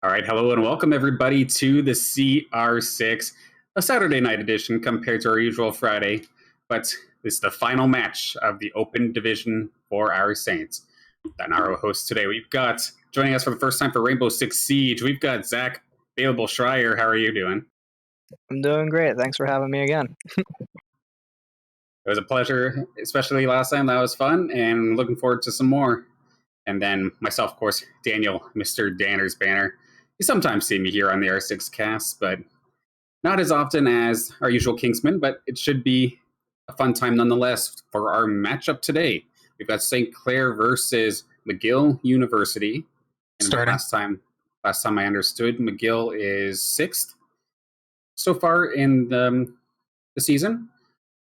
All right, hello and welcome everybody to the CR6, a Saturday night edition compared to our usual Friday. But this is the final match of the Open Division for our Saints. And our host today, we've got joining us for the first time for Rainbow Six Siege. We've got Zach Available Schreier. How are you doing? I'm doing great. Thanks for having me again. It was a pleasure, especially last time. That was fun, and looking forward to some more. And then myself, of course, Daniel, Mr. Danner's Banner. You sometimes see me here on the R6 cast, but not as often as our usual Kingsman, but it should be a fun time nonetheless for our matchup today. We've got St. Clair versus McGill University. And Starting. Last time I understood, McGill is sixth so far in the season.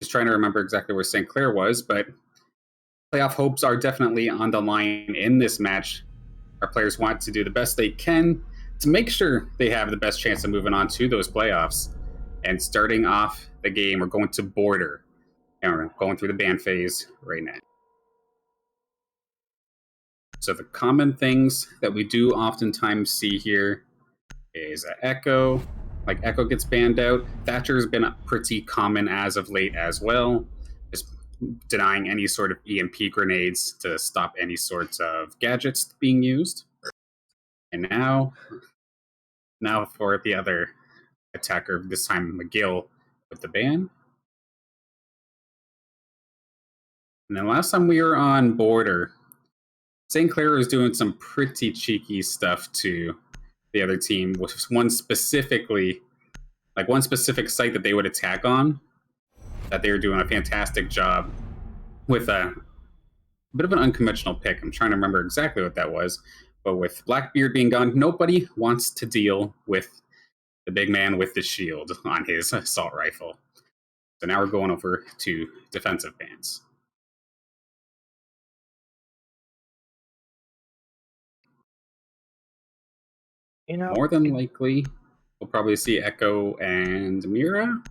Just trying to remember exactly where St. Clair was, but playoff hopes are definitely on the line in this match. Our players want to do the best they can to make sure they have the best chance of moving on to those playoffs. And starting off the game, we're going to Border. And we're going through the ban phase right now. So the common things that we do oftentimes see here is Echo. Like Echo gets banned out. Thatcher's been pretty common as of late as well. Just denying any sort of EMP grenades to stop any sorts of gadgets being used. And now for the other attacker, this time McGill with the ban. And then last time we were on Border, St. Clair was doing some pretty cheeky stuff to the other team, with one specific site that they would attack on, that they were doing a fantastic job with a bit of an unconventional pick. I'm trying to remember exactly what that was, but with Blackbeard being gone, nobody wants to deal with the big man with the shield on his assault rifle. So now we're going over to defensive bans. More than likely, we'll probably see Echo and Mira,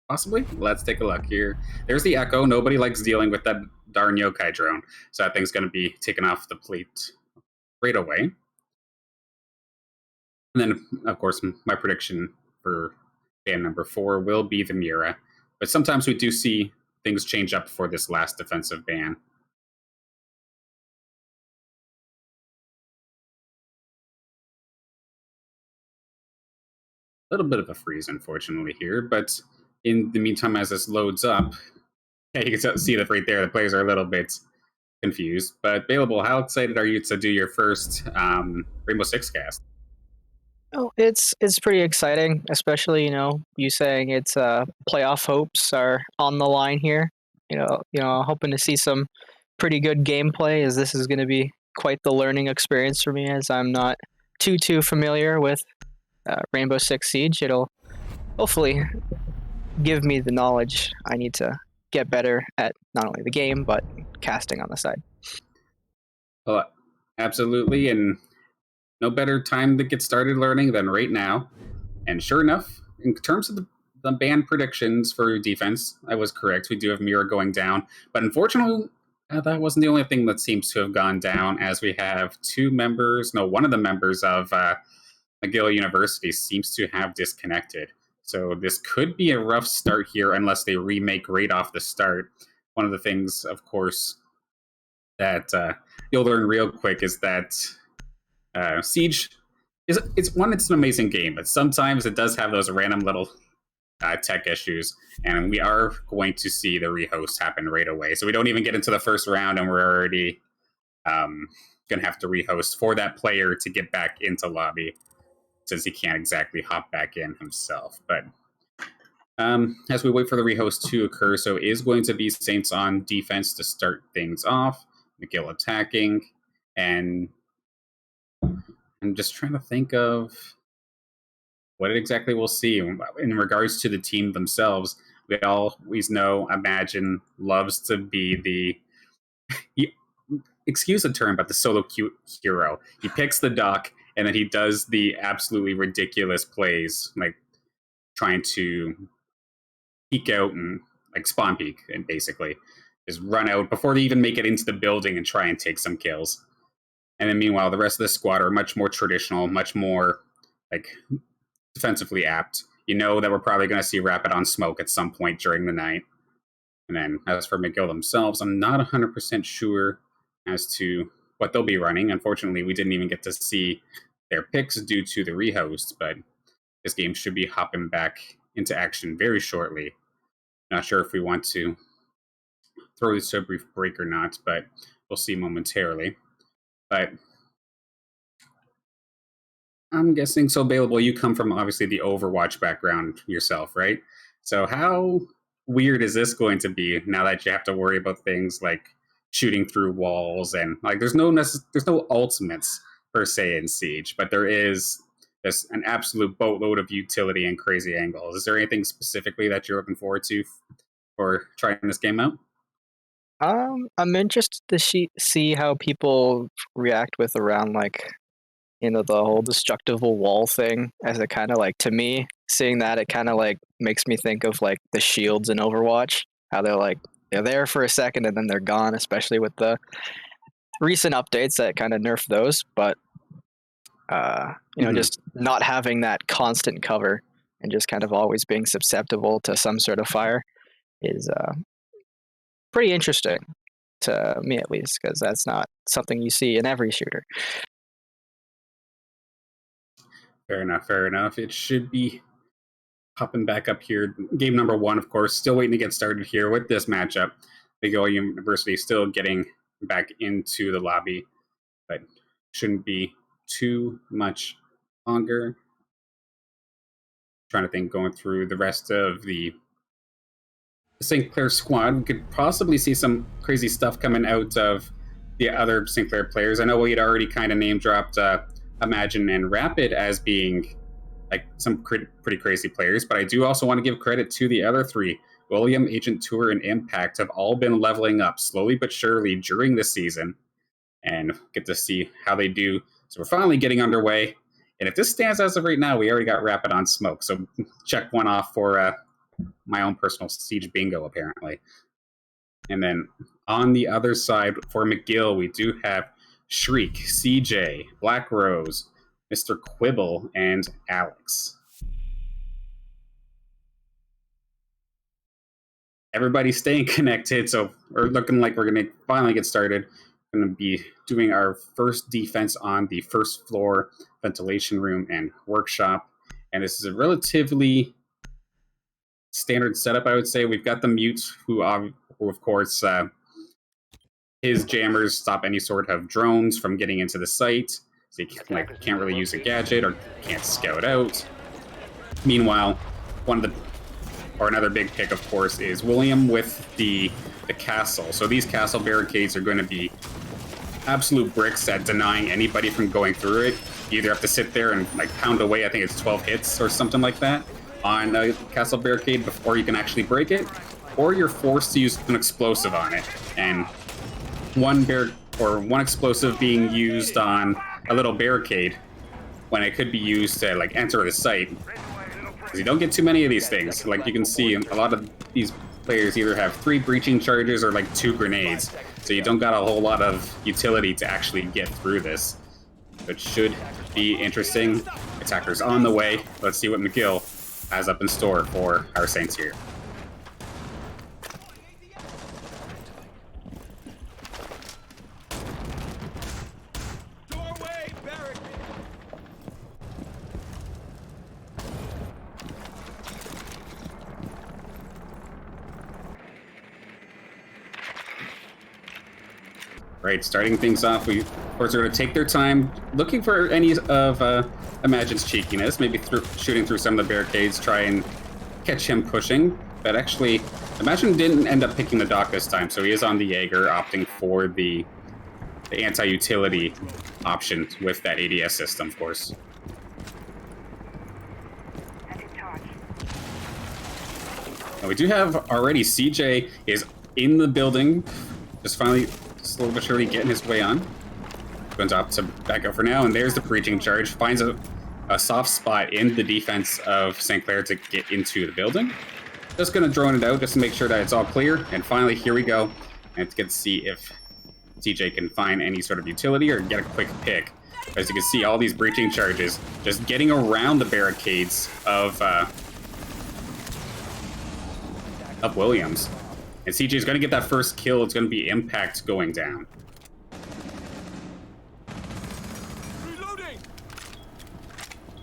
possibly. Let's take a look here. There's the Echo. Nobody likes dealing with that darn yokai drone, so that thing's going to be taken off the plate right away. And then, of course, my prediction for ban number 4 will be the Mira. But sometimes we do see things change up for this last defensive ban. A little bit of a freeze, unfortunately, here. But in the meantime, as this loads up, you can see that right there. The players are a little bit confused. But Available, how excited are you to do your first Rainbow Six cast? Oh, it's pretty exciting, especially you saying it's playoff hopes are on the line here. Hoping to see some pretty good gameplay, as this is going to be quite the learning experience for me, as I'm not too familiar with Rainbow Six Siege. It'll hopefully give me the knowledge I need to get better at not only the game but casting on the side. Well, absolutely, and no better time to get started learning than right now. And sure enough, in terms of the ban predictions for defense, I was correct. We do have Mira going down, but unfortunately, that wasn't the only thing that seems to have gone down, as we have one of the members of McGill University seems to have disconnected. So this could be a rough start here unless they remake right off the start. One of the things, of course, that you'll learn real quick is that Siege it's an amazing game, but sometimes it does have those random little tech issues, and we are going to see the rehost happen right away. So we don't even get into the first round, and we're already going to have to rehost for that player to get back into lobby, since he can't exactly hop back in himself. But as we wait for the rehost to occur, so it is going to be Saints on defense to start things off, McGill attacking, and I'm just trying to think of what exactly we'll see in regards to the team themselves. We always know Imagine loves to be excuse the term, but the solo cute hero. He picks the duck, and then he does the absolutely ridiculous plays, like trying to peek out and like spawn peek, and basically just run out before they even make it into the building and try and take some kills. And then meanwhile, the rest of the squad are much more traditional, much more like defensively apt. You know that we're probably going to see Rapid on smoke at some point during the night. And then as for McGill themselves, I'm not 100% sure as to what they'll be running. Unfortunately, we didn't even get to see their picks due to the rehost, but this game should be hopping back into action very shortly. Not sure if we want to throw this to a brief break or not, but we'll see momentarily. But I'm guessing, so Bailable, you come from obviously the Overwatch background yourself, right? So how weird is this going to be now that you have to worry about things like shooting through walls and like there's no ultimates per se in Siege, but there is this an absolute boatload of utility and crazy angles. Is there anything specifically that you're looking forward to for trying this game out? I'm interested to see how people react with around like the whole destructible wall thing, as it kind of like, to me, seeing that, it kind of like makes me think of like the shields in Overwatch, how they're there for a second and then they're gone, especially with the recent updates that kind of nerf those. But just not having that constant cover and just kind of always being susceptible to some sort of fire is pretty interesting to me, at least, because that's not something you see in every shooter. Fair enough, fair enough. It should be popping back up here. Game number 1, of course, still waiting to get started here with this matchup. McGill University still getting back into the lobby, but shouldn't be too much longer. Trying to think, going through the rest of the St. Clair squad, we could possibly see some crazy stuff coming out of the other St. Clair players. I know we had already kind of name dropped Imagine and Rapid as being like some pretty crazy players, but I do also want to give credit to the other 3. William, Agent Tour, and Impact have all been leveling up slowly but surely during this season, and get to see how they do. So we're finally getting underway, and if this stands as of right now, we already got Rapid on smoke, so check one off for my own personal Siege bingo, apparently. And then on the other side for McGill, we do have Shriek, CJ, Black Rose, Mr. Quibble, and Alex. Everybody's staying connected, so we're looking like we're going to finally get started. We're going to be doing our first defense on the first floor ventilation room and workshop. And this is a relatively standard setup, I would say. We've got the Mute, who of course, his jammers stop any sort of drones from getting into the site. So he can't really use a gadget or can't scout out. Meanwhile, another big pick, of course, is William with the castle. So these castle barricades are going to be absolute bricks at denying anybody from going through it. You either have to sit there and like pound away, I think it's 12 hits or something like that, on a castle barricade before you can actually break it, or you're forced to use an explosive on it. And one explosive being used on a little barricade when it could be used to like enter the site. Because you don't get too many of these things. Like you can see, a lot of these players either have 3 breaching charges or like 2 grenades. So you don't got a whole lot of utility to actually get through this. It should be interesting. Attackers on the way. Let's see what McGill has up in store for our Saints here. Right, starting things off, we of course are going to take their time looking for any of Imagine's cheekiness, maybe shooting through some of the barricades, try and catch him pushing. But actually, Imagine didn't end up picking the dock this time, so he is on the Jaeger, opting for the anti-utility option with that ADS system, of course. And we do have already CJ is in the building, just finally slowly but surely getting his way on. Going to opt to back out for now, and there's the breaching charge. Finds a soft spot in the defense of St. Clair to get into the building. Just going to drone it out just to make sure that it's all clear. And finally, here we go. And it's good to see if CJ can find any sort of utility or get a quick pick. As you can see, all these breaching charges just getting around the barricades of Williams. And CJ is going to get that first kill. It's going to be Impact going down.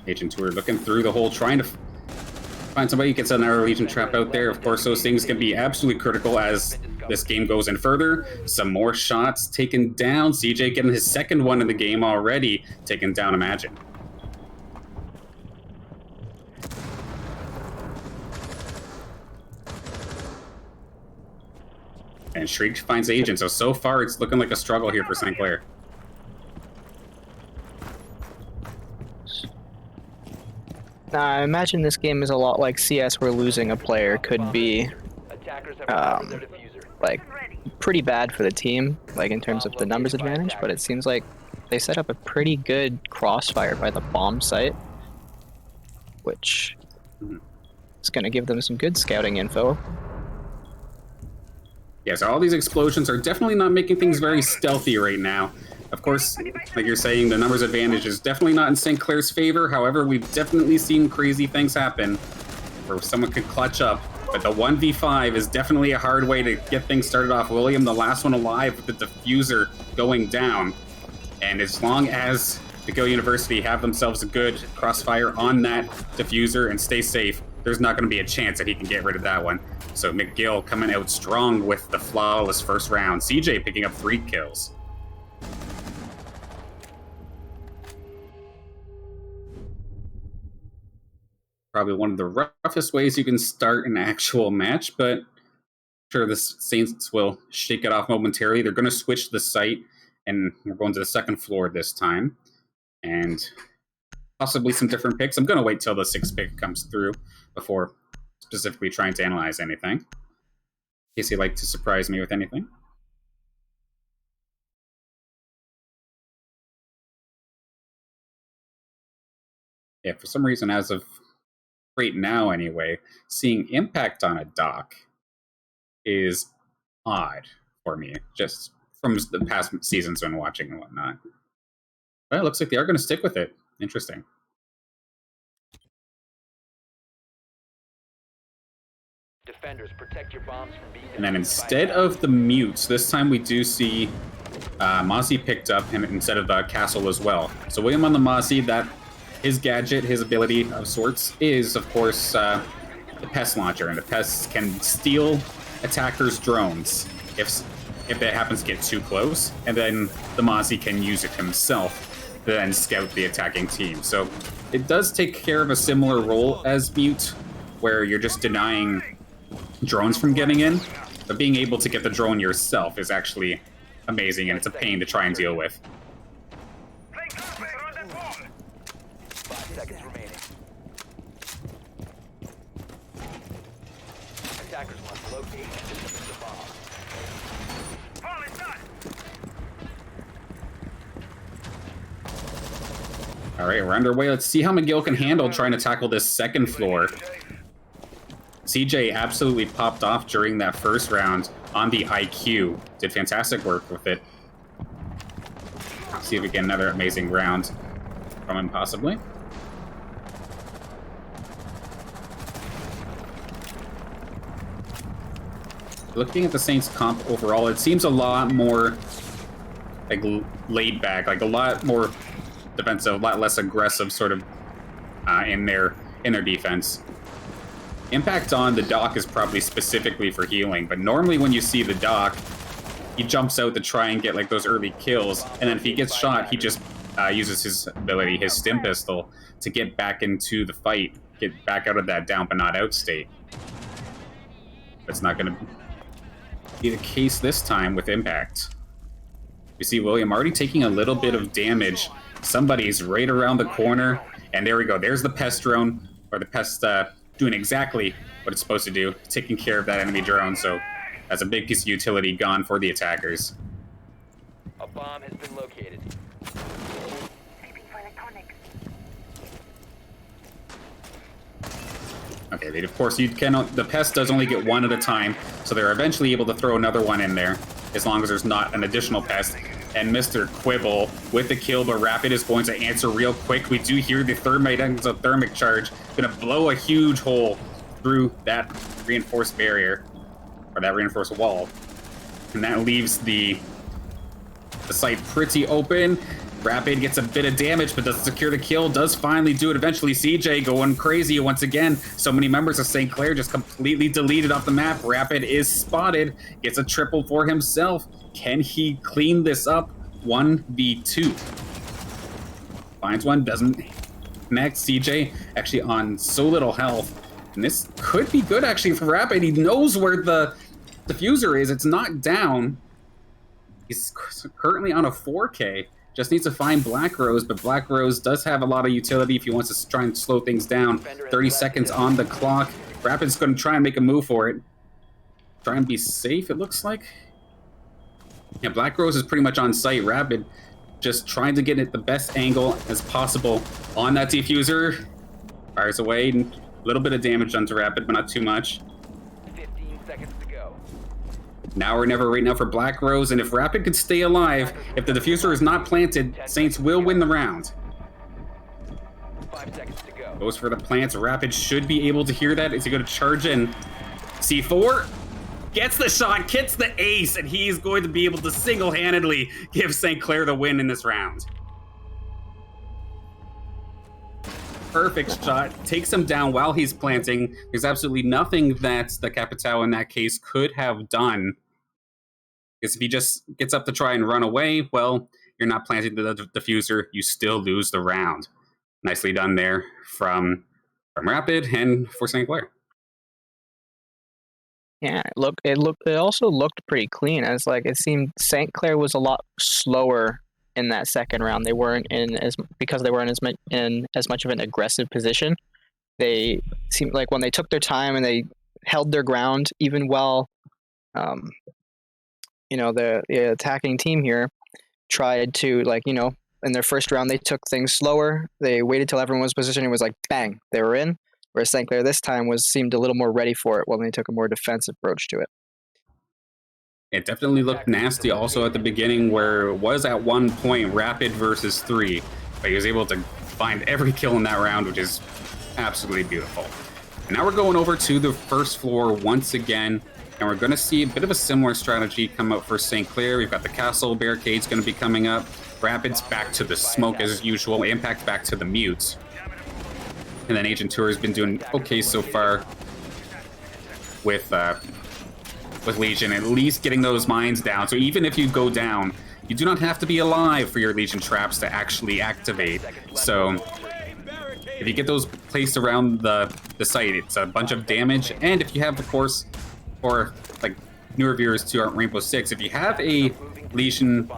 Agent 2 are looking through the hole, trying to find somebody who gets another Legion trap out there. Of course, those things can be absolutely critical as this game goes in further. Some more shots taken down. CJ getting his second one in the game already, taking down Imagine. And Shriek finds Agent, so far it's looking like a struggle here for St. Clair. I imagine this game is a lot like CS, where losing a player could be like pretty bad for the team, like in terms of the numbers advantage, but it seems like they set up a pretty good crossfire by the bomb site, which is going to give them some good scouting info. Yeah, so all these explosions are definitely not making things very stealthy right now. Of course, like you're saying, the numbers advantage is definitely not in St. Clair's favor. However, we've definitely seen crazy things happen where someone could clutch up. But the 1v5 is definitely a hard way to get things started off. William, the last one alive with the diffuser going down. And as long as McGill University have themselves a good crossfire on that diffuser and stay safe, there's not going to be a chance that he can get rid of that one. So McGill coming out strong with the flawless first round. CJ picking up 3 kills. Probably one of the roughest ways you can start an actual match, but I'm sure the Saints will shake it off momentarily. They're going to switch the site, and we're going to the second floor this time. And possibly some different picks. I'm going to wait till the 6th pick comes through before specifically trying to analyze anything, in case you'd like to surprise me with anything. Yeah, for some reason, as of right now anyway, seeing Impact on a dock is odd for me, just from the past seasons when watching and whatnot. But it looks like they are going to stick with it. Interesting. Defenders, protect your bombs from being. And then instead of the mutes, this time we do see Mozzie picked up him instead of the castle as well. So William on the Mozzie, that his gadget, his ability of sorts, is of course the pest launcher, and the pests can steal attackers' drones if it happens to get too close, and then the Mozzie can use it himself to then scout the attacking team. So it does take care of a similar role as mute, where you're just denying drones from getting in, but being able to get the drone yourself is actually amazing, and it's a pain to try and deal with. 5 seconds remaining. Attackers must locate and defuse the bomb. All right, we're underway. Let's see how McGill can handle trying to tackle this second floor. CJ absolutely popped off during that first round on the IQ. Did fantastic work with it. See if we get another amazing round from him, possibly. Looking at the Saints comp overall, it seems a lot more like laid back, like a lot more defensive, a lot less aggressive, sort of in their defense. Impact on the dock is probably specifically for healing, but normally when you see the dock, he jumps out to try and get like those early kills, and then if he gets shot, he just uses his ability, his stim pistol, to get back into the fight, get back out of that down but not out state. That's not going to be the case this time with Impact. You see William already taking a little bit of damage. Somebody's right around the corner, and there we go. There's the pest drone, or the pest doing exactly what it's supposed to do, taking care of that enemy drone. So that's a big piece of utility gone for the attackers. A bomb has been located. Okay, of course you cannot. The pest does only get one at a time, so they're eventually able to throw another one in there. as long as there's not an additional pest. And Mr. Quibble with the kill, but Rapid is going to answer real quick. We do hear the thermite exothermic charge. Gonna blow a huge hole through that reinforced barrier, or that reinforced wall. And that leaves the site pretty open. Rapid gets a bit of damage, but doesn't secure the kill. Does finally do it eventually. CJ going crazy once again. So many members of St. Clair just completely deleted off the map. Rapid is spotted. Gets a triple for himself. Can he clean this up? 1v2. Finds one, doesn't connect. CJ actually on so little health. And this could be good actually for Rapid. He knows where the diffuser is. It's not down. He's currently on a 4K. Just needs to find Black Rose, but Black Rose does have a lot of utility if he wants to try and slow things down. 30 seconds on the clock. Rapid's going to try and make a move for it. Try and be safe, it looks like. Yeah, Black Rose is pretty much on site. Rapid just trying to get it the best angle as possible on that diffuser. Fires away. A little bit of damage done to Rapid, but not too much. 15 seconds to go. Now or never right now for Black Rose, and if Rapid could stay alive, if the diffuser is not planted, Saints will win the round. 5 seconds to go. Goes for the plants. Rapid should be able to hear that. Is he going to charge in? C4 gets the shot, gets the ace, and he's going to be able to single-handedly give St. Clair the win in this round. Perfect shot. Takes him down while he's planting. There's absolutely nothing that the Capitao in that case could have done. Because if he just gets up to try and run away, well, you're not planting the diffuser. You still lose the round. Nicely done there from Rapid and for St. Clair. Yeah, it also looked pretty clean. As like it seemed St. Clair was a lot slower in that second round. They weren't because they weren't in as much of an aggressive position. They seemed like when they took their time and they held their ground, even while the attacking team here tried to in their first round they took things slower. They waited till everyone was positioned and was like bang, they were in. Whereas St. Clair this time seemed a little more ready for it when they took a more defensive approach to it. It definitely looked nasty also at the beginning, where it was at one point Rapid versus 3, but he was able to find every kill in that round, which is absolutely beautiful. And now we're going over to the first floor once again, and we're going to see a bit of a similar strategy come out for St. Clair. We've got the castle barricades going to be coming up. Rapid's back to the smoke as usual. Impact back to the mute. And then Agent Tour has been doing okay so far with Legion, at least getting those mines down. So even if you go down, you do not have to be alive for your Legion traps to actually activate. So if you get those placed around the site, it's a bunch of damage. And if you have, of course, for like newer viewers to Rainbow Six, if you have a Legion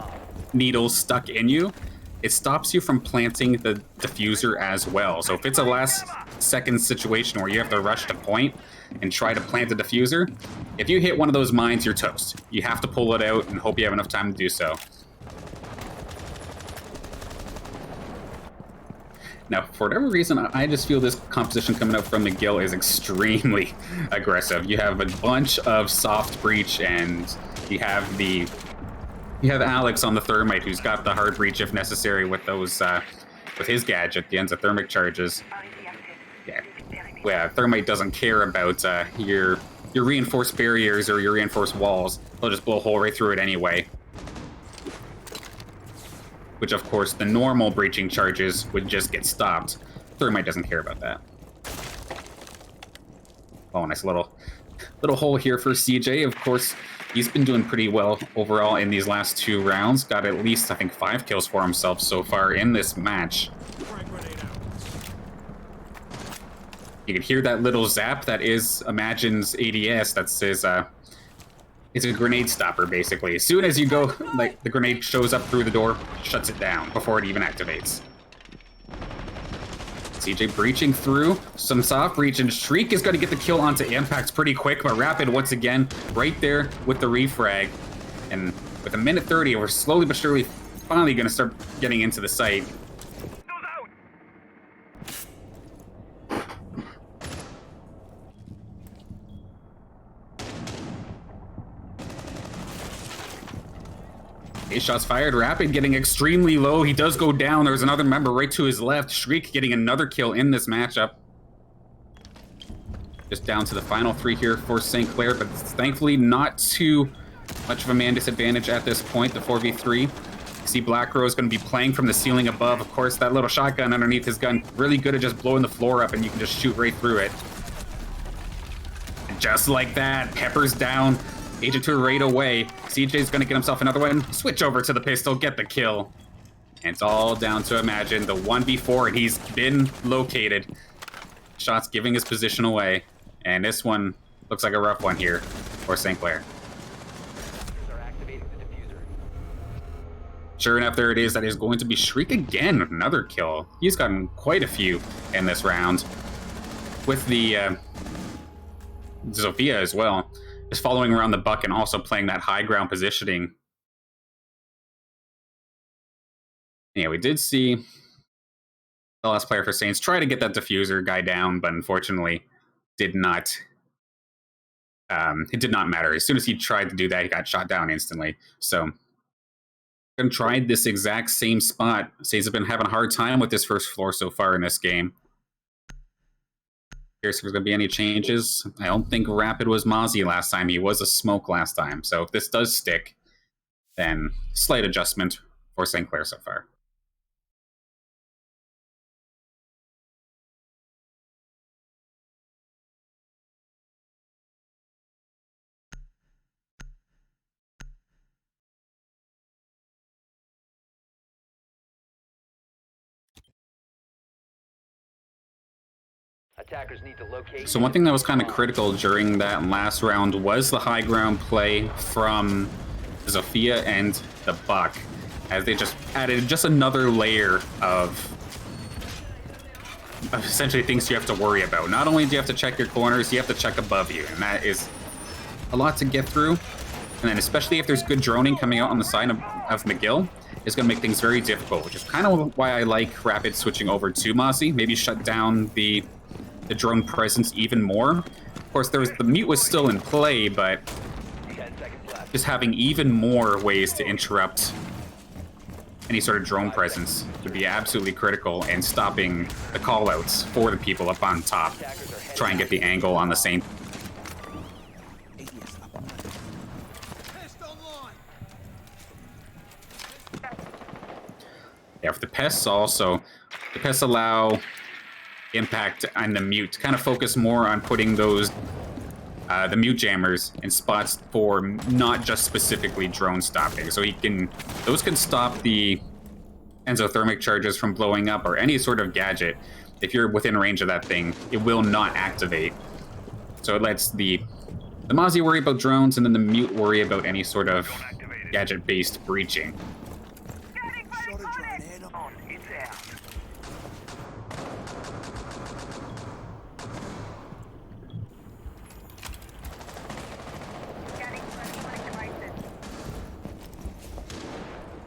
needle stuck in you, it stops you from planting the diffuser as well. So if it's a last second situation where you have to rush to point and try to plant the diffuser, if you hit one of those mines, you're toast. You have to pull it out and hope you have enough time to do so. Now, for whatever reason, I just feel this composition coming up from McGill is extremely aggressive. You have a bunch of soft breach, and you have Alex on the thermite, who's got the hard breach if necessary with those with his gadget, the exothermic charges. Yeah, thermite doesn't care about your reinforced barriers or your reinforced walls. They'll just blow a hole right through it anyway. Which, of course, the normal breaching charges would just get stopped. Thermite doesn't care about that. Oh, nice little hole here for CJ. Of course, he's been doing pretty well overall in these last 2 rounds. Got at least, I think, 5 kills for himself so far in this match. You can hear that little zap. That is Imagine's ADS. That's his, it's a grenade stopper, basically. As soon as you go, like, the grenade shows up through the door, shuts it down before it even activates. CJ breaching through, some soft breach, and Shriek is going to get the kill onto Impact pretty quick, but Rapid, once again, right there with the refrag. And with a minute 30, we're slowly but surely finally going to start getting into the site. Okay, shots fired. Rapid getting extremely low. He does go down. There's another member right to his left. Shriek getting another kill in this matchup. Just down to the final 3 here for St. Clair, but thankfully not too much of a man disadvantage at this point, the 4v3. You see Black Rose going to be playing from the ceiling above. Of course, that little shotgun underneath his gun, really good at just blowing the floor up, and you can just shoot right through it. And just like that, Pepper's down. Agent 2 right away. CJ's going to get himself another one. Switch over to the pistol, get the kill. And it's all down to Imagine, the 1v4, and he's been located. Shots giving his position away. And this one looks like a rough one here for St. Clair. Sure enough, there it is. That is going to be Shriek again. Another kill. He's gotten quite a few in this round. With the Zofia as well. Just following around the buck and also playing that high ground positioning. Yeah, we did see the last player for Saints try to get that diffuser guy down, but unfortunately did not. It did not matter. As soon as he tried to do that, he got shot down instantly. So, tried this exact same spot. Saints have been having a hard time with this first floor so far in this game. Here's if there's going to be any changes. I don't think Rapid was Mozzie last time. He was a smoke last time. So if this does stick, then slight adjustment for St. Clair so far. Attackers need to locate. So one thing that was kind of critical during that last round was the high ground play from Zofia and the Buck, as they just added just another layer of essentially things you have to worry about. Not only do you have to check your corners, you have to check above you, and that is a lot to get through. And then especially if there's good droning coming out on the side of McGill, it's going to make things very difficult, which is kind of why I like Rapid switching over to Mozzie. Maybe shut down the drone presence even more. Of course, the mute was still in play, but just having even more ways to interrupt any sort of drone presence would be absolutely critical in stopping the callouts for the people up on top. Try and get the angle on the same. Yeah, for the pests also, the pests allow Impact and the mute to kind of focus more on putting those the mute jammers in spots for not just specifically drone stopping. So those can stop the exothermic charges from blowing up or any sort of gadget. If you're within range of that thing, it will not activate. So it lets the Mozzie worry about drones, and then the mute worry about any sort of gadget-based breaching.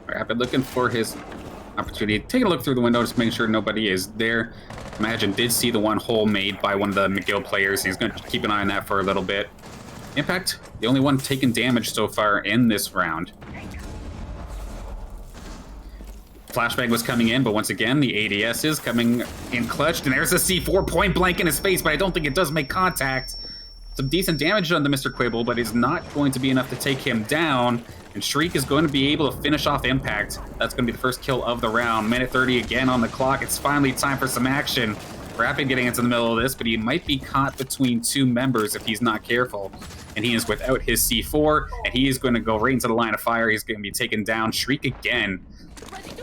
Rapid looking for his opportunity. Take a look through the window, just making sure nobody is there. Imagine did see the one hole made by one of the McGill players. He's going to keep an eye on that for a little bit. Impact, the only one taking damage so far in this round. Flashbang was coming in, but once again, the ADS is coming in clutched, and there's a C4 point blank in his face, but I don't think it does make contact. Some decent damage on the Mr. Quibble, but it's not going to be enough to take him down. And Shriek is going to be able to finish off Impact. That's going to be the first kill of the round. Minute 30 again on the clock. It's finally time for some action. Rapid getting into the middle of this, but he might be caught between two members if he's not careful. And he is without his C4, and he is going to go right into the line of fire. He's going to be taken down. Shriek again.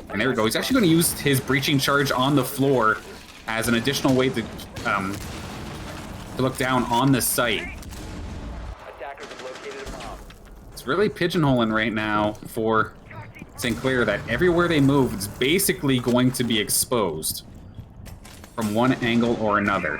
And there we go. He's actually going to use his breaching charge on the floor as an additional way to look down on the site. It's really pigeonholing right now for St. Clair that everywhere they move, it's basically going to be exposed from one angle or another.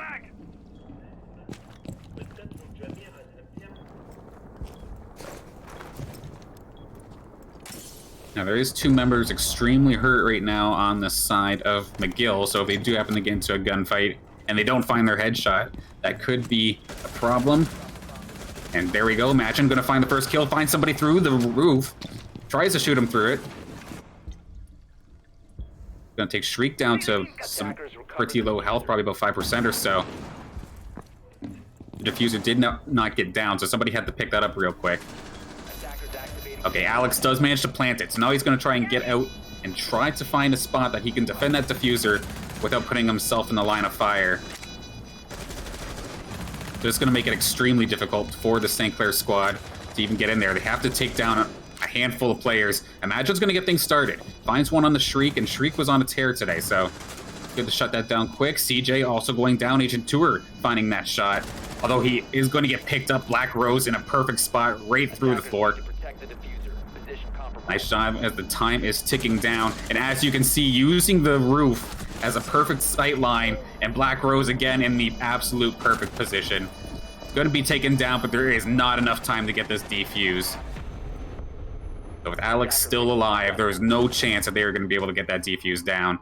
Now, there is two members extremely hurt right now on the side of McGill, so if they do happen to get into a gunfight and they don't find their headshot, that could be a problem. And there we go, Imagine going to find the first kill, find somebody through the roof. Tries to shoot him through it. Gonna take Shriek down to some pretty low health, probably about 5% or so. The diffuser did not get down, so somebody had to pick that up real quick. Okay, Alex does manage to plant it, so now he's gonna try and get out and try to find a spot that he can defend that diffuser without putting himself in the line of fire. So it's gonna make it extremely difficult for the St. Clair squad to even get in there. They have to take down a handful of players. Imagine's gonna get things started. Finds one on the Shriek, and Shriek was on a tear today, so good to shut that down quick. CJ also going down. Agent Tour finding that shot. Although he is going to get picked up. Black Rose in a perfect spot right through the floor. Nice shot as the time is ticking down. And as you can see, using the roof as a perfect sight line, and Black Rose again in the absolute perfect position. Going to be taken down, but there is not enough time to get this defuse. So with Alex still alive, there is no chance that they are going to be able to get that defuse down.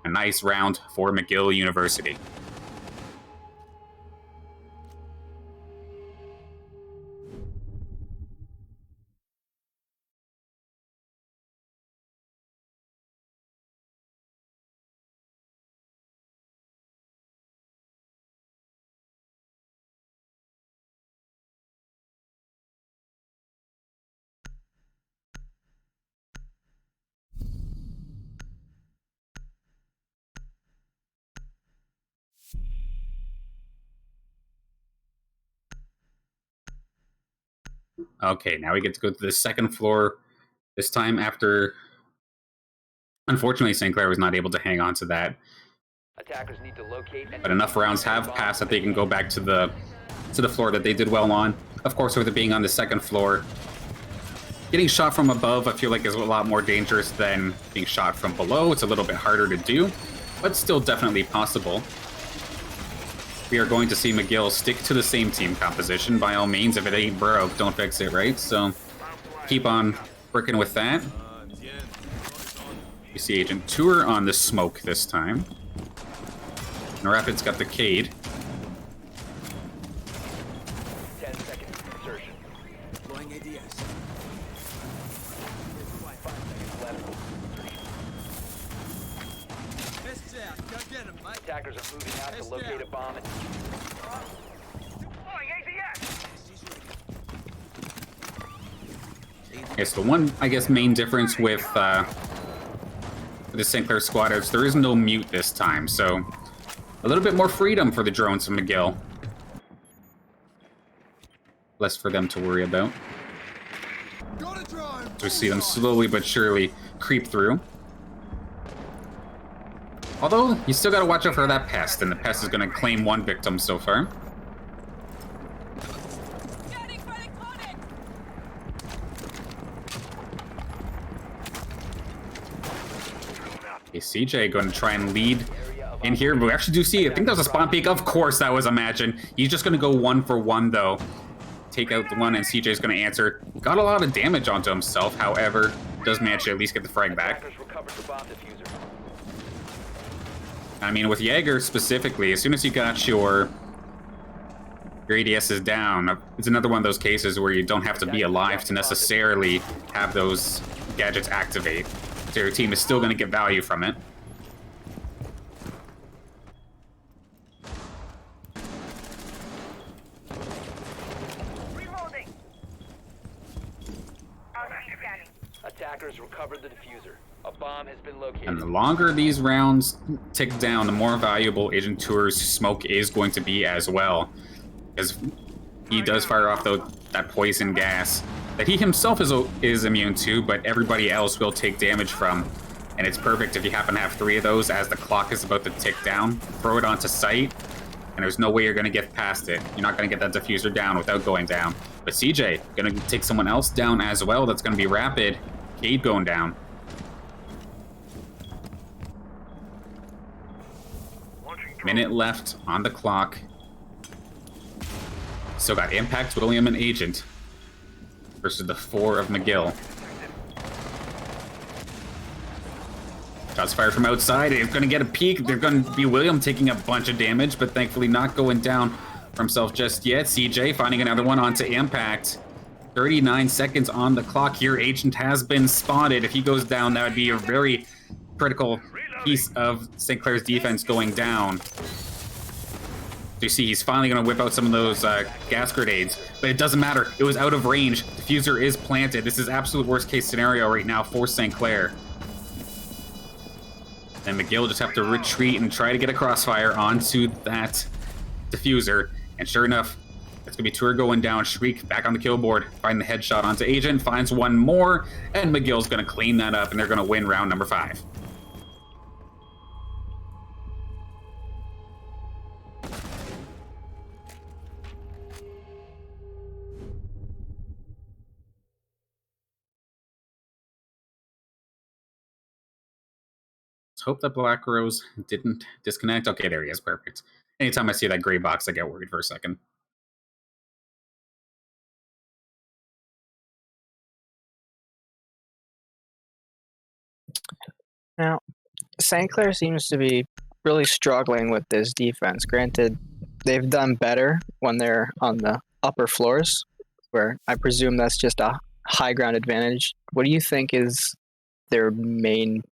A nice round for McGill University. Okay, now we get to go to the second floor. This time after... Unfortunately, St. Clair was not able to hang on to that. Attackers need to locate and But enough rounds have passed that they can go back to the floor that they did well on. Of course, with it being on the second floor, getting shot from above, I feel like is a lot more dangerous than being shot from below. It's a little bit harder to do, but still definitely possible. We are going to see McGill stick to the same team composition. By all means, if it ain't broke, don't fix it, right? So keep on working with that. You see Agent Tour on the smoke this time. And Rapid's got the Cade. 10 seconds insertion. Deploying ADS. 5 seconds left. Tests out. Go get him, mate. Attackers are moving out to locate a bomb. Okay, so one, I guess, main difference with the St. Clair squad is there is no mute this time, so a little bit more freedom for the drones from McGill. Less for them to worry about. So we see them slowly but surely creep through. Although, you still gotta watch out for that pest, and the pest is gonna claim one victim so far. Okay, CJ going to try and lead in here. We actually do see, I think that was a spawn peek. Of course that was Imagine. He's just going to go 1 for 1, though. Take out the one, and CJ's going to answer. Got a lot of damage onto himself, however, does manage to at least get the frag back. I mean, with Jaeger specifically, as soon as you got your ADS is down, it's another one of those cases where you don't have to be alive to necessarily have those gadgets activate. So your team is still going to get value from it. Attackers recovered the diffuser. A bomb has been located. And the longer these rounds tick down, the more valuable Agent Tour's smoke is going to be as well. Because he does fire off that poison gas that he himself is immune to, but everybody else will take damage from. And it's perfect if you happen to have 3 of those as the clock is about to tick down. Throw it onto sight, and there's no way you're going to get past it. You're not going to get that diffuser down without going down. But CJ, going to take someone else down as well. That's going to be Rapid. Cade going down. Minute left on the clock. Still got Impact, William, and Agent versus the 4 of McGill. Shots fired from outside. It's going to get a peek. They're going to be William taking a bunch of damage, but thankfully not going down for himself just yet. CJ finding another one onto Impact. 39 seconds on the clock here. Agent has been spotted. If he goes down, that would be a very critical piece of St. Clair's defense going down. So you see, he's finally going to whip out some of those gas grenades, but it doesn't matter. It was out of range. Diffuser is planted. This is absolute worst case scenario right now for St. Clair. And McGill just have to retreat and try to get a crossfire onto that diffuser. And sure enough, it's going to be Tour going down. Shriek back on the kill board. Find the headshot onto Agent. Finds one more. And McGill's going to clean that up, and they're going to win round number 5. Let's hope that Black Rose didn't disconnect. Okay, there he is. Perfect. Anytime I see that gray box, I get worried for a second. Now, St. Clair seems to be really struggling with this defense. Granted, they've done better when they're on the upper floors, where I presume that's just a high ground advantage. What do you think is their main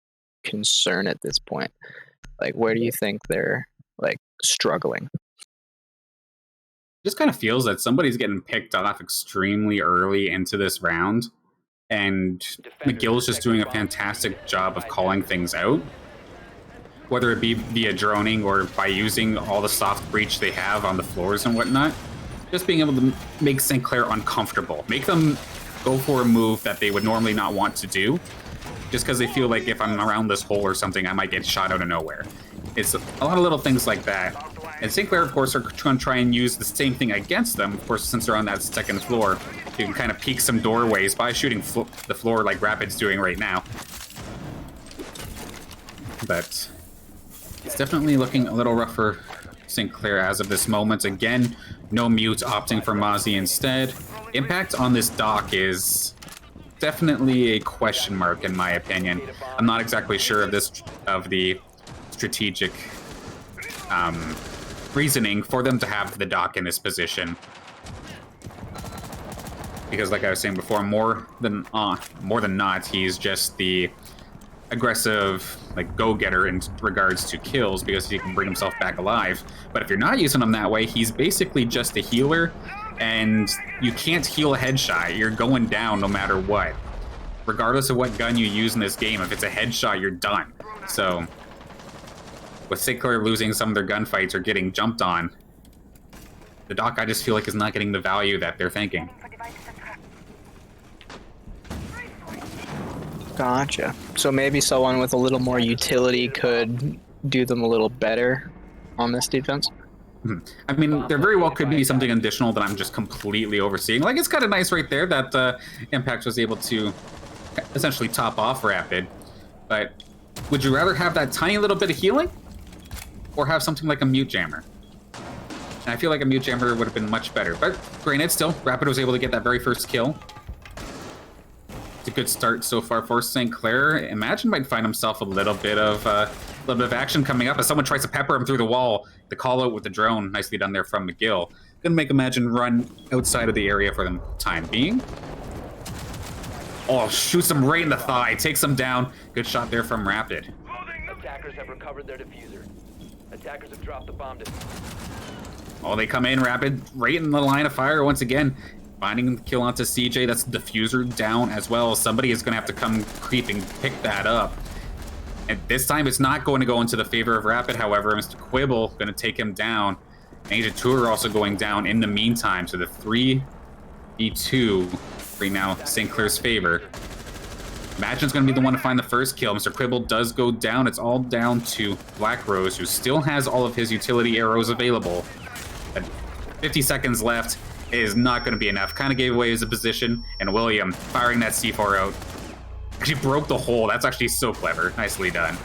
concern at this point? Like, where do you think they're like struggling? Just kind of feels that somebody's getting picked off extremely early into this round, and McGill's just doing a fantastic job of calling things out, whether it be via droning or by using all the soft breach they have on the floors and whatnot. Just being able to make St. Clair uncomfortable, make them go for a move that they would normally not want to do, just because they feel like if I'm around this hole or something, I might get shot out of nowhere. It's a lot of little things like that. And St. Clair, of course, are going to try and use the same thing against them. Of course, since they're on that second floor, you can kind of peek some doorways by shooting the floor like Rapid's doing right now. But it's definitely looking a little rough for St. Clair as of this moment. Again, no mute, opting for Mozzie instead. Impact on this dock is definitely a question mark in my opinion. I'm not exactly sure of the strategic reasoning for them to have the dock in this position, because like I was saying before, more than not, he's just the aggressive like go-getter in regards to kills, because he can bring himself back alive. But if you're not using him that way, he's basically just a healer, and you can't heal a headshot. You're going down no matter what, regardless of what gun you use in this game. If it's a headshot, you're done. So with St. Clair losing some of their gunfights or getting jumped on, the dock, I just feel like, is not getting the value that they're thinking. Gotcha. So maybe someone with a little more utility could do them a little better on this defense? I mean, there very well could be something additional that I'm just completely overseeing. Like, it's kind of nice right there that Impact was able to essentially top off Rapid. But would you rather have that tiny little bit of healing, or have something like a mute jammer? And I feel like a mute jammer would have been much better. But granted, still, Rapid was able to get that very first kill. It's a good start so far for St. Clair. Imagine might find himself a little bit of action coming up as someone tries to pepper him through the wall. The call out with the drone, nicely done there from McGill. Gonna make Imagine run outside of the area for the time being. Oh, shoots him right in the thigh, takes him down. Good shot there from Rapid. Attackers have recovered their diffuser. Attackers have dropped the bomb. Oh, they come in Rapid, right in the line of fire once again. Finding the kill onto CJ, that's the diffuser down as well. Somebody is going to have to come creeping, pick that up. And this time it's not going to go into the favor of Rapid, however. Mr. Quibble going to take him down. Agent Tour also going down in the meantime. So the 3v2 right now, St. Clair's favor. Imagine's going to be the one to find the first kill. Mr. Quibble does go down. It's all down to Black Rose, who still has all of his utility arrows available. At 50 seconds left is not going to be enough. Kind of gave away his position, and William firing that C4 out. Actually broke the hole. That's actually so clever. Nicely done.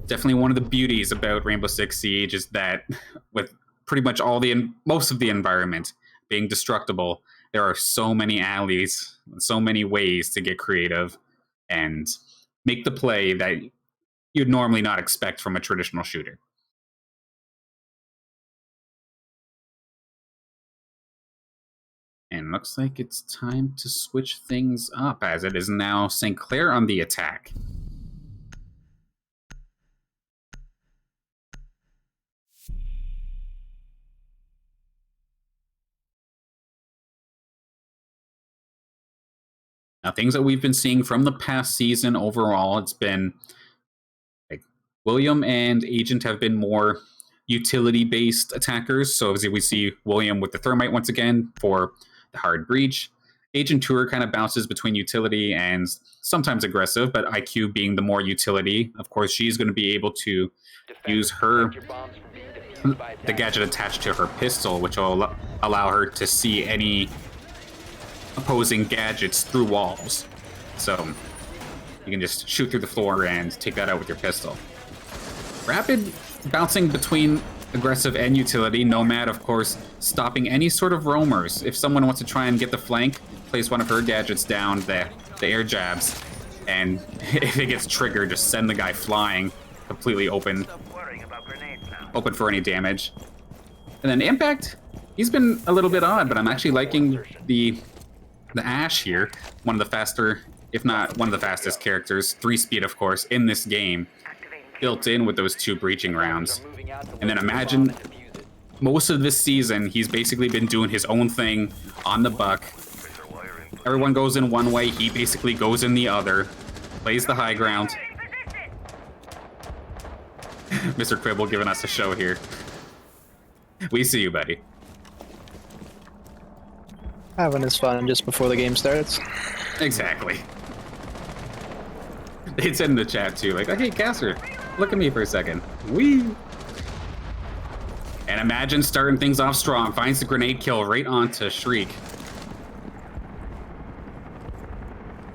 Definitely one of the beauties about Rainbow Six Siege is that with pretty much most of the environment being destructible, there are so many alleys, so many ways to get creative and make the play that you'd normally not expect from a traditional shooter. And looks like it's time to switch things up, as it is now St. Clair on the attack. Now, things that we've been seeing from the past season overall, it's been like William and Agent have been more utility-based attackers. So as we see William with the Thermite once again for the hard breach. Agent Tour kind of bounces between utility and sometimes aggressive, but IQ being the more utility. Of course, she's going to be able to use her the gadget attached to her pistol, which will allow her to see any opposing gadgets through walls. So you can just shoot through the floor and take that out with your pistol. Rapid bouncing between aggressive and utility. Nomad, of course, stopping any sort of roamers. If someone wants to try and get the flank, place one of her gadgets down, the air jabs, and if it gets triggered, just send the guy flying, completely open for any damage. And then Impact, he's been a little bit odd, but I'm actually liking the Ash here, one of the faster, if not one of the fastest characters, 3-speed of course, in this game, built in with those 2 breaching rounds. And then imagine most of this season, he's basically been doing his own thing on the buck. Everyone goes in one way, he basically goes in the other, plays the high ground. Mr. Quibble giving us a show here. We see you, buddy. Having his fun just before the game starts. Exactly. They said in the chat too, like, hey, Caster, look at me for a second. Wee! And imagine starting things off strong. Finds the grenade kill right onto Shriek.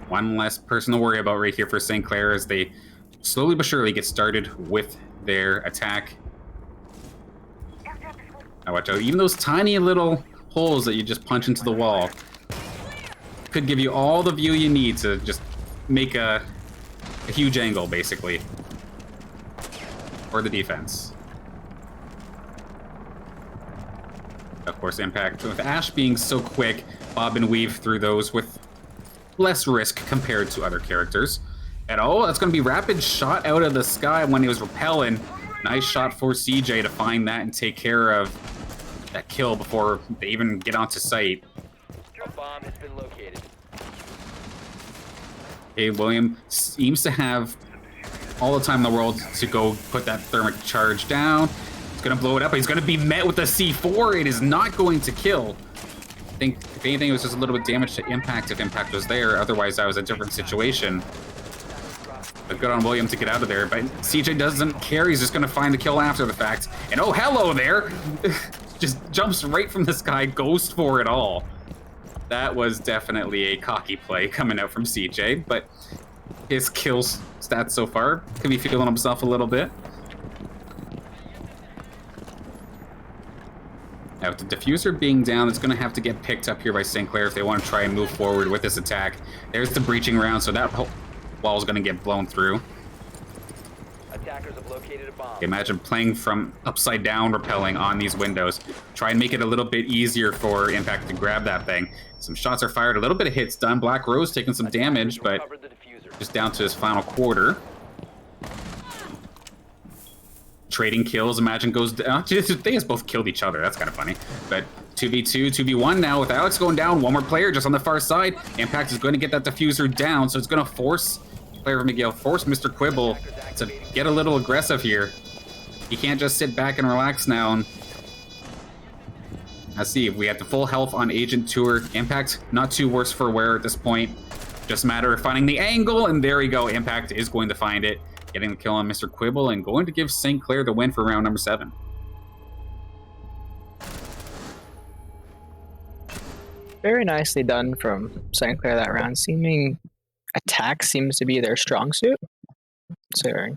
One less person to worry about right here for St. Clair as they slowly but surely get started with their attack. Now watch out, even those tiny little holes that you just punch into the wall could give you all the view you need to just make a huge angle, basically, for the defense. Of course, Impact, with Ash being so quick, bob and weave through those with less risk compared to other characters. And oh, that's going to be rapid shot out of the sky when he was repelling. Nice shot for CJ to find that and take care of that kill before they even get onto site. A bomb has been located. Hey, William seems to have all the time in the world to go put that thermic charge down. He's going to blow it up, but he's going to be met with a C4. It is not going to kill. I think, if anything, it was just a little bit damage to Impact if Impact was there. Otherwise, that was a different situation. But good on William to get out of there. But CJ doesn't care. He's just going to find the kill after the fact. And oh, hello there! Just jumps right from the sky, goes for it all. That was definitely a cocky play coming out from CJ. But his kills stats so far could be feeling himself a little bit. Now, with the diffuser being down, it's going to have to get picked up here by St. Clair if they want to try and move forward with this attack. There's the breaching round, so that wall is going to get blown through. Attackers have located a bomb. Imagine playing from upside down, repelling on these windows. Try and make it a little bit easier for Impact to grab that thing. Some shots are fired, a little bit of hits done. Black Rose taking some damage, but just down to his final quarter. Trading kills, Imagine goes down. They just both killed each other. That's kind of funny. But 2v2, 2v1 now with Alex going down. One more player just on the far side. Impact is going to get that diffuser down, so it's going to force player McGill, force Mr. Quibble to get a little aggressive here. He can't just sit back and relax now. And let's see, we have the full health on Agent Tour. Impact, not too worse for wear at this point. Just a matter of finding the angle, and there we go. Impact is going to find it. Getting the kill on Mr. Quibble and going to give St. Clair the win for round number 7. Very nicely done from St. Clair that round. Seeming attack seems to be their strong suit. So they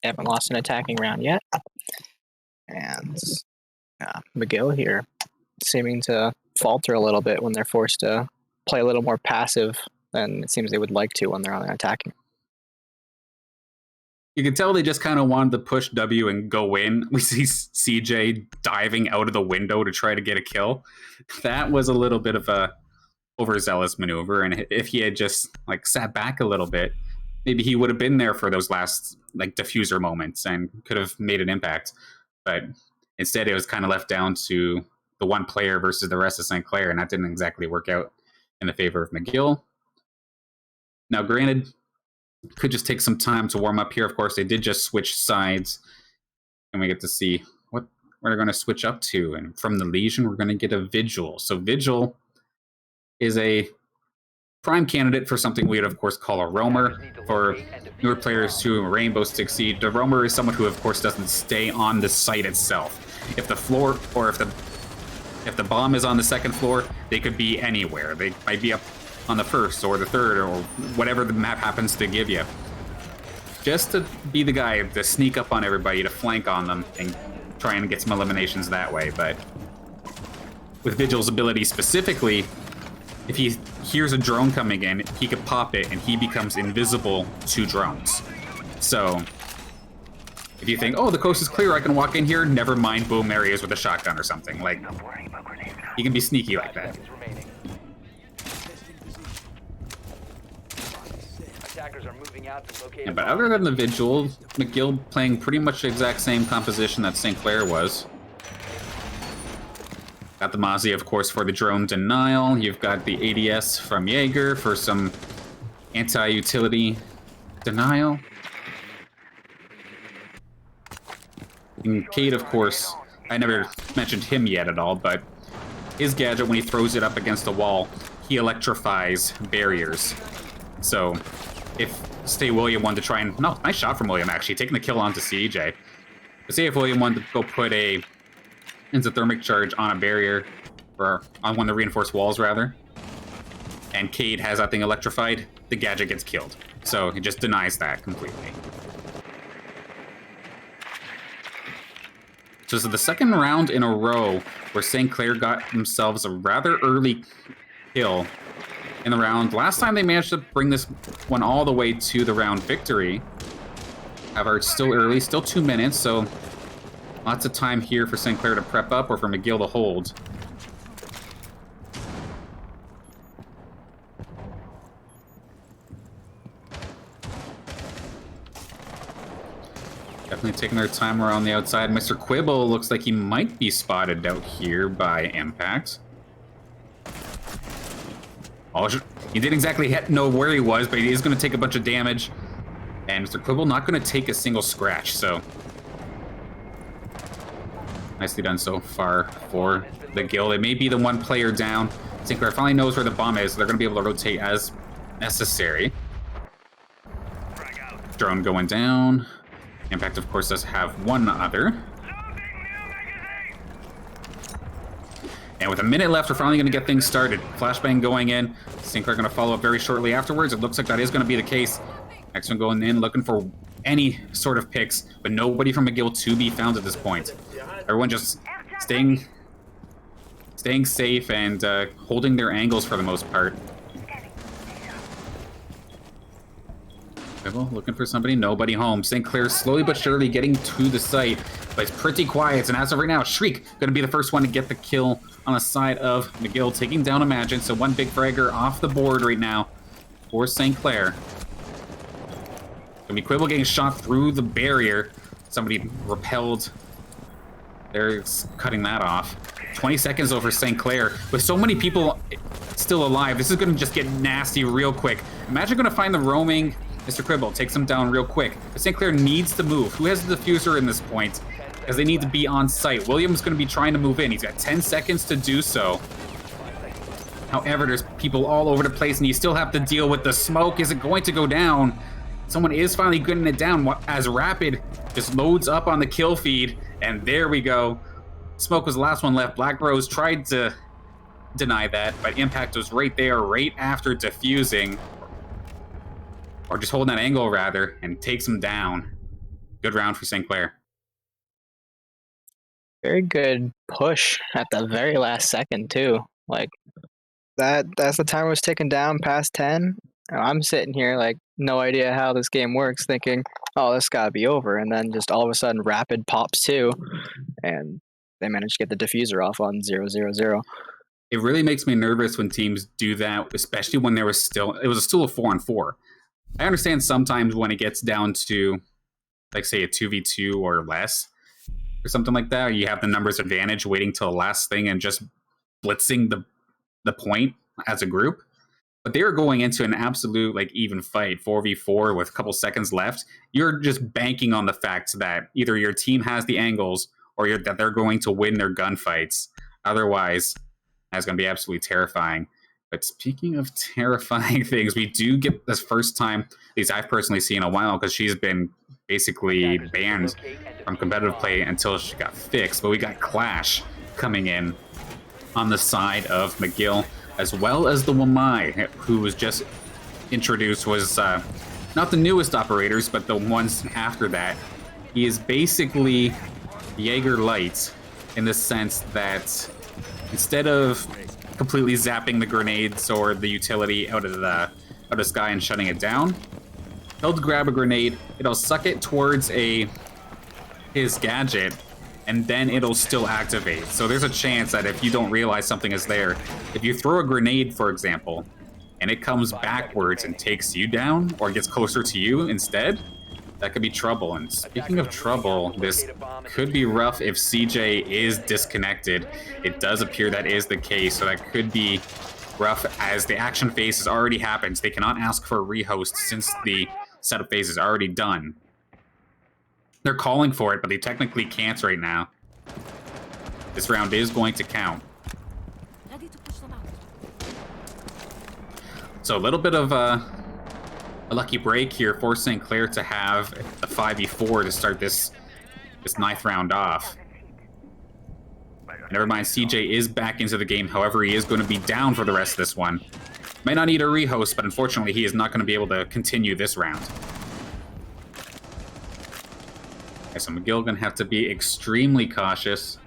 haven't lost an attacking round yet. And McGill here seeming to falter a little bit when they're forced to play a little more passive than it seems they would like to when they're on an attacking. You can tell they just kind of wanted to push W and go in. We see CJ diving out of the window to try to get a kill. That was a little bit of a overzealous maneuver, and if he had just like sat back a little bit, maybe he would have been there for those last like diffuser moments and could have made an impact. But instead, it was kind of left down to the one player versus the rest of St. Clair, and that didn't exactly work out in the favor of McGill. Now, granted, could just take some time to warm up here. Of course, they did just switch sides, and we get to see what they're going to switch up to. And from the Legion, we're going to get a Vigil. So Vigil is a prime candidate for something we would, of course, call a roamer. For newer players who Rainbow Six Siege, the roamer is someone who, of course, doesn't stay on the site itself. If the floor, or if the bomb is on the second floor, they could be anywhere. They might be up on the first or the third or whatever the map happens to give you. Just to be the guy to sneak up on everybody, to flank on them, and try and get some eliminations that way. But with Vigil's ability specifically, if he hears a drone coming in, he could pop it and he becomes invisible to drones. So if you think, oh, the coast is clear, I can walk in here, never mind boom areas with a shotgun or something. Like, he can be sneaky like that. Attackers are moving out to locate. Yeah, but other than the Vigil, McGill playing pretty much the exact same composition that St. Clair was. Got the Mozzie, of course, for the drone denial. You've got the ADS from Jaeger for some anti-utility denial. And Cade, of course, I never mentioned him yet at all, but his gadget, when he throws it up against a wall, he electrifies barriers. So if, say, William wanted to try and... No, nice shot from William, actually, taking the kill onto CJ. But say if William wanted to go put a isothermic charge on a barrier, or on one of the reinforced walls, rather, and Cade has that thing electrified, the gadget gets killed. So it just denies that completely. So this is the second round in a row where St. Clair got themselves a rather early kill in the round. Last time they managed to bring this one all the way to the round victory. However, it's still early, still 2 minutes, so lots of time here for St. Clair to prep up or for McGill to hold. Definitely taking their time around the outside. Mr. Quibble looks like he might be spotted out here by Impact. Oh, he didn't exactly know where he was, but he is going to take a bunch of damage. And Mr. Quibble not going to take a single scratch, so nicely done so far for the guild. It may be the one player down. St. Clair finally knows where the bomb is, so they're going to be able to rotate as necessary. Drone going down. Impact, of course, does have one other. And with a minute left, we're finally going to get things started. Flashbang going in. St. Clair going to follow up very shortly afterwards. It looks like that is going to be the case. Next one going in, looking for any sort of picks, but nobody from McGill to be found at this point. Everyone just staying safe and holding their angles for the most part. Looking for somebody, nobody home. St. Clair slowly but surely getting to the site, but it's pretty quiet. And as of right now, Shriek going to be the first one to get the kill on the side of McGill, taking down Imagine. So one big fragger off the board right now for St. Clair. Gonna be Quibble getting shot through the barrier. Somebody repelled. They're cutting that off. 20 seconds over St. Clair. With so many people still alive, this is gonna just get nasty real quick. Imagine gonna find the roaming Mr. Quibble, takes him down real quick. But St. Clair needs to move. Who has the diffuser in this point? Because they need to be on site. William's going to be trying to move in. He's got 10 seconds to do so. However, there's people all over the place, and you still have to deal with the smoke. Is it going to go down? Someone is finally getting it down as Rapid just loads up on the kill feed. And there we go. Smoke was the last one left. Black Rose tried to deny that, but Impact was right there, right after defusing. Or just holding that angle, rather, and takes him down. Good round for St. Clair. Very good push at the very last second, too. Like, as the timer was ticking down past 10, and I'm sitting here, like, no idea how this game works, thinking, oh, this gotta be over. And then just all of a sudden, Rapid pops too, and they managed to get the diffuser off on 0-0-0. It really makes me nervous when teams do that, especially when it was still a 4-on-4. I understand sometimes when it gets down to, like, say, a 2v2 or less, or something like that, you have the numbers advantage waiting till the last thing and just blitzing the point as a group. But they were going into an absolute, like, even fight, 4v4 with a couple seconds left. You're just banking on the fact that either your team has the angles or that they're going to win their gunfights. Otherwise, that's going to be absolutely terrifying. But speaking of terrifying things, we do get this first time, at least I've personally seen in a while, because she's been basically banned from competitive play until she got fixed. But we got Clash coming in on the side of McGill, as well as the Wamai, who was just introduced, was not the newest operators, but the ones after that. He is basically Jaeger Light in the sense that instead of completely zapping the grenades or the utility out of the sky and shutting it down, he'll grab a grenade, it'll suck it towards his gadget, and then it'll still activate. So there's a chance that if you don't realize something is there, if you throw a grenade, for example, and it comes backwards and takes you down or gets closer to you instead, that could be trouble. And speaking of trouble, this could be rough if CJ is disconnected. It does appear that is the case, so that could be rough as the action phase has already happened. They cannot ask for a rehost since the setup phase is already done. They're calling for it, but they technically can't right now. This round is going to count. So a little bit of a lucky break here, forcing Clair to have a 5v4 to start this ninth round off. Never mind, CJ is back into the game. However, he is going to be down for the rest of this one. Might not need a rehost, but unfortunately, he is not going to be able to continue this round. Okay, so McGill going to have to be extremely cautious.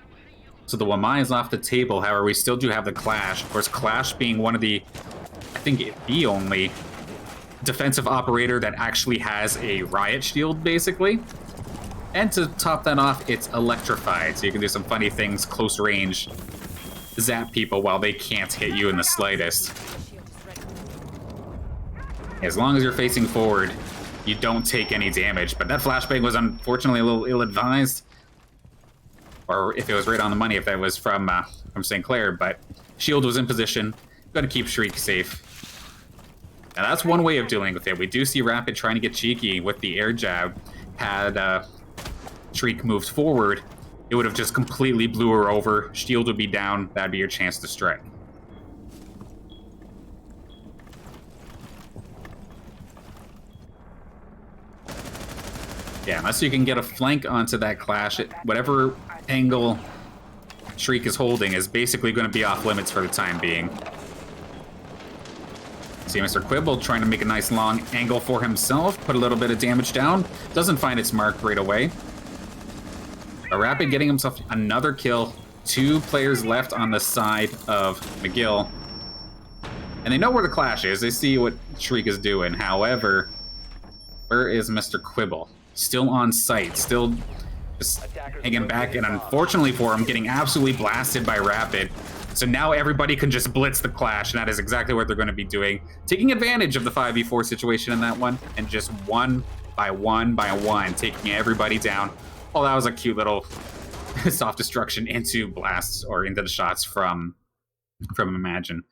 So the Wamai is off the table. However, we still do have the Clash. Of course, Clash being one of the, I think, the only defensive operator that actually has a riot shield, basically. And to top that off, it's electrified, so you can do some funny things close range, zap people while they can't hit you in the slightest. As long as you're facing forward, you don't take any damage, but that flashbang was unfortunately a little ill-advised. Or if it was right on the money, if that was from St. Clair, but shield was in position. Gotta keep Shriek safe. Now that's one way of dealing with it. We do see Rapid trying to get cheeky with the air jab. Had Shriek moved forward, it would have just completely blew her over. Shield would be down. That'd be your chance to strike. Yeah, unless you can get a flank onto that Clash, whatever angle Shriek is holding is basically going to be off limits for the time being. See Mr. Quibble trying to make a nice long angle for himself, put a little bit of damage down, doesn't find its mark right away. A Rapid getting himself another kill, 2 players left on the side of McGill. And they know where the Clash is, they see what Shriek is doing. However, where is Mr. Quibble? Still on site, still just hanging back, and unfortunately for him, getting absolutely blasted by Rapid. So now everybody can just blitz the Clash, and that is exactly what they're going to be doing. Taking advantage of the 5v4 situation in that one, and just one by one, taking everybody down. Oh, that was a cute little soft destruction into blasts, or into the shots from Imagine.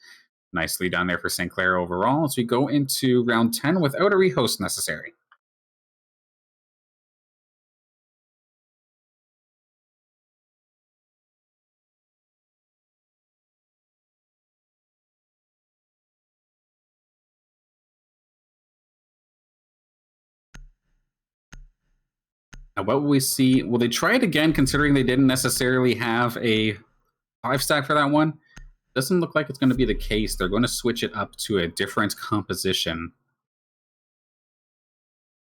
Nicely done there for St. Clair overall, as we go into round 10 without a rehost necessary. Now, what will we see? Will they try it again, considering they didn't necessarily have a 5-stack for that one? Doesn't look like it's going to be the case. They're going to switch it up to a different composition.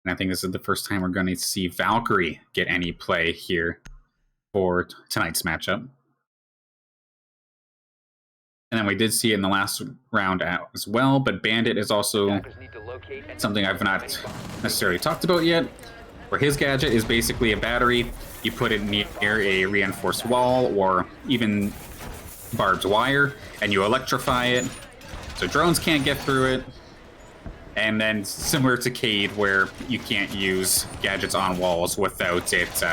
And I think this is the first time we're going to see Valkyrie get any play here for tonight's matchup. And then we did see it in the last round as well, but Bandit is also something I've not necessarily talked about yet. Where his gadget is basically a battery, you put it near a reinforced wall or even barbed wire, and you electrify it, so drones can't get through it. And then similar to Cade, where you can't use gadgets on walls without it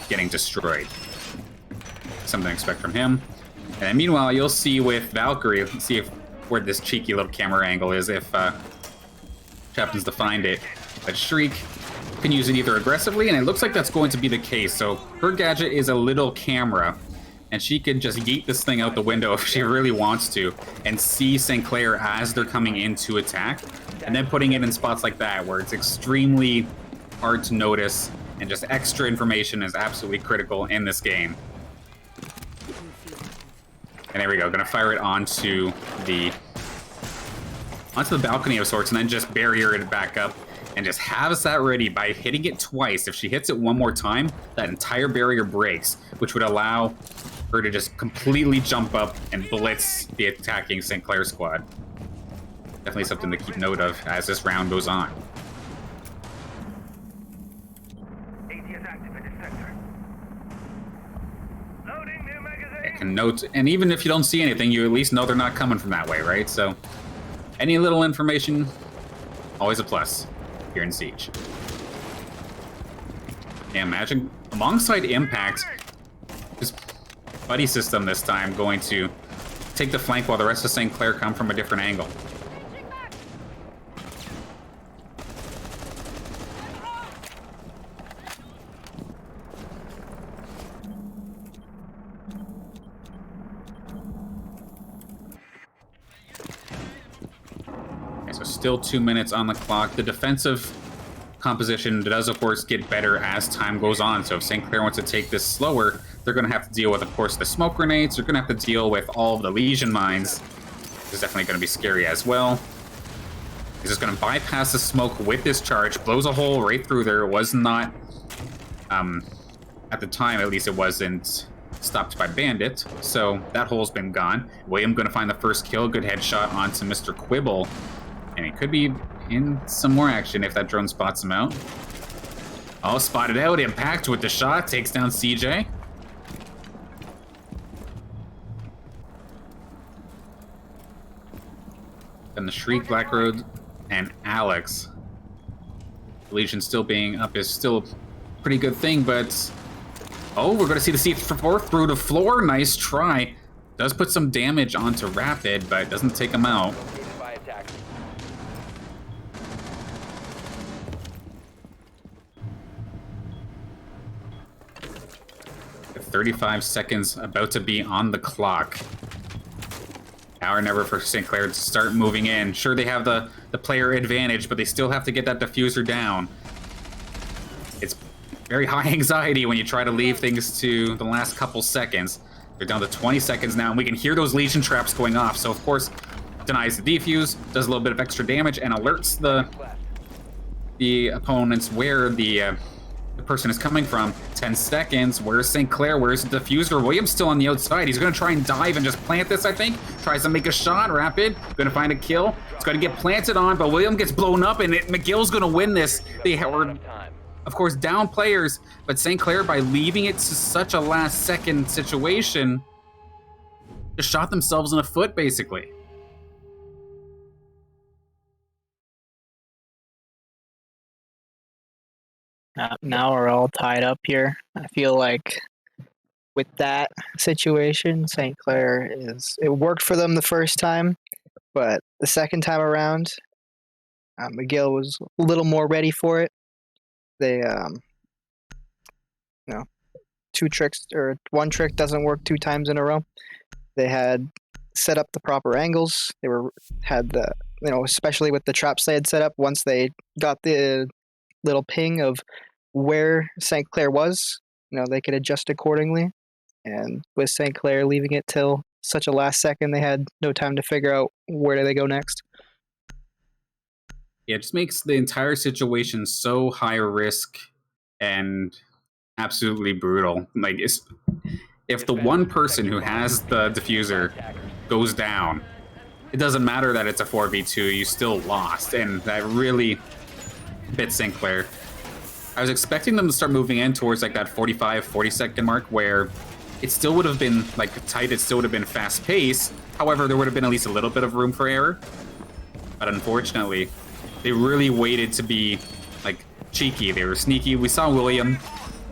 getting destroyed. Something to expect from him. And meanwhile, you'll see with Valkyrie, see where this cheeky little camera angle is, if she happens to find it. But Shriek can use it either aggressively, and it looks like that's going to be the case. So her gadget is a little camera, and she could just yeet this thing out the window if she really wants to, and see St. Clair as they're coming in to attack, and then putting it in spots like that where it's extremely hard to notice, and just extra information is absolutely critical in this game. And there we go, gonna fire it onto the balcony of sorts, and then just barrier it back up, and just has that ready by hitting it twice. If she hits it one more time, that entire barrier breaks, which would allow her to just completely jump up and blitz the attacking St. Clair squad. Definitely something to keep note of as this round goes on. And note, and even if you don't see anything, you at least know they're not coming from that way, right? So any little information, always a plus here in Siege. Yeah, imagine alongside Impact, this buddy system this time going to take the flank while the rest of St. Clair come from a different angle. So still 2 minutes on the clock. The defensive composition does, of course, get better as time goes on. So if St. Clair wants to take this slower, they're going to have to deal with, of course, the smoke grenades. They're going to have to deal with all of the Legion mines. This is definitely going to be scary as well. He's just going to bypass the smoke with this charge, blows a hole right through there. It was not, at the time, at least it wasn't stopped by Bandit. So that hole's been gone. William going to find the first kill. Good headshot onto Mr. Quibble. And he could be in some more action if that drone spots him out. Oh, spotted out. Impact with the shot. Takes down CJ. Then the Shriek, Black Road, and Alex. Legion still being up is still a pretty good thing, but... Oh, we're going to see the C4 through the floor. Nice try. Does put some damage onto Rapid, but doesn't take him out. 35 seconds about to be on the clock. Hour never for St. Clair to start moving in. Sure, they have the player advantage, but they still have to get that diffuser down. It's very high anxiety when you try to leave things to the last couple seconds. They're down to 20 seconds now, and we can hear those Legion traps going off. So, of course, denies the defuse, does a little bit of extra damage, and alerts the opponents where the person is coming from. 10 seconds. Where's St. Clair? Where's the diffuser? William's still on the outside. He's going to try and dive and just plant this, I think. Tries to make a shot. Rapid. Going to find a kill. It's going to get planted on, but William gets blown up, and McGill's going to win this. They were, of course, down players, but St. Clair, by leaving it to such a last-second situation, just shot themselves in the foot, basically. Now we're all tied up here. I feel like with that situation, St. Clair it worked for them the first time, but the second time around, McGill was a little more ready for it. They, two tricks, or one trick doesn't work 2 times in a row. They had set up the proper angles. They had the, especially with the traps they had set up, once they got the little ping of where St. Clair was, they could adjust accordingly. And with St. Clair leaving it till such a last second, they had no time to figure out where do they go next. Yeah, it just makes the entire situation so high risk and absolutely brutal. Like, if the one person who has the diffuser goes down, it doesn't matter that it's a 4v2, you still lost. And that really bit St. Clair. I was expecting them to start moving in towards like that 45, 40-second mark where it still would have been like tight, it still would have been fast paced. However, there would have been at least a little bit of room for error. But unfortunately, they really waited to be like cheeky. They were sneaky. We saw William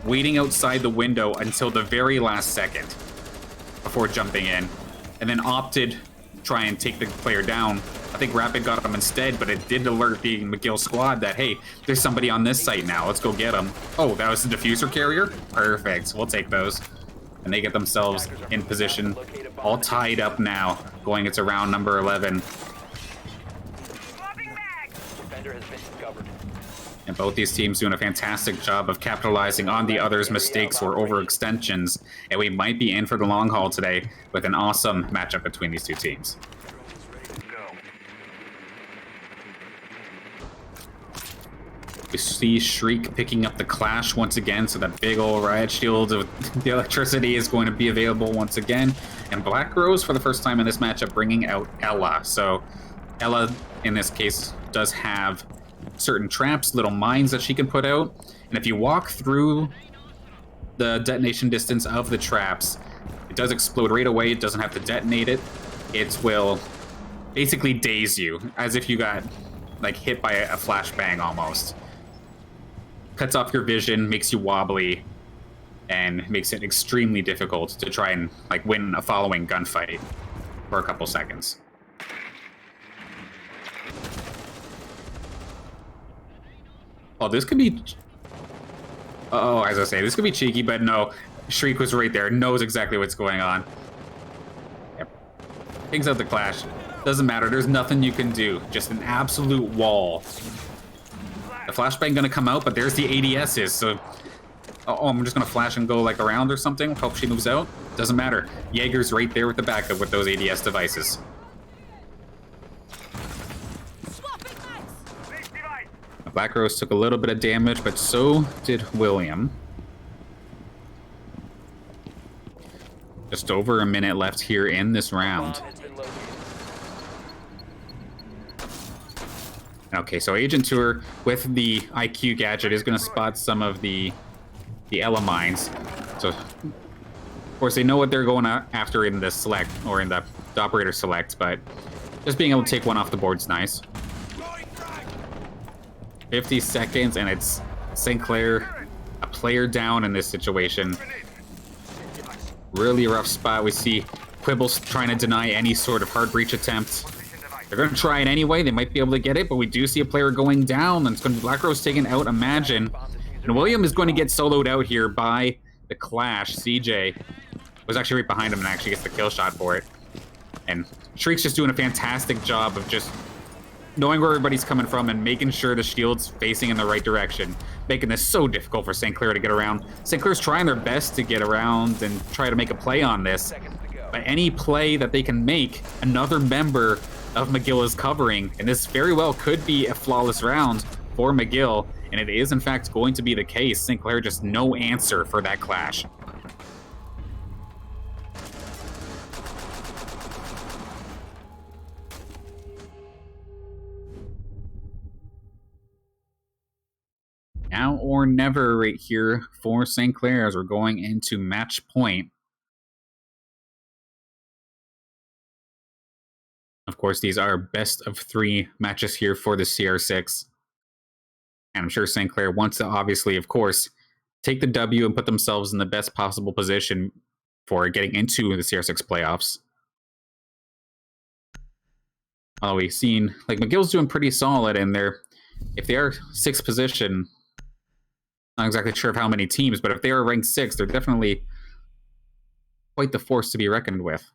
waiting outside the window until the very last second before jumping in, and then opted to try and take the player down. I think Rapid got him instead, but it did alert the McGill squad that, hey, there's somebody on this site now. Let's go get him. Oh, that was the diffuser carrier? Perfect. We'll take those. And they get themselves in position, all tied up now, going into round number 11. Defender has been discovered. And both these teams doing a fantastic job of capitalizing on the other's mistakes or overextensions. And we might be in for the long haul today with an awesome matchup between these two teams. We see Shriek picking up the Clash once again, so that big old riot shield of the electricity is going to be available once again. And Black Rose, for the first time in this matchup, bringing out Ella. So Ella, in this case, does have certain traps, little mines that she can put out. And if you walk through the detonation distance of the traps, it does explode right away. It doesn't have to detonate it. It will basically daze you, as if you got like hit by a flashbang almost. Cuts off your vision, makes you wobbly, and makes it extremely difficult to try and like win a following gunfight for a couple seconds. Oh, this could be... Oh, as I say, this could be cheeky, but no. Shriek was right there, knows exactly what's going on. Yep. Pings out the Clash. Doesn't matter, there's nothing you can do. Just an absolute wall. The flashbang gonna come out, but there's the ADSs, so... Oh, I'm just gonna flash and go like around or something. Hope she moves out. Doesn't matter. Jaeger's right there with the backup with those ADS devices. Black Rose took a little bit of damage, but so did William. Just over a minute left here in this round. Okay, so Agent Tour with the IQ gadget is going to spot some of the Ella mines. So, of course, they know what they're going after in the select, or in the operator select, but just being able to take one off the board's nice. 50 seconds, and it's St. Clair, a player down in this situation. Really rough spot. We see Quibbles trying to deny any sort of hard breach attempt. They're going to try it anyway. They might be able to get it, but we do see a player going down, and it's going to be Black Rose taken out, Imagine. And William is going to get soloed out here by the Clash. CJ was actually right behind him and actually gets the kill shot for it. And Shriek's just doing a fantastic job of just knowing where everybody's coming from and making sure the shield's facing in the right direction, making this so difficult for St. Clair to get around. St. Clair's trying their best to get around and try to make a play on this, but any play that they can make, another member of McGill is covering, and this very well could be a flawless round for McGill, and it is in fact going to be the case. St. Clair just no answer for that Clash. Now or never right here for St. Clair as we're going into match point. Of course, these are best of 3 matches here for the CR6. And I'm sure St. Clair wants to obviously, of course, take the W and put themselves in the best possible position for getting into the CR6 playoffs. Although we've seen, like, McGill's doing pretty solid, and if they are 6th position, not exactly sure of how many teams, but if they are ranked 6th, they're definitely quite the force to be reckoned with.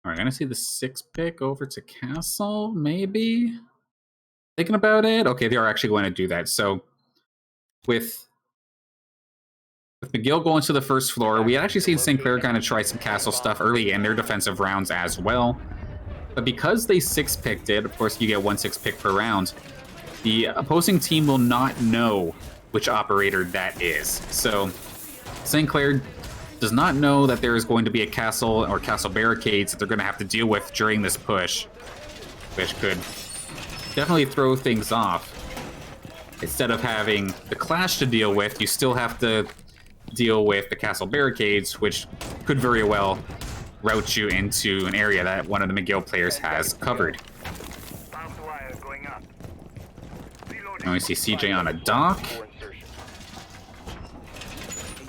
All right, gonna see the 6th pick over to Castle, maybe? Thinking about it? Okay, they are actually going to do that. So with McGill going to the first floor, we had actually seen St. Clair kind of try some Castle stuff early in their defensive rounds as well. But because they 6-picked it, of course you get 1 6-pick per round, the opposing team will not know which operator that is. So St. Clair does not know that there is going to be a castle or castle barricades that they're going to have to deal with during this push, which could definitely throw things off. Instead of having the clash to deal with, you still have to deal with the castle barricades, which could very well route you into an area that one of the McGill players has covered. Now we see CJ on a dock.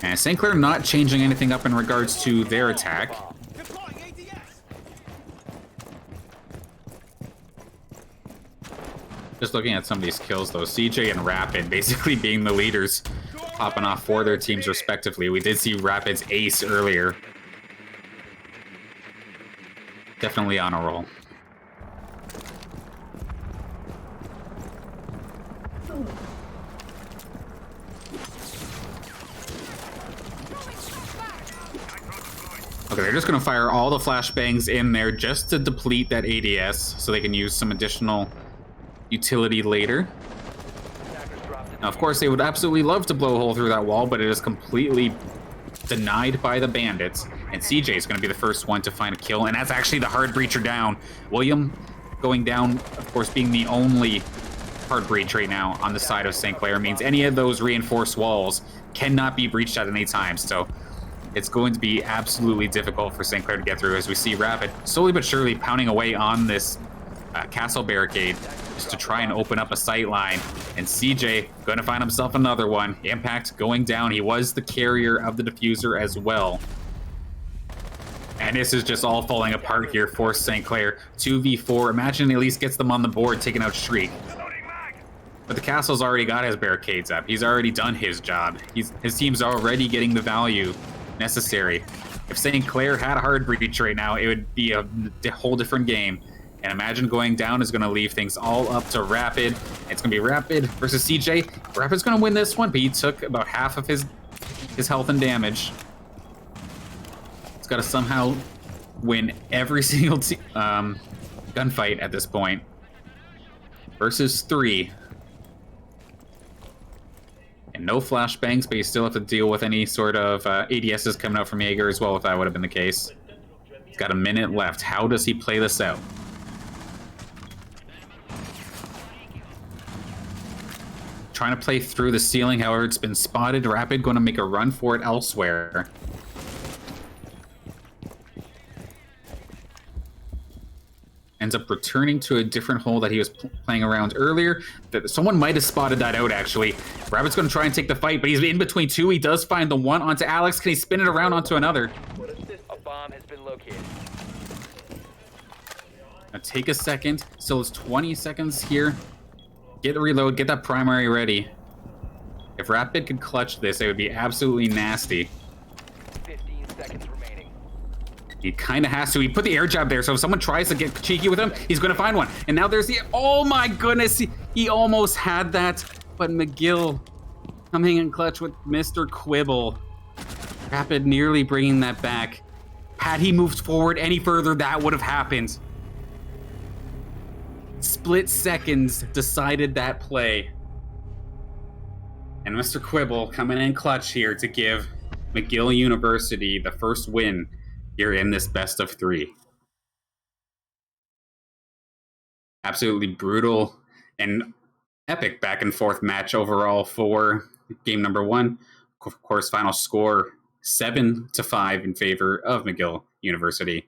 And St. Clair not changing anything up in regards to their attack. Deploying ADS. Just looking at some of these kills, though, CJ and Rapid basically being the leaders, popping off for their teams respectively. We did see Rapid's ace earlier. Definitely on a roll. Okay, they're just going to fire all the flashbangs in there just to deplete that ADS so they can use some additional utility later. Now, of course, they would absolutely love to blow a hole through that wall, but it is completely denied by the bandits. And CJ is going to be the first one to find a kill, and that's actually the hard breacher down. William going down, of course, being the only hard breach right now on the side of St. Clair means any of those reinforced walls cannot be breached at any time. So it's going to be absolutely difficult for St. Clair to get through as we see Rapid slowly but surely pounding away on this castle barricade just to try and open up a sight line. And CJ going to find himself another one. Impact going down. He was the carrier of the diffuser as well. And this is just all falling apart here for St. Clair. 2v4. Imagine he at least gets them on the board, taking out Shriek. But the castle's already got his barricades up. He's already done his job. His team's already getting the value necessary. If St. Clair had a hard breach right now, it would be a whole different game. And imagine going down is going to leave things all up to Rapid. It's going to be Rapid versus CJ. Rapid's going to win this one, but he took about half of his health and damage. He's got to somehow win every single gunfight at this point. Versus 3. And no flashbangs, but you still have to deal with any sort of ADSs coming out from Jaeger as well, if that would have been the case. He's got a minute left. How does he play this out? Trying to play through the ceiling, however, it's been spotted. Rapid going to make a run for it elsewhere. Ends up returning to a different hole that he was playing around earlier. Someone might have spotted that out, actually. Rapid's going to try and take the fight, but he's in between two. He does find the one onto Alex. Can he spin it around onto another? A bomb has been located. Now take a second. Still it's 20 seconds here. Get the reload, get that primary ready. If Rapid could clutch this, it would be absolutely nasty. 15 seconds remaining. He kind of has to. He put the air jab there, so if someone tries to get cheeky with him, he's going to find one. And now there's the... Oh my goodness, he almost had that. But McGill coming in clutch with Mr. Quibble. Rapid nearly bringing that back. Had he moved forward any further, that would have happened. Split seconds decided that play. And Mr. Quibble coming in clutch here to give McGill University the first win here in this best of 3. Absolutely brutal and epic back and forth match overall for game number 1. Of course, final score 7-5 in favor of McGill University.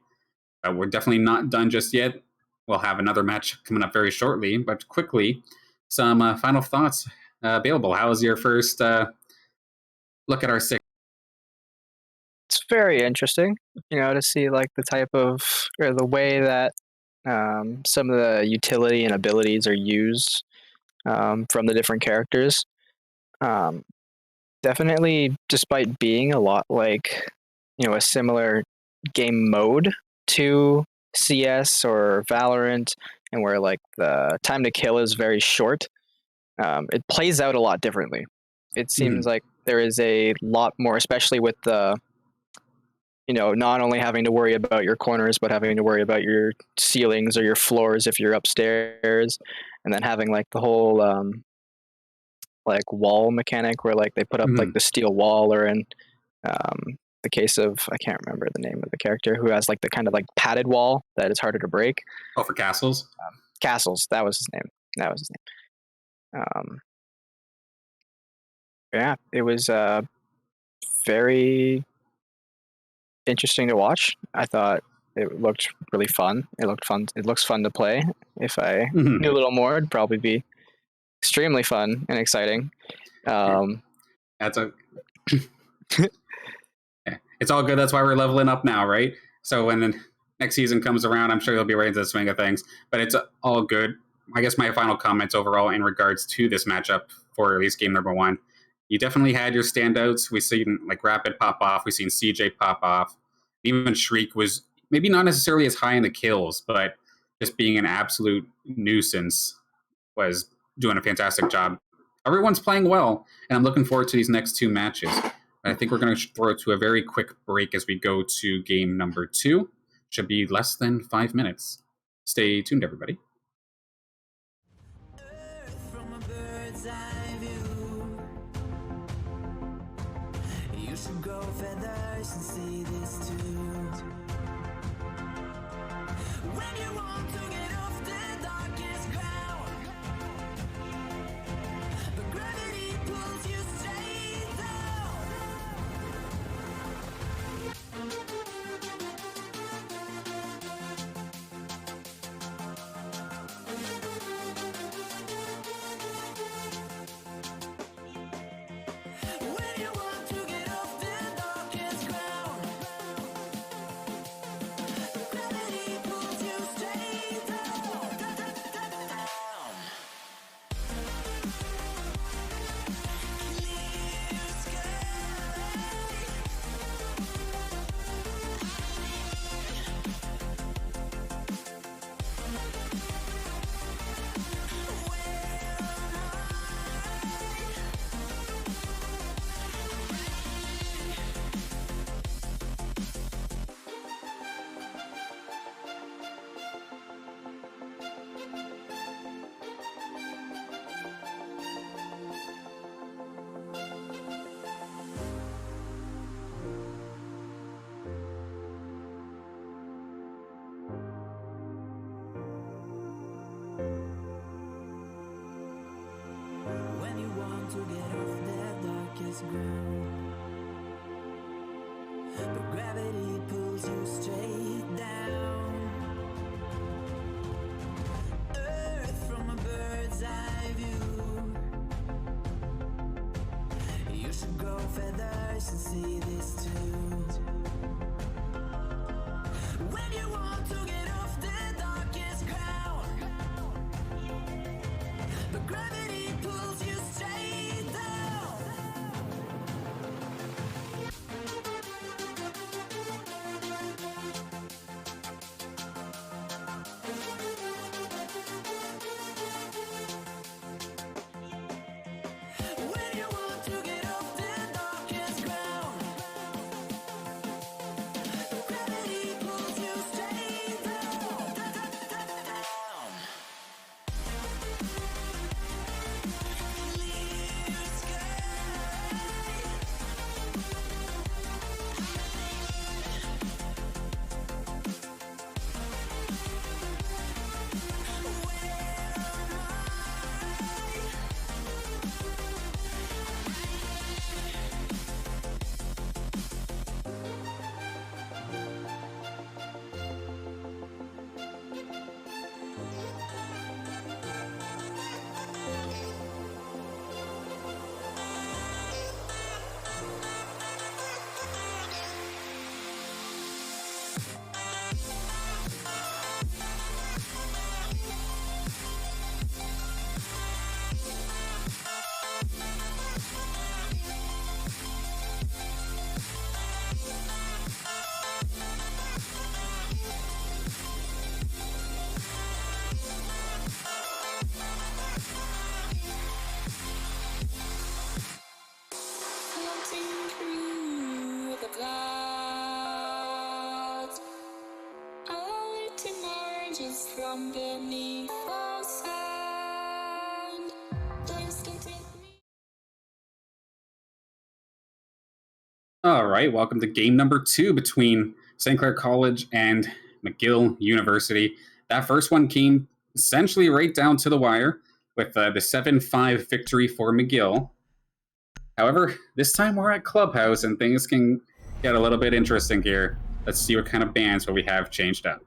We're definitely not done just yet. We'll have another match coming up very shortly, but quickly, some final thoughts available. How was your first look at our 6? It's very interesting, to see like the type of or the way that some of the utility and abilities are used from the different characters. Definitely, despite being a lot like a similar game mode to CS or Valorant, and where like the time to kill is very short, it plays out a lot differently. It seems like there is a lot more, especially with the not only having to worry about your corners, but having to worry about your ceilings or your floors if you're upstairs, and then having like the whole like wall mechanic where like they put up like the steel wall, or in The case of, I can't remember the name of the character who has like the kind of like padded wall that is harder to break. Oh, for castles? Castles, that was his name. Yeah, it was very interesting to watch. I thought it looked really fun. It looks fun to play. If I knew a little more, it'd probably be extremely fun and exciting. That's a. It's all good. That's why we're leveling up now, right? So when the next season comes around, I'm sure you'll be right into the swing of things. But it's all good. I guess my final comments overall in regards to this matchup for at least game number 1. You definitely had your standouts. We've seen like Rapid pop off. We've seen CJ pop off. Even Shriek was maybe not necessarily as high in the kills, but just being an absolute nuisance, was doing a fantastic job. Everyone's playing well, and I'm looking forward to these next 2 matches. I think we're going to throw it to a very quick break as we go to game number 2. Should be less than 5 minutes. Stay tuned, everybody. From a bird's eye view, you should grow feathers and see this too. When you want to get off the darkest ground, but gravity pulls you straight down. When you want to get off the darkest ground, gravity pulls you straight down, down. Clear sky. When you want to get off the darkest ground, but gravity pulls you straight down. Earth from a bird's eye view, you should grow feathers and see this too. When you want to get off the darkest ground, but gravity pulls you straight down. When you want to get off the darkest ground, gravity pulls you straight down, down. Clear sky. Floating through the clouds, I lift emerges from beneath the sand. Please can take me. All right, welcome to game number 2 between St. Clair College and McGill University. That first one came essentially right down to the wire with the 7-5 victory for McGill. However, this time we're at Clubhouse and things can get a little bit interesting here. Let's see what kind of bans we have changed up.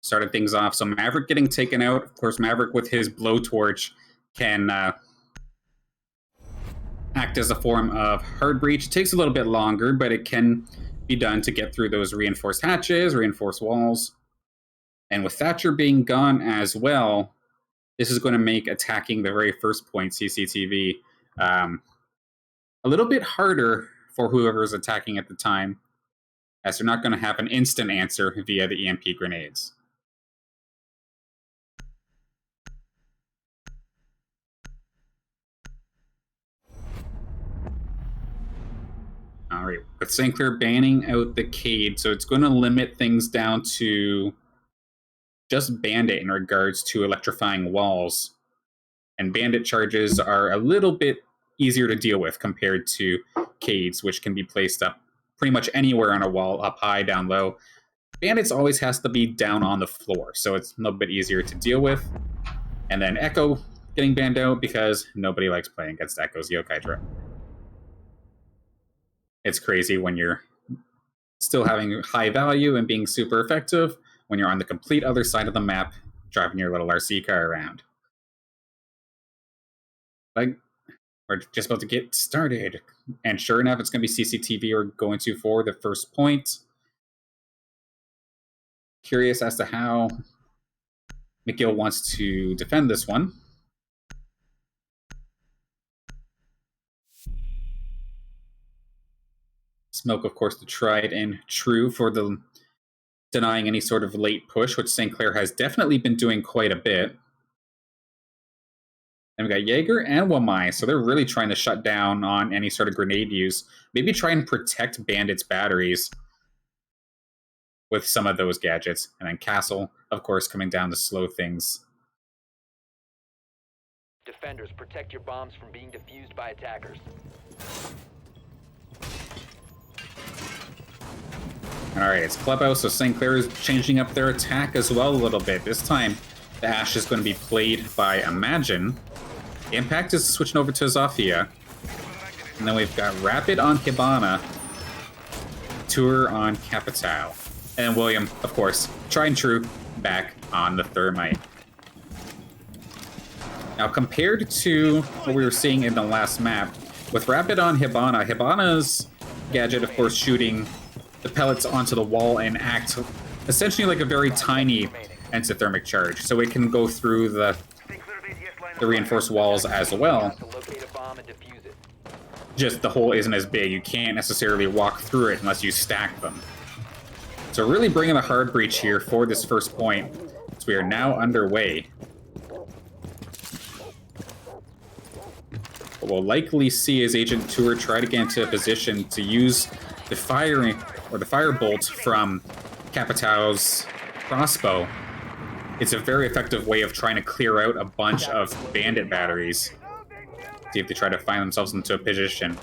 Started things off, so Maverick getting taken out. Of course, Maverick with his blowtorch can act as a form of hard breach. It takes a little bit longer, but it can be done to get through those reinforced hatches, reinforced walls. And with Thatcher being gone as well, this is going to make attacking the very first point, CCTV, a little bit harder for whoever's attacking at the time, as they're not going to have an instant answer via the EMP grenades. All right, with St. Clair banning out the Cade, so it's going to limit things down to just Bandit in regards to electrifying walls. And Bandit charges are a little bit easier to deal with compared to Cades, which can be placed up pretty much anywhere on a wall, up high, down low. Bandits always has to be down on the floor, so it's a little bit easier to deal with. And then Echo getting banned out because nobody likes playing against Echo's Yokai Drone. It's crazy when you're still having high value and being super effective when you're on the complete other side of the map driving your little RC car around. Like, we're just about to get started. And sure enough, it's going to be CCTV we're going to for the first point. Curious as to how McGill wants to defend this one. Smoke, of course, the tried and true for the denying any sort of late push, which St. Clair has definitely been doing quite a bit. And we got Jaeger and Wamai, so they're really trying to shut down on any sort of grenade use. Maybe try and protect Bandit's batteries with some of those gadgets. And then Castle, of course, coming down to slow things. Defenders, protect your bombs from being defused by attackers. Alright, it's Clubhouse, so St. Clair is changing up their attack as well a little bit. This time, the Ash is going to be played by Imagine. Impact is switching over to Zofia. And then we've got Rapid on Hibana, Tour on Capital. And William, of course, tried and true, back on the Thermite. Now, compared to what we were seeing in the last map, with Rapid on Hibana, Hibana's gadget, of course, shooting the pellets onto the wall and act essentially like a very tiny endothermic charge. So it can go through the reinforced walls as well. Just the hole isn't as big. You can't necessarily walk through it unless you stack them. So really bringing the hard breach here for this first point. So we are now underway. What we'll likely see is Agent Tour try to get into a position to use the firing or the firebolt from Capital's crossbow. It's a very effective way of trying to clear out a bunch of Bandit batteries. See if they try to find themselves into a position.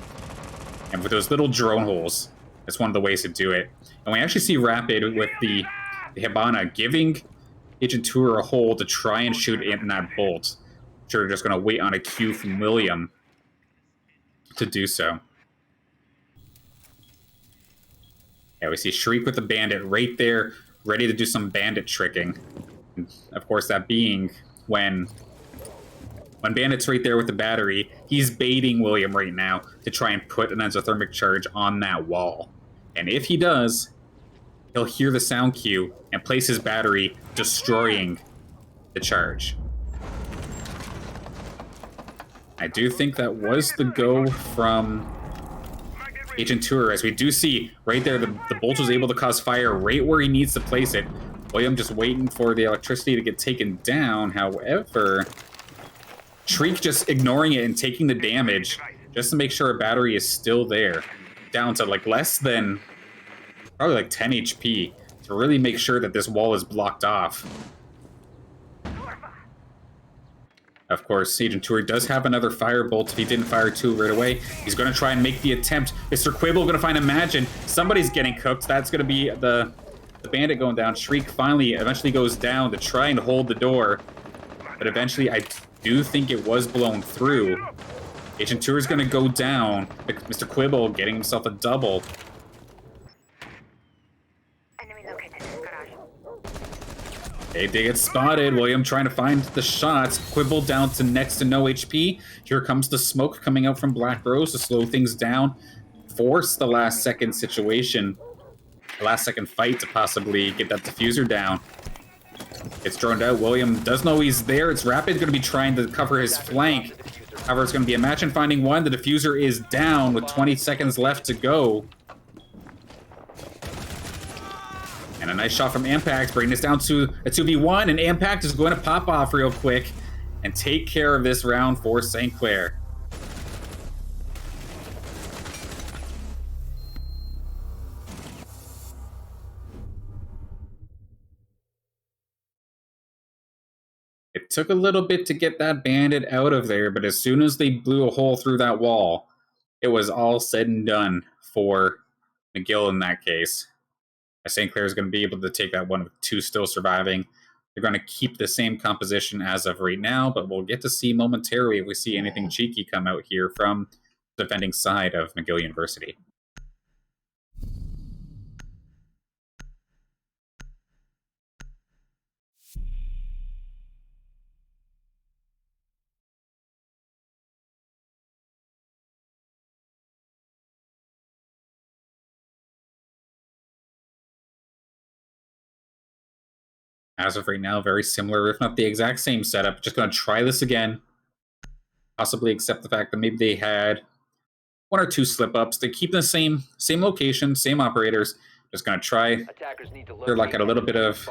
And with those little drone holes, that's one of the ways to do it. And we actually see Rapid with the Hibana giving Agent Tour a hole to try and shoot in that bolt. Sure, just going to wait on a cue from William to do so. Yeah, we see Shriek with the Bandit right there, ready to do some Bandit tricking. And of course, that being when Bandit's right there with the battery, he's baiting William right now to try and put an endothermic charge on that wall. And if he does, he'll hear the sound cue and place his battery, destroying the charge. I do think that was the go from Agent Tour, as we do see right there, the bolt was able to cause fire right where he needs to place it. William just waiting for the electricity to get taken down. However, Shriek just ignoring it and taking the damage just to make sure a battery is still there. Down to like less than, probably like 10 HP to really make sure that this wall is blocked off. Of course, Agent Tour does have another firebolt if he didn't fire two right away. He's going to try and make the attempt. Mr. Quibble going to find Imagine. Somebody's getting cooked. That's going to be the bandit going down. Shriek eventually goes down to try and hold the door. But eventually, I do think it was blown through. Agent Tour is going to go down. Mr. Quibble getting himself a double. They get spotted. William trying to find the shots. Quibble down to next to no HP. Here comes the smoke coming out from Black Rose to slow things down. Force the last second situation. The last second fight to possibly get that diffuser down. It's droned out. William does know he's there. It's Rapid going to be trying to cover his flank. However, it's going to be Imagine finding one. The diffuser is down with 20 seconds left to go. And a nice shot from Impact, bringing this down to a 2v1, and Impact is going to pop off real quick and take care of this round for St. Clair. It took a little bit to get that bandit out of there, but as soon as they blew a hole through that wall, it was all said and done for McGill in that case. St. Clair is going to be able to take that one with two still surviving. They're going to keep the same composition as of right now, but we'll get to see momentarily if we see anything cheeky come out here from the defending side of McGill University. As of right now, very similar, if not the exact same setup. Just going to try this again. Possibly accept the fact that maybe they had one or two slip-ups. They keep the same location, same operators. Just going to try their luck at a little bit of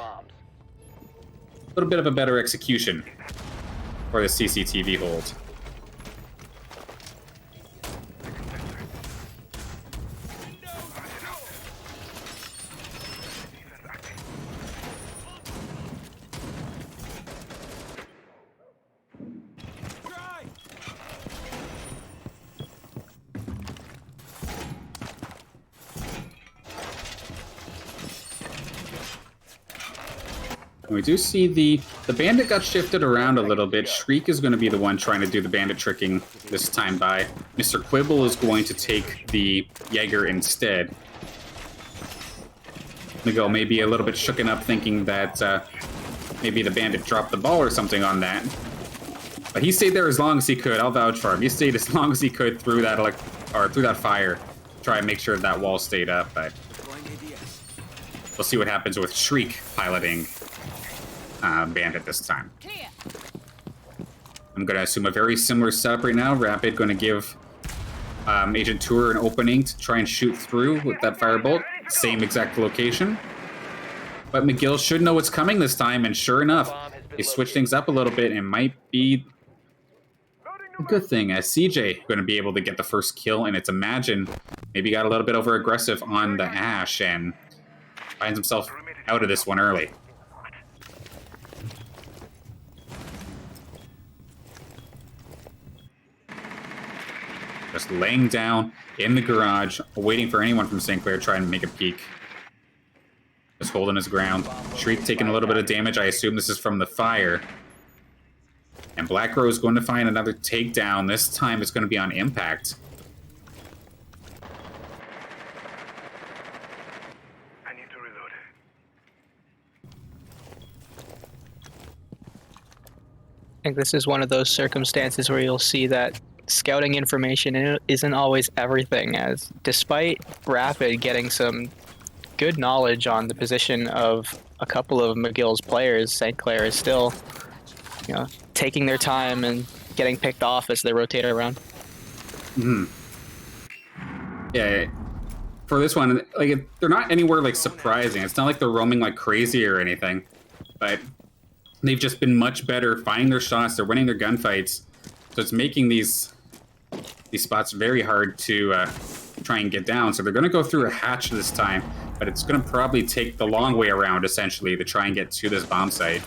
a better execution for the CCTV hold. We do see the bandit got shifted around a little bit. Shriek is going to be the one trying to do the bandit tricking this time by. Mr. Quibble is going to take the Jaeger instead. McGill may be a little bit shooken up thinking that maybe the bandit dropped the ball or something on that. But he stayed there as long as he could. I'll vouch for him. He stayed as long as he could through that through that fire. Try and make sure that wall stayed up. But we'll see what happens with Shriek piloting bandit this time. I'm going to assume a very similar setup right now. Rapid going to give Agent Tour an opening to try and shoot through with that firebolt. Same exact location. But McGill should know what's coming this time, and sure enough, they switch things up a little bit and might be a good thing, as CJ going to be able to get the first kill, and it's Imagine maybe got a little bit over aggressive on the Ash and finds himself out of this one early. Just laying down in the garage, waiting for anyone from St. Clair trying to make a peek. Just holding his ground. Shriek taking a little bit of damage. I assume this is from the fire. And Black Rose going to find another takedown. This time it's going to be on Impact. I need to reload. I think this is one of those circumstances where you'll see that scouting information isn't always everything, as despite Rapid getting some good knowledge on the position of a couple of McGill's players, St. Clair is still, taking their time and getting picked off as they rotate around. Mm-hmm. Yeah, for this one, they're not anywhere surprising. It's not like they're roaming like crazy or anything, but they've just been much better finding their shots. They're winning their gunfights, so it's making these spots very hard to try and get down. So they're going to go through a hatch this time, but it's going to probably take the long way around, essentially, to try and get to this bomb site.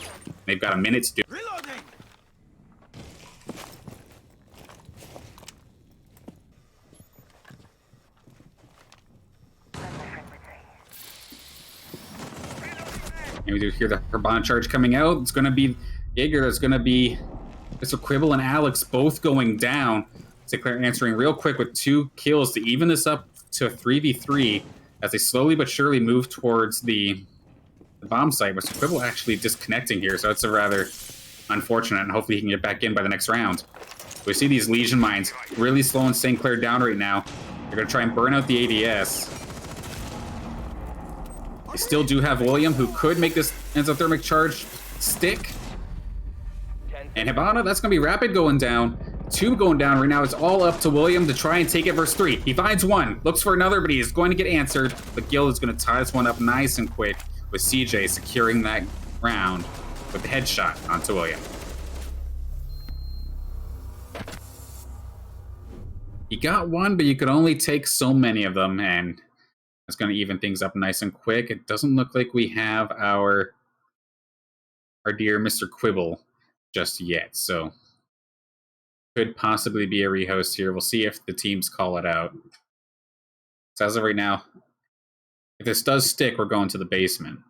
They've got a minute to do. Reloading! And we do hear the Hibana charge coming out. It's going to be Jaeger. There's going to be Mr. Quibble and Alex both going down. Clair answering real quick with 2 kills to even this up to a 3v3 as they slowly but surely move towards the bomb site. Mr. Quibble actually disconnecting here, so it's a rather unfortunate, and hopefully he can get back in by the next round. We see these Legion mines really slowing St. Clair down right now. They're going to try and burn out the ADS. They still do have William, who could make this exothermic charge stick. And Hibana, that's going to be Rapid going down. 2 going down right now. It's all up to William to try and take it versus 3. He finds 1, looks for another, but he is going to get answered. McGill is going to tie this one up nice and quick with CJ securing that round with the headshot onto William. He got 1, but you could only take so many of them, and that's going to even things up nice and quick. It doesn't look like we have our dear Mr. Quibble just yet, so could possibly be a rehost here. We'll see if the teams call it out. So as of right now, if this does stick, we're going to the basement.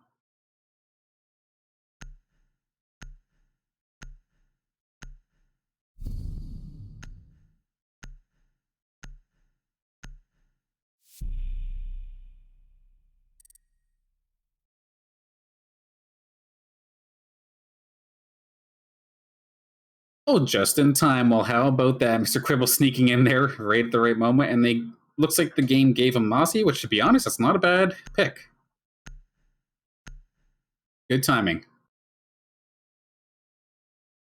Oh, just in time. Well, how about that? Mr. Quibble sneaking in there right at the right moment, and they looks like the game gave him Mossy, which, to be honest, that's not a bad pick. Good timing.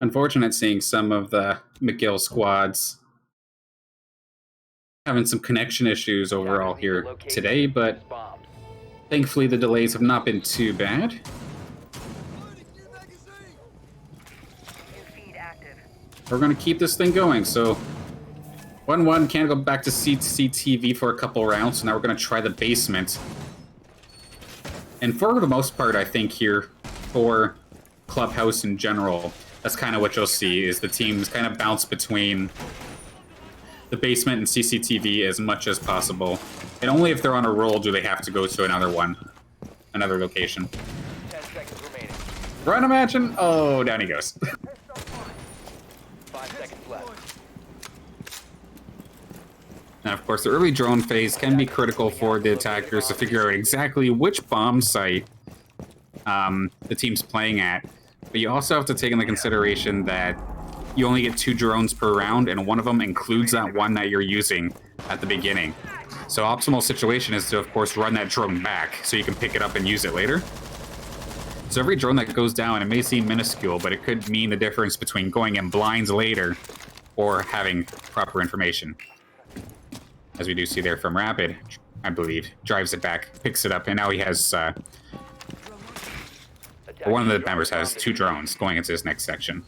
Unfortunate seeing some of the McGill squads having some connection issues overall here today, but thankfully the delays have not been too bad. We're going to keep this thing going, so 1-1, can't go back to CCTV for a couple rounds, so now we're going to try the basement. And for the most part, I think here, for Clubhouse in general, that's kind of what you'll see, is the teams kind of bounce between the basement and CCTV as much as possible. And only if they're on a roll do they have to go to another location. 10 seconds remaining. Run, imagine! Oh, down he goes. 5 seconds left. Now, of course, the early drone phase can be critical for the attackers to figure out exactly which bomb site the team's playing at. But you also have to take into consideration that you only get 2 drones per round, and one of them includes that one that you're using at the beginning. So optimal situation is to, of course, run that drone back so you can pick it up and use it later. So every drone that goes down, it may seem minuscule, but it could mean the difference between going in blinds later or having proper information. As we do see there from Rapid, I believe, drives it back, picks it up, and now he has, one of the members has 2 drones going into this next section.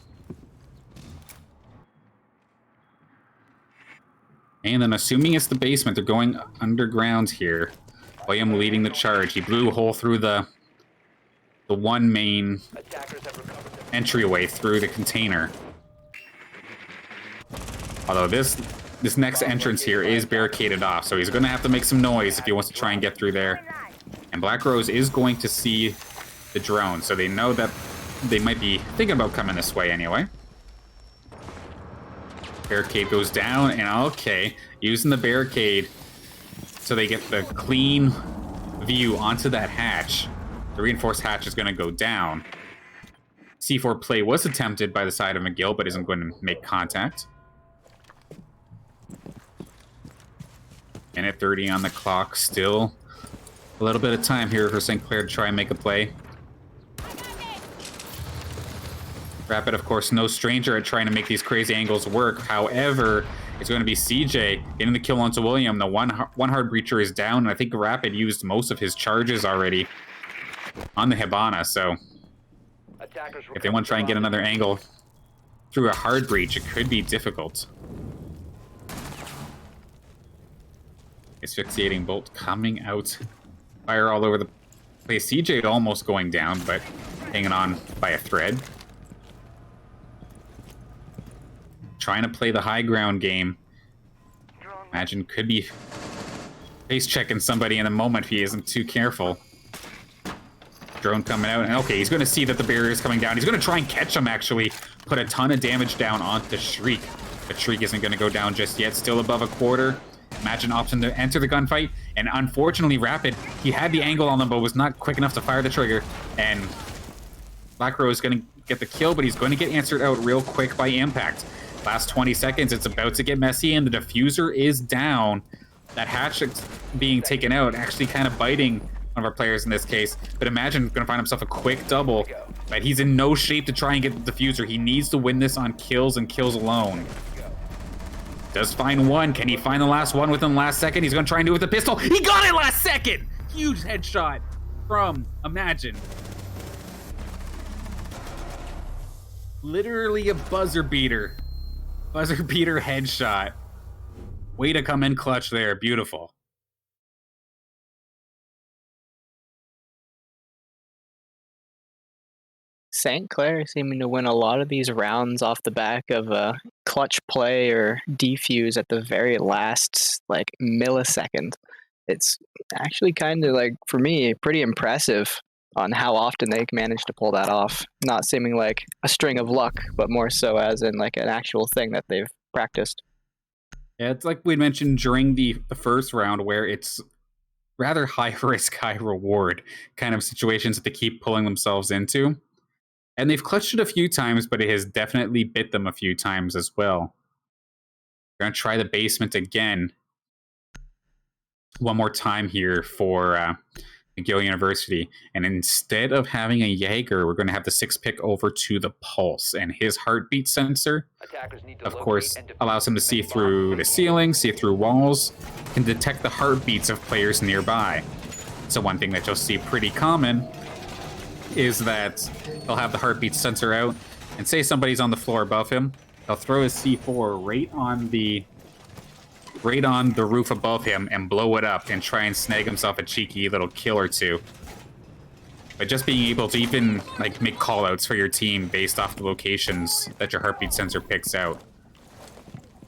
And then assuming it's the basement, they're going underground here. William leading the charge. He blew a hole through the one main entryway through the container. Although this next entrance here is barricaded off, so he's going to have to make some noise if he wants to try and get through there. And Black Rose is going to see the drone, so they know that they might be thinking about coming this way anyway. Barricade goes down, and okay, using the barricade so they get the clean view onto that hatch. The reinforced hatch is going to go down. C4 play was attempted by the side of McGill, but isn't going to make contact. And at 30 on the clock, still a little bit of time here for St. Clair to try and make a play. Rapid, of course, no stranger at trying to make these crazy angles work. However, it's going to be CJ getting the kill onto William. The one hard breacher is down, and I think Rapid used most of his charges already on the Hibana, so if they want to try and get another angle through a hard breach, it could be difficult. Asphyxiating bolt coming out. Fire all over the place. CJ almost going down, but hanging on by a thread. Trying to play the high ground game. Imagine could be face checking somebody in a moment if he isn't too careful. Drone coming out, and okay, he's going to see that the barrier is coming down. He's going to try and catch him, actually. Put a ton of damage down onto Shriek. But Shriek isn't going to go down just yet. Still above a quarter. Imagine option to enter the gunfight, and unfortunately Rapid, he had the angle on them, but was not quick enough to fire the trigger. And Black Rose is going to get the kill, but he's going to get answered out real quick by Impact. Last 20 seconds, it's about to get messy, and the diffuser is down. That hatch being taken out, actually kind of biting one of our players in this case. But imagine going to find himself a quick double. But he's in no shape to try and get the diffuser. He needs to win this on kills and kills alone. Does find one. Can he find the last one within the last second? He's going to try and do it with the pistol. He got it last second! Huge headshot from Imagine. Literally a buzzer beater. Buzzer beater headshot. Way to come in clutch there. Beautiful. St. Clair seeming to win a lot of these rounds off the back of a clutch play or defuse at the very last like millisecond. It's actually kind of like, for me, pretty impressive on how often they manage to pull that off. Not seeming like a string of luck, but more so as in like an actual thing that they've practiced. Yeah, it's like we mentioned during the first round, where it's rather high risk, high reward kind of situations that they keep pulling themselves into. And they've clutched it a few times, but it has definitely bit them a few times as well. We're going to try the basement again. One more time here for McGill University. And instead of having a Jaeger, we're going to have the 6 pick over to the Pulse. And his heartbeat sensor, of course, allows him to see through the ceiling, see through walls, can detect the heartbeats of players nearby. So one thing that you'll see pretty common is that he'll have the heartbeat sensor out, and say somebody's on the floor above him, he'll throw his C4 right on the roof above him and blow it up and try and snag himself a cheeky little kill or two. But just being able to even like make callouts for your team based off the locations that your heartbeat sensor picks out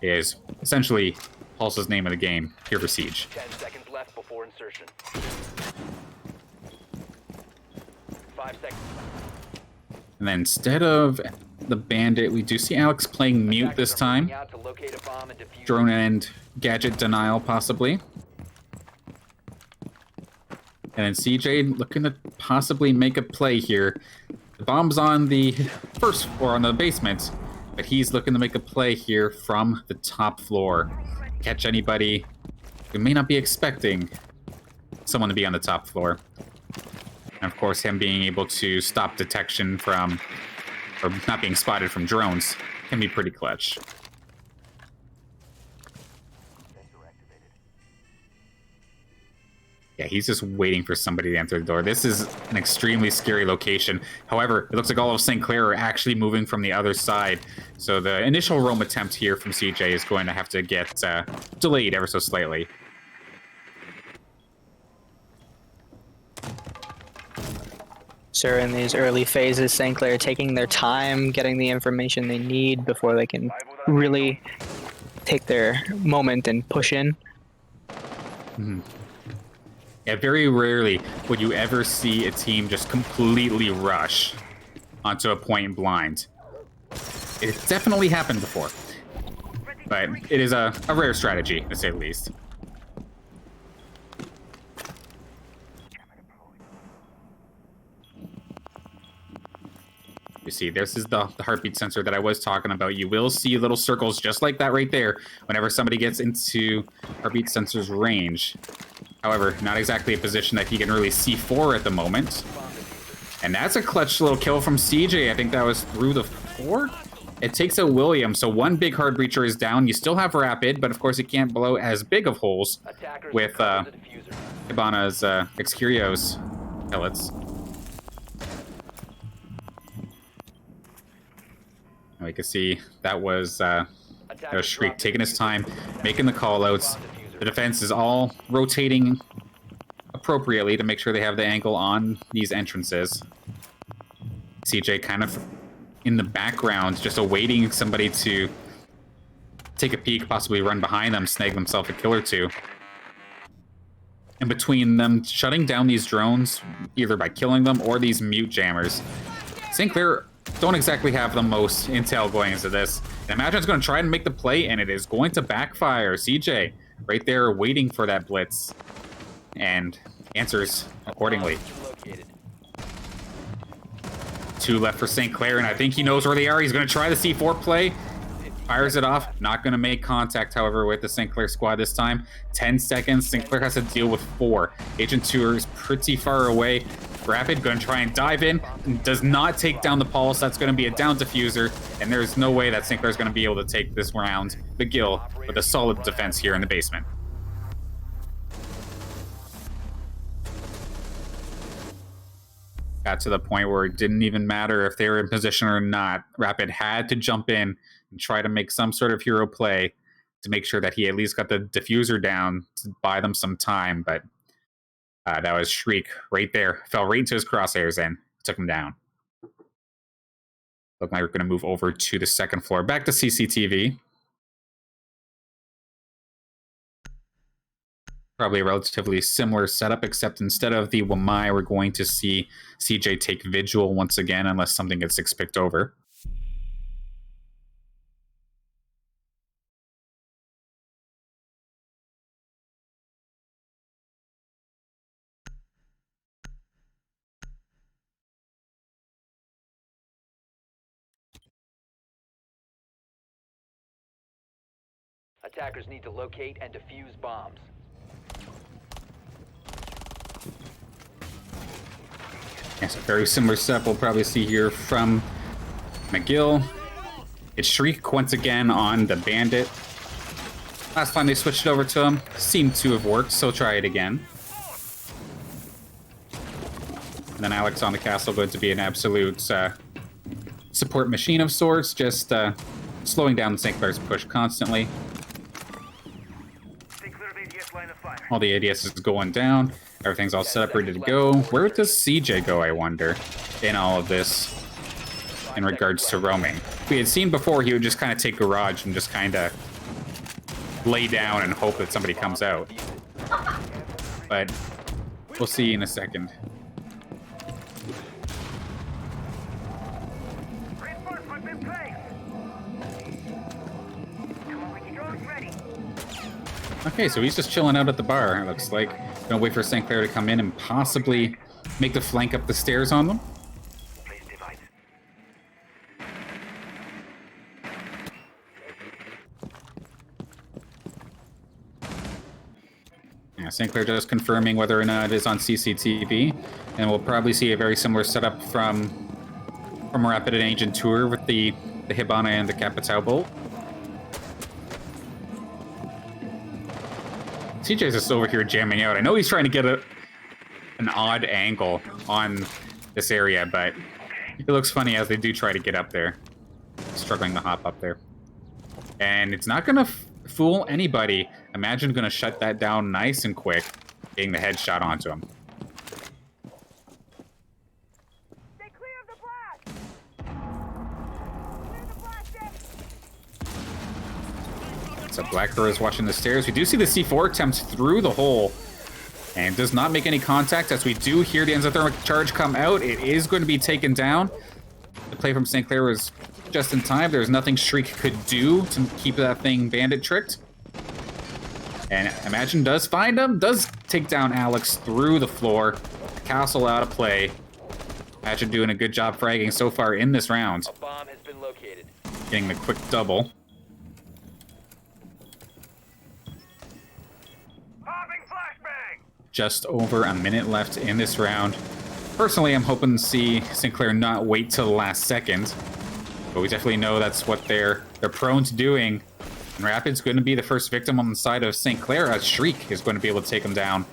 is essentially Pulse's name of the game here for Siege. 10 seconds left before insertion. 5 seconds. And then instead of the Bandit, we do see Alex playing mute this time. Out to locate a bomb and defuse. Drone and gadget denial, possibly. And then CJ looking to possibly make a play here. The bomb's on the first floor, on the basement, but he's looking to make a play here from the top floor. Catch anybody who may not be expecting someone to be on the top floor. And of course, him being able to stop detection from, or not being spotted from drones, can be pretty clutch. Yeah, he's just waiting for somebody to enter the door. This is an extremely scary location. However, it looks like all of St. Clair are actually moving from the other side. So the initial roam attempt here from CJ is going to have to get delayed ever so slightly. So in these early phases, St. Clair taking their time, getting the information they need before they can really take their moment and push in. Mm-hmm. Yeah, very rarely would you ever see a team just completely rush onto a point blind. It's definitely happened before, but it is a rare strategy, to say the least. You see, this is the heartbeat sensor that I was talking about. You will see little circles just like that right there whenever somebody gets into heartbeat sensor's range. However, not exactly a position that he can really see for at the moment. And that's a clutch little kill from CJ. I think that was through the 4. It takes out William, so one big hard breacher is down. You still have Rapid, but of course it can't blow as big of holes with Hibana's Excurios pellets. And we can see that was Shriek taking his time, making the callouts. The defense is all rotating appropriately to make sure they have the angle on these entrances. CJ kind of in the background, just awaiting somebody to take a peek, possibly run behind them, snag themselves a kill or two. in between them shutting down these drones, either by killing them or these mute jammers. St. Clair don't exactly have the most intel going into this. And Imagine's going to try and make the play, and it is going to backfire. CJ right there waiting for that blitz, and answers accordingly. Two left for St. Clair, and I think he knows where they are. He's going to try the C4 play. Fires it off. Not going to make contact, however, with the St. Clair squad this time. 10 seconds. St. Clair has to deal with 4. Agent 2 is pretty far away. Rapid going to try and dive in. Does not take down the pulse. That's going to be a down diffuser. And there's no way that St. Clair is going to be able to take this round. McGill with a solid defense here in the basement. Got to the point where it didn't even matter if they were in position or not. Rapid had to jump in and try to make some sort of hero play to make sure that he at least got the diffuser down to buy them some time. But that was Shriek right there. Fell right into his crosshairs and took him down. Look like we're going to move over to the second floor. Back to CCTV. Probably a relatively similar setup, except instead of the Wamai, we're going to see CJ take Vigil once again, unless something gets 6-picked over. Attackers need to locate and defuse bombs. Yes, a very similar setup we'll probably see here from McGill. It's Shriek once again on the Bandit. Last time they switched it over to him, seemed to have worked, so try it again. And then Alex on the castle going to be an absolute support machine of sorts, just slowing down the St. Clair's push constantly. All the ADS is going down. Everything's all set up, ready to go. Where does CJ go, I wonder, in all of this in regards to roaming? We had seen before he would just kind of take garage and just kind of lay down and hope that somebody comes out. But we'll see in a second. Okay, so he's just chilling out at the bar, it looks like. Gonna wait for St. Clair to come in and possibly make the flank up the stairs on them. Yeah, St. Clair just confirming whether or not it is on CCTV. And we'll probably see a very similar setup from Rapid and Agent Tour with the Hibana and the Capitao Bolt. CJ's just over here jamming out. I know he's trying to get an odd angle on this area, but it looks funny as they do try to get up there. Struggling to hop up there. And it's not going to fool anybody. Imagine going to shut that down nice and quick, getting the headshot onto him. Stay clear of the blast! Clear the blast, So Black Girl is watching the stairs. We do see the C4 attempts through the hole and does not make any contact as we do hear the exothermic charge come out. It is going to be taken down. The play from St. Clair was just in time. There's nothing Shriek could do to keep that thing bandit tricked. And Imagine does find him, does take down Alex through the floor. Castle out of play. Imagine doing a good job fragging so far in this round. A bomb has been located. Getting the quick double. Just over a minute left in this round. Personally, I'm hoping to see St. Clair not wait till the last second. But we definitely know that's what they're prone to doing. And Rapid's going to be the first victim on the side of St. Clair, as Shriek is going to be able to take him down.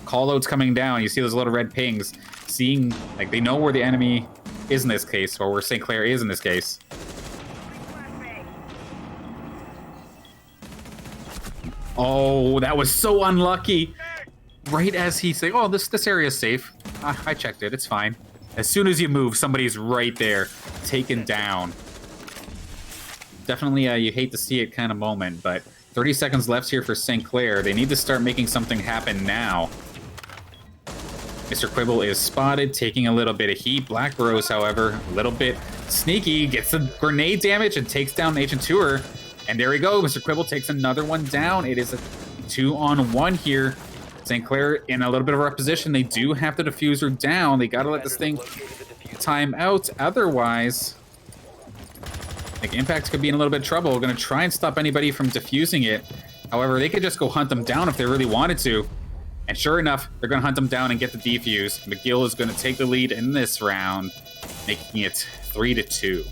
Call loads coming down. You see those little red pings. Seeing, like, they know where the enemy is in this case, or where St. Clair is in this case. Oh, that was so unlucky. Right as he's saying, oh, this area is safe. I checked it, it's fine. As soon as you move, somebody's right there, taken down. definitely you hate to see it kind of moment, but 30 seconds left here for St. Clair. They need to start making something happen now. Mr. Quibble is spotted, taking a little bit of heat. Black Rose, however, a little bit sneaky, gets the grenade damage and takes down Agent Tour. And there we go, Mr. Quibble takes another one down. It is a 2-on-1 here. St. Clair in a little bit of a rough position. They do have the diffuser down. They gotta let this thing time out. Otherwise, I think Impact could be in a little bit of trouble. Gonna try and stop anybody from defusing it. However, they could just go hunt them down if they really wanted to. And sure enough, they're going to hunt them down and get the defuse. McGill is going to take the lead in this round, making it 3-2.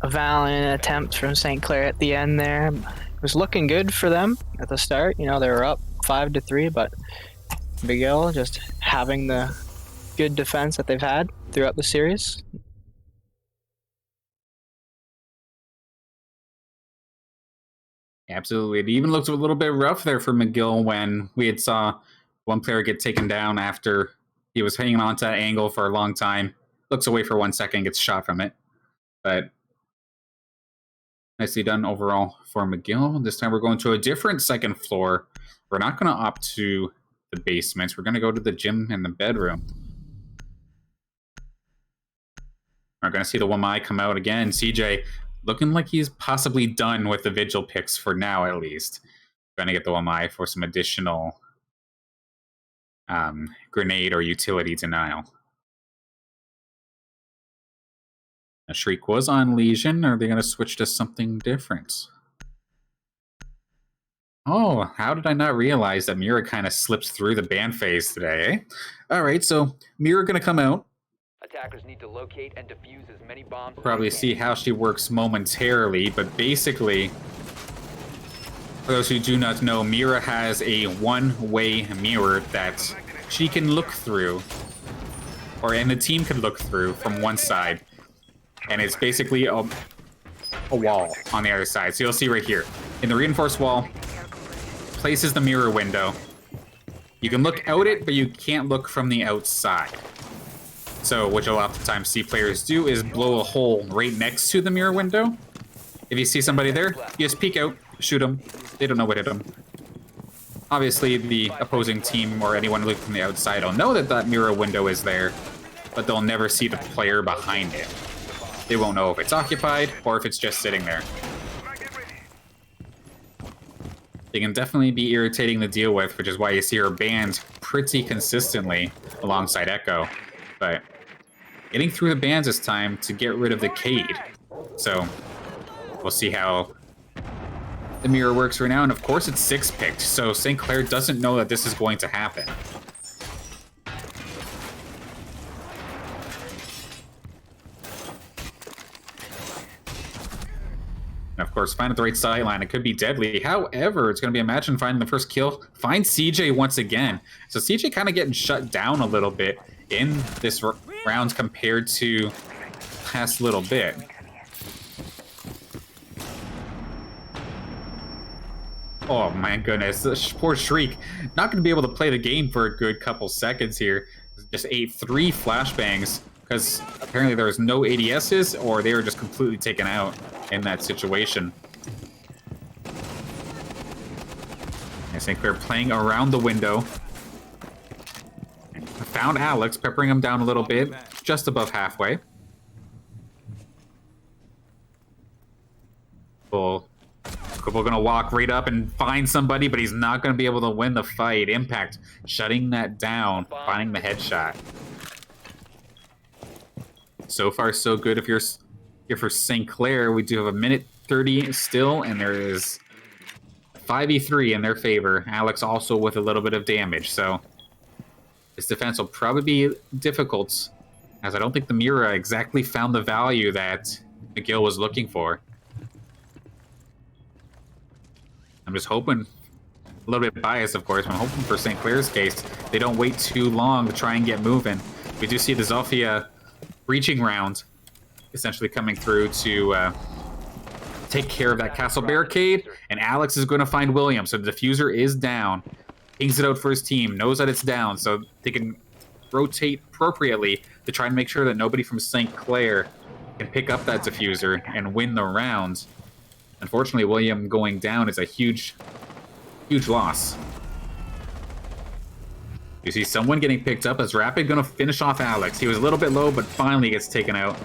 A valiant attempt from St. Clair at the end there. It was looking good for them at the start. You know, they were up 5-3, but McGill just having the good defense that they've had throughout the series. Absolutely. It even looked a little bit rough there for McGill when we had saw one player get taken down after he was hanging on to that angle for a long time. Looks away for 1 second, gets shot from it. But nicely done overall for McGill. This time we're going to a different second floor. We're not going to opt to the basements. We're going to go to the gym and the bedroom. We're going to see the one eye come out again. CJ looking like he's possibly done with the vigil picks for now, at least. Going to get the one eye for some additional grenade or utility denial. A Shriek was on Legion. Are they going to switch to something different? Oh, how did I not realize that Mira kind of slips through the ban phase today? All right, so Mira going to come out. Attackers need to locate and defuse as many bombs. Probably see how she works momentarily, but basically, for those who do not know, Mira has a one-way mirror that she can look through, and the team can look through from one side, and it's basically a wall on the other side. So you'll see right here, in the reinforced wall, places the mirror window. You can look out it, but you can't look from the outside. So what you'll oftentimes see players do is blow a hole right next to the mirror window. If you see somebody there, you just peek out, shoot them. They don't know what hit them. Obviously, the opposing team or anyone looking from the outside will know that that mirror window is there, but they'll never see the player behind it. They won't know if it's occupied or if it's just sitting there. They can definitely be irritating to deal with, which is why you see her banned pretty consistently alongside Echo. But getting through the bans this time to get rid of the Cade. So we'll see how the mirror works right now. And of course it's 6-picked, so St. Clair doesn't know that this is going to happen. And of course, find at the right sideline. It could be deadly. However, it's going to be Imagine finding the first kill. Find CJ once again. So CJ kind of getting shut down a little bit in this round compared to past little bit. Oh my goodness, this poor Shriek. Not going to be able to play the game for a good couple seconds here. Just ate 3 flashbangs because apparently there was no ADSs or they were just completely taken out in that situation. I think they're playing around the window. Found Alex, peppering him down a little bit, just above halfway. Well, We're gonna walk right up and find somebody, but he's not gonna be able to win the fight. Impact shutting that down, finding the headshot. So far, so good. If you're here for St. Clair, we do have a minute 30 still, and there is 5v3 in their favor. Alex also with a little bit of damage, so this defense will probably be difficult, as I don't think the Mira exactly found the value that McGill was looking for. I'm just hoping, a little bit biased of course, but I'm hoping for St. Clair's case, they don't wait too long to try and get moving. We do see the Zofia breaching round essentially coming through to take care of that castle barricade, and Alex is going to find William, so the diffuser is down. Pings it out for his team, knows that it's down, so they can rotate appropriately to try and make sure that nobody from St. Clair can pick up that diffuser and win the round. Unfortunately, William going down is a huge loss. You see someone getting picked up as Rapid going to finish off Alex. He was a little bit low, but finally gets taken out.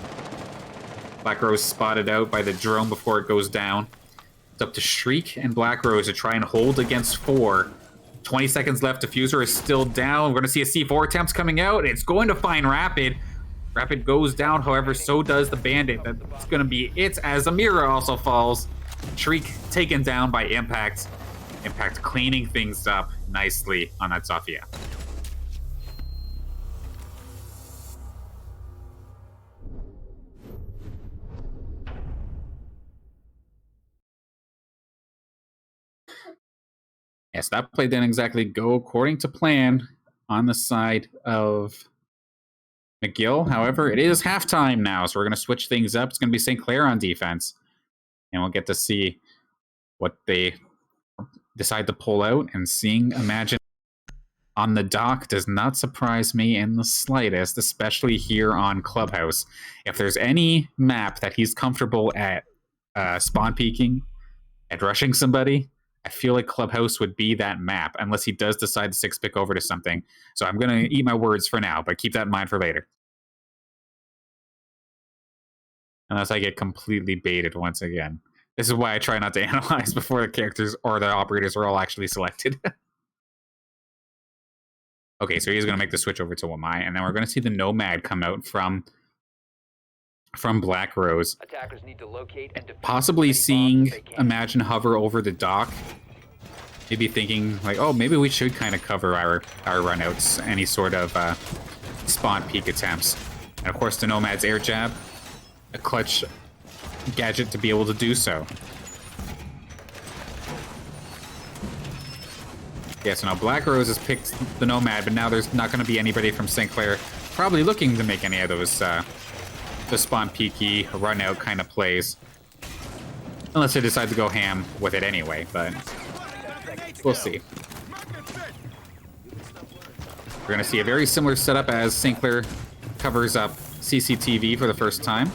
Black Rose spotted out by the drone before it goes down. It's up to Shriek and Black Rose to try and hold against 4. 20 seconds left. Diffuser is still down. We're going to see a C4 attempts coming out. It's going to find Rapid. Rapid goes down, however, so does the Bandit. That's going to be it as Amira also falls. Shriek taken down by Impact. Impact cleaning things up nicely on that Zofia. Yes, that play didn't exactly go according to plan on the side of McGill. However, it is halftime now, so we're going to switch things up. It's going to be St. Clair on defense. And we'll get to see what they decide to pull out. And seeing Imagine on the dock does not surprise me in the slightest, especially here on Clubhouse. If there's any map that he's comfortable at spawn peeking, at rushing somebody, I feel like Clubhouse would be that map, unless he does decide to 6-pick over to something. So I'm going to eat my words for now, but keep that in mind for later. Unless I get completely baited once again. This is why I try not to analyze before the characters or the operators are all actually selected. Okay, so he's going to make the switch over to Wamai, and then we're going to see the Nomad come out from Black Rose. Attackers need to locate and defuse Possibly any seeing bombs they can. Imagine hover over the dock. Maybe thinking, like, oh, maybe we should kind of cover our runouts, any sort of spawn peek attempts. And of course, the Nomad's air jab, a clutch gadget to be able to do so. Yeah, so now Black Rose has picked the Nomad, but now there's not going to be anybody from St. Clair probably looking to make any of those the spawn peaky, run out kind of plays. Unless they decide to go ham with it anyway, but we'll see. We're going to see a very similar setup as St. Clair covers up CCTV for the first time.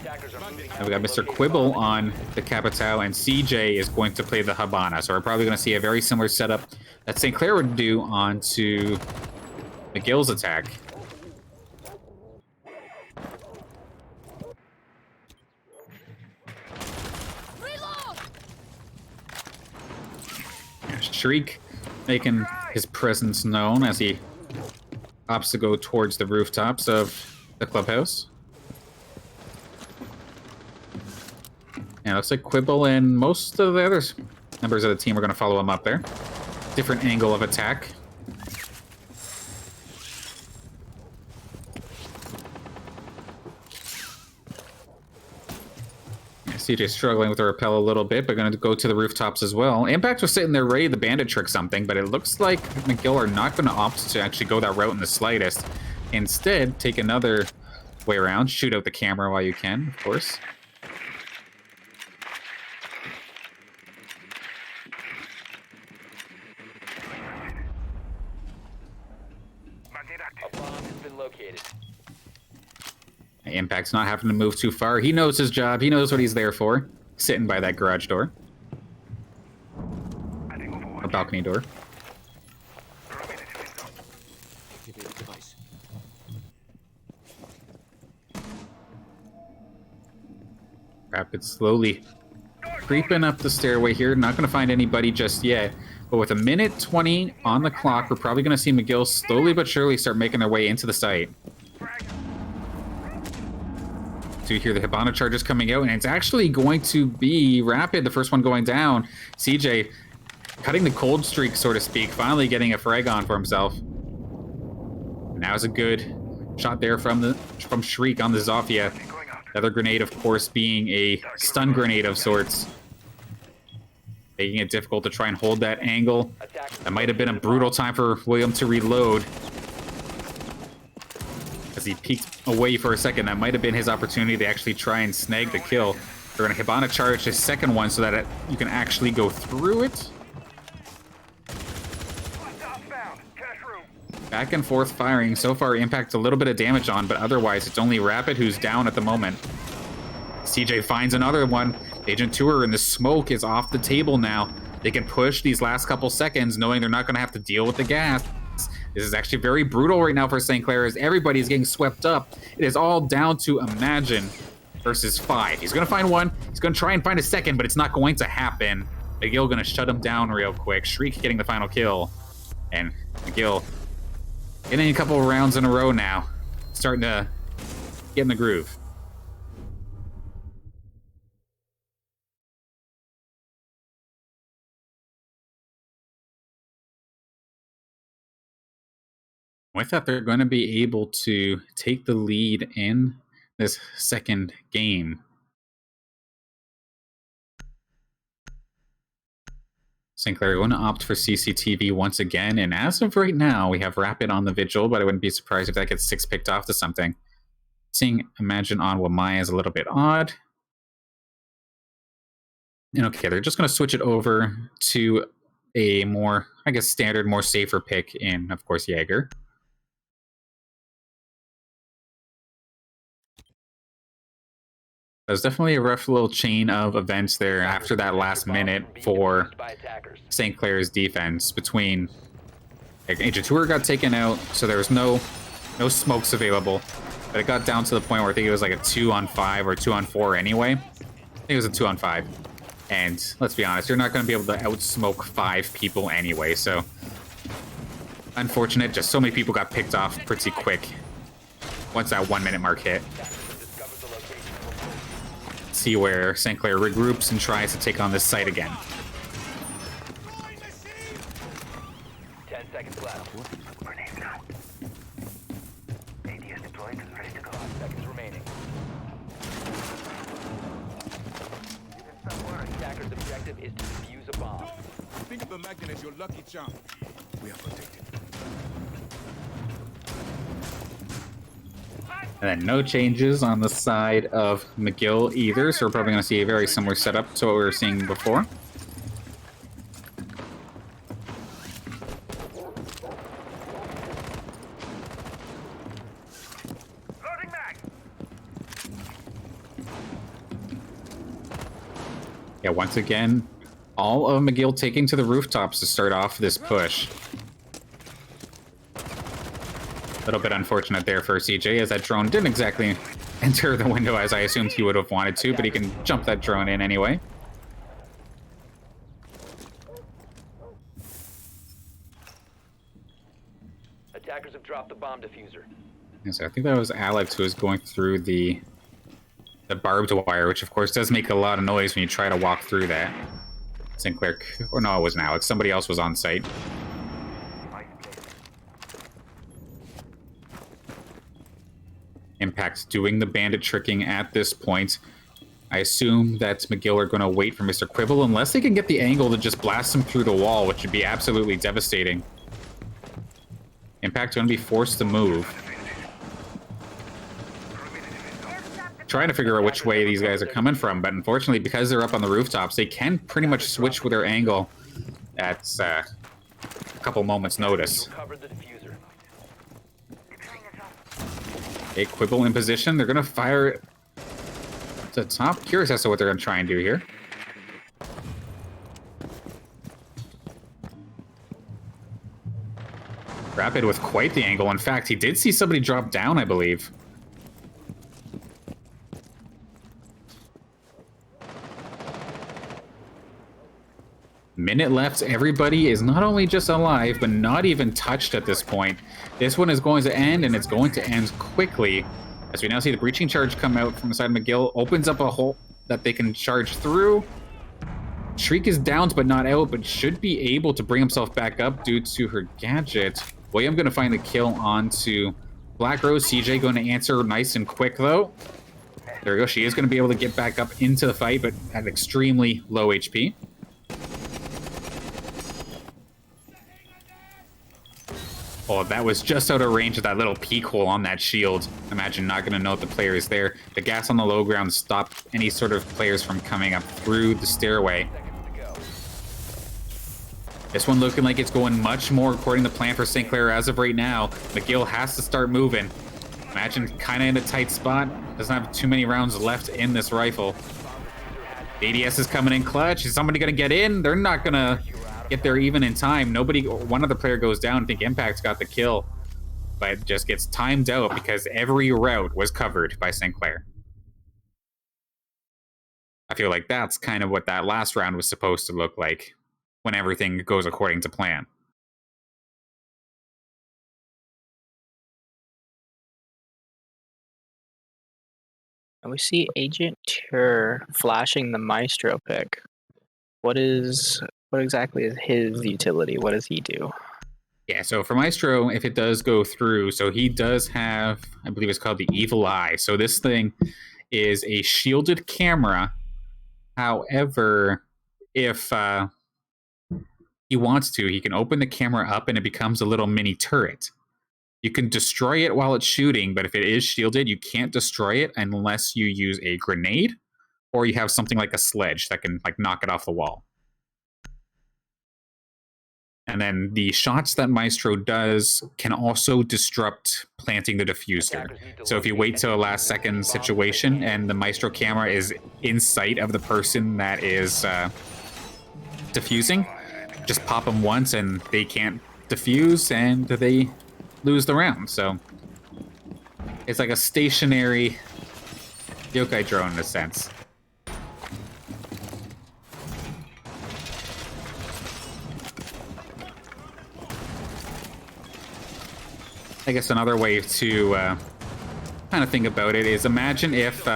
Attackers are moving And we got Mr. Quibble on the Capitao, and CJ is going to play the Habana. So we're probably going to see a very similar setup that St. Clair would do onto McGill's attack. Shriek making his presence known as he opts to go towards the rooftops of the clubhouse. And it looks like Quibble and most of the other members of the team are going to follow him up there. Different angle of attack. CJ's struggling with the rappel a little bit, but going to go to the rooftops as well. Impact was sitting there ready to bandit trick something, but it looks like McGill are not going to opt to actually go that route in the slightest. Instead, take another way around, shoot out the camera while you can, of course. A bomb has been located. Impact's not having to move too far. He knows his job. He knows what he's there for. Sitting by that garage door. Or balcony door. Activate device. Rapid slowly creeping up the stairway here. Not going to find anybody just yet. But with a minute 20 on the clock, we're probably going to see McGill slowly but surely start making their way into the site. So you hear the Hibana charges coming out, and it's actually going to be Rapid, the first one going down. CJ cutting the cold streak, so to speak, finally getting a frag on for himself. Now is a good shot there from Shriek on the Zofia. Another grenade, of course, being a stun grenade of sorts. Making it difficult to try and hold that angle. That might have been a brutal time for William to reload. As he peeked away for a second, that might have been his opportunity to actually try and snag the kill. They're going to Hibana charge his second one so that you can actually go through it. Back and forth firing. So far, Impact's a little bit of damage on, but otherwise, it's only Rapid who's down at the moment. CJ finds another one. Agent Tour and the smoke is off the table now. They can push these last couple seconds knowing they're not going to have to deal with the gas. This is actually very brutal right now for St. Clair as everybody's getting swept up. It is all down to Imagine versus 5. He's going to find one. He's going to try and find a second, but it's not going to happen. McGill going to shut him down real quick. Shriek getting the final kill. And McGill getting a couple of rounds in a row now. Starting to get in the groove. With that, they're going to be able to take the lead in this second game. St. Clair going to opt for CCTV once again, and as of right now, we have Rapid on the Vigil, but I wouldn't be surprised if that gets 6 picked off to something. Seeing Imagine on Wamaya is a little bit odd. And okay, they're just going to switch it over to a more, I guess, standard, more safer pick in, of course, Jaeger. There's definitely a rough little chain of events there after that last minute for St. Clair's defense between Agent Tour got taken out, so there was no smokes available. But it got down to the point where I think it was like a 2-on-5 or 2-on-4 anyway. I think it was a 2-on-5. And let's be honest, you're not going to be able to outsmoke 5 people anyway, so unfortunate. Just so many people got picked off pretty quick once that 1 minute mark hit. See where St. Clair regroups and tries to take on this site again. 10 seconds left. Grenade now. ADS deployed and ready to go. 5 seconds remaining. Attacker's objective is to defuse a bomb. Think of the magnet as your lucky charm. We are protected. And then no changes on the side of McGill either, so we're probably going to see a very similar setup to what we were seeing before. Loading mag. Yeah, once again, all of McGill taking to the rooftops to start off this push. A little bit unfortunate there for CJ, as that drone didn't exactly enter the window as I assumed he would have wanted to, but he can jump that drone in anyway. Attackers have dropped the bomb diffuser. Yeah, so I think that was Alex who was going through the barbed wire, which of course does make a lot of noise when you try to walk through that. Sinclair, or no, it wasn't Alex. Somebody else was on site. Impact doing the bandit tricking at this point. I assume that McGill are going to wait for Mr. Quibble unless they can get the angle to just blast him through the wall, which would be absolutely devastating. Impact going to be forced to move. Trying to figure out which way these guys are coming from, but unfortunately, because they're up on the rooftops, they can pretty much switch with their angle at a couple moments' notice. Covered the diffuser. A Quibble in position. They're going to fire to the top. Curious as to what they're going to try and do here. Rapid with quite the angle. In fact, he did see somebody drop down, I believe. Minute left. Everybody is not only just alive, but not even touched at this point. This one is going to end, and it's going to end quickly. As we now see the breaching charge come out from the side of McGill, opens up a hole that they can charge through. Shriek is downed but not out, but should be able to bring himself back up due to her gadget. William going to find the kill onto Black Rose. CJ going to answer nice and quick, though. There we go. She is going to be able to get back up into the fight, but at extremely low HP. Oh, that was just out of range of that little peek hole on that shield. Imagine not going to know if the player is there. The gas on the low ground stopped any sort of players from coming up through the stairway. This one looking like it's going much more according to plan for St. Clair as of right now. McGill has to start moving. Imagine kind of in a tight spot. Doesn't have too many rounds left in this rifle. ADS is coming in clutch. Is somebody going to get in? They're not going to get there even in time. One other player goes down. I think Impact's got the kill. But it just gets timed out because every route was covered by St. Clair. I feel like that's kind of what that last round was supposed to look like when everything goes according to plan. And we see Agent Tur flashing the Maestro pick. What exactly is his utility? What does he do? Yeah, so for Maestro, if it does go through, so he does have, I believe it's called the Evil Eye. So this thing is a shielded camera. However, if he wants to, he can open the camera up and it becomes a little mini turret. You can destroy it while it's shooting, but if it is shielded, you can't destroy it unless you use a grenade or you have something like a sledge that can like knock it off the wall. And then the shots that Maestro does can also disrupt planting the diffuser. So if you wait till a last second situation and the Maestro camera is in sight of the person that is diffusing, just pop them once and they can't diffuse and they lose the round. So it's like a stationary yokai drone in a sense. I guess another way to kind of think about it is imagine if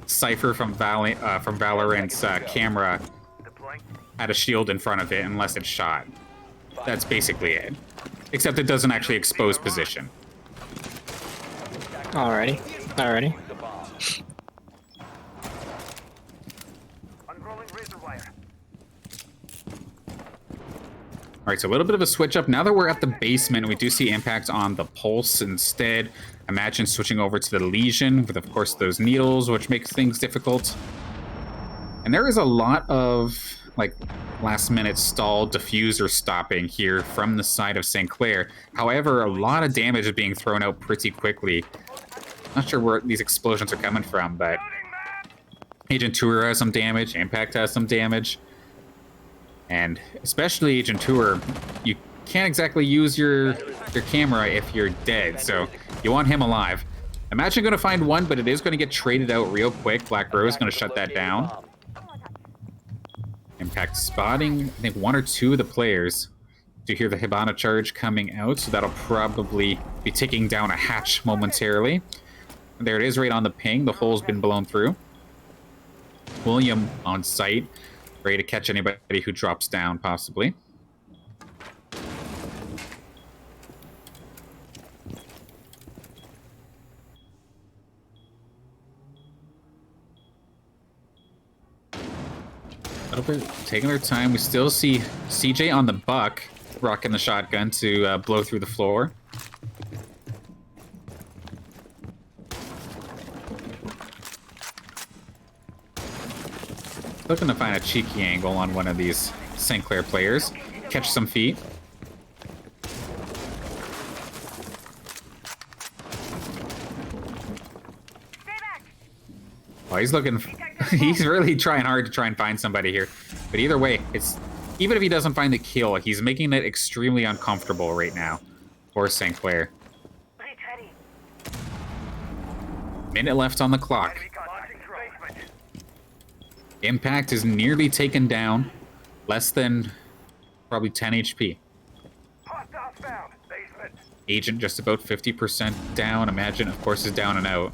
Cypher from Valorant's camera had a shield in front of it unless it's shot. That's basically it. Except it doesn't actually expose position. Alrighty. Unrolling razor wire. Alright, so a little bit of a switch up. Now that we're at the basement, we do see Impact on the Pulse instead. Imagine switching over to the Legion with, of course, those needles, which makes things difficult. And there is a lot of, like, last-minute stall diffuser stopping here from the side of St. Clair. However, a lot of damage is being thrown out pretty quickly. Not sure where these explosions are coming from, but Agent Tour has some damage, Impact has some damage. And especially Agent Tour, you can't exactly use your camera if you're dead, so you want him alive. Imagine going to find one, but it is going to get traded out real quick. Black Rose is going to shut that down. Impact spotting, I think, one or two of the players. Do hear the Hibana charge coming out, so that'll probably be taking down a hatch momentarily. There it is, right on the ping. The hole's been blown through. William on site, ready to catch anybody who drops down, possibly. A little bit taking their time. We still see CJ on the buck, rocking the shotgun to blow through the floor. Looking to find a cheeky angle on one of these St. Clair players. Catch some feet. Oh, he's looking... he's really trying hard to try and find somebody here. But either way, it's... even if he doesn't find the kill, he's making it extremely uncomfortable right now for St. Clair. Minute left on the clock. Impact is nearly taken down. Less than probably 10 HP. Agent just about 50% down. Imagine, of course, is down and out.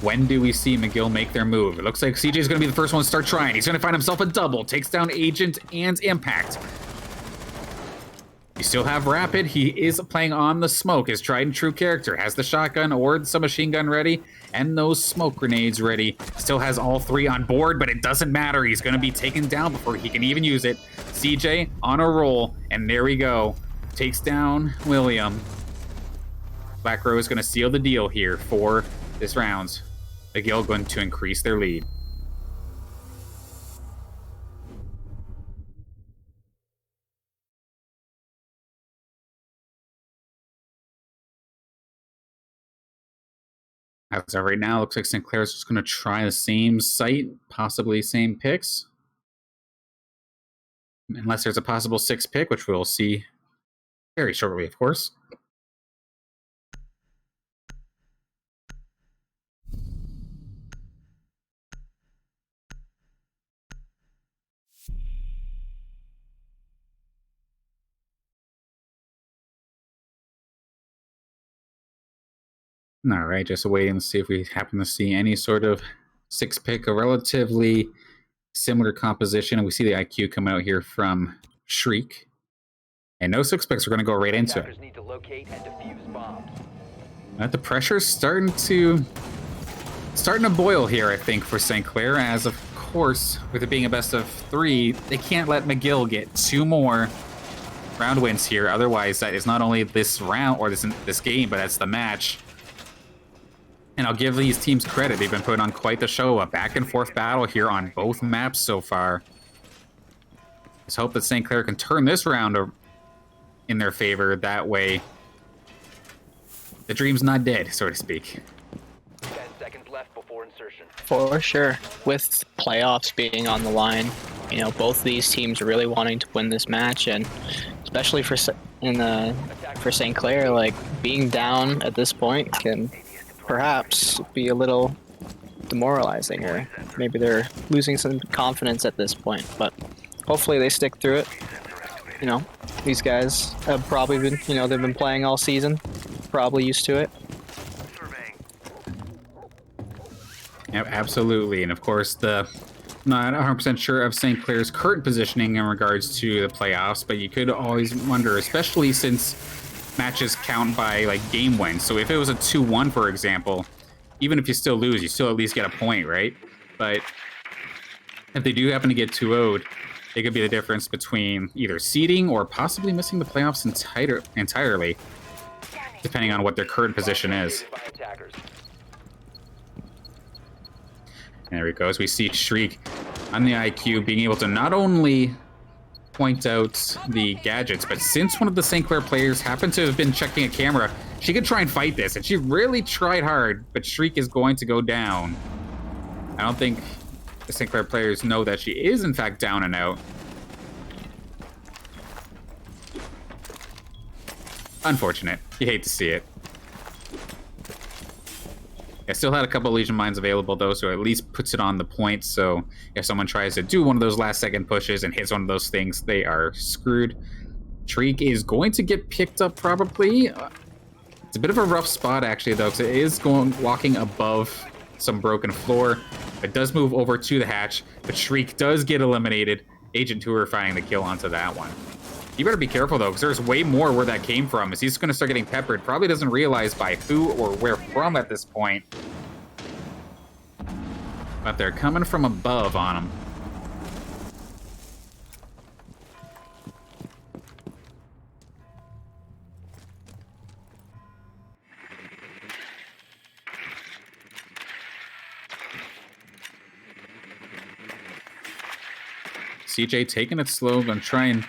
When do we see McGill make their move? It looks like CJ's going to be the first one to start trying. He's going to find himself a double. Takes down Agent and Impact. You still have Rapid. He is playing on the smoke. His tried and true character has the shotgun or the submachine gun ready and those smoke grenades ready. Still has all three on board, but it doesn't matter. He's going to be taken down before he can even use it. CJ on a roll, and there we go. Takes down William. Black Rose is going to seal the deal here for this round. McGill going to increase their lead. As of right now, looks like St. Clair's just going to try the same site, possibly same picks. Unless there's a possible 6 pick, which we'll see very shortly, of course. All right, just waiting to see if we happen to see any sort of 6 pick, a relatively similar composition. And we see the IQ come out here from Shriek. And no 6 picks, we're going to go right into it. Attackers need to locate and defuse bombs. The pressure's starting to boil here, I think, for St. Clair, as of course, with it being a best of 3, they can't let McGill get 2 more round wins here. Otherwise, that is not only this round or this game, but that's the match. And I'll give these teams credit. They've been putting on quite the show. A back-and-forth battle here on both maps so far. Let's hope that St. Clair can turn this round in their favor. That way, the dream's not dead, so to speak. 10 seconds left before insertion. For sure. With playoffs being on the line, you know, both these teams are really wanting to win this match, and especially for St. Clair, like, being down at this point can perhaps be a little demoralizing, or maybe they're losing some confidence at this point, but hopefully they stick through it. You know, these guys have probably been, you know, they've been playing all season, probably used to it. Yeah, absolutely. And of course, not 100% sure of St. Clair's current positioning in regards to the playoffs, but you could always wonder, especially since matches count by like game wins. So if it was a 2-1, for example, even if you still lose, you still at least get a point, right? But if they do happen to get 2-0'd, it could be the difference between either seeding or possibly missing the playoffs entirely, depending on what their current position is. By attackers. And there we go. As we see Shriek on the IQ being able to not only point out the gadgets, but since one of the St. Clair players happened to have been checking a camera, she could try and fight this, and she really tried hard, but Shriek is going to go down. I don't think the St. Clair players know that she is in fact down and out. Unfortunate. You hate to see it. I still had a couple of Legion Mines available, though, so at least puts it on the point. So if someone tries to do one of those last-second pushes and hits one of those things, they are screwed. Shriek is going to get picked up, probably. It's a bit of a rough spot, actually, though, because it is walking above some broken floor. It does move over to the hatch, but Shriek does get eliminated. Agent 2 finding the kill onto that one. You better be careful, though, because there's way more where that came from. As he's going to start getting peppered. Probably doesn't realize by who or where from at this point. But they're coming from above on him. CJ taking it slow, gonna try and...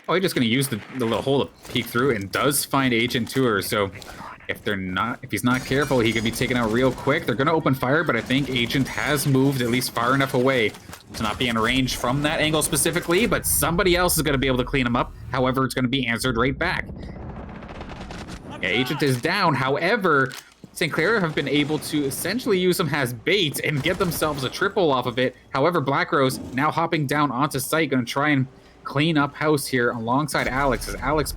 Oh, he's just gonna use the little hole to peek through, and does find Agent Tour. So if he's not careful, he could be taken out real quick. They're gonna open fire, but I think Agent has moved at least far enough away to not be in range from that angle specifically, but somebody else is gonna be able to clean him up. However, it's gonna be answered right back. Yeah, Agent is down. However, St. Clair have been able to essentially use him as bait and get themselves a triple off of it. However, Black Rose now hopping down onto site, going to try and clean up house here alongside Alex, as Alex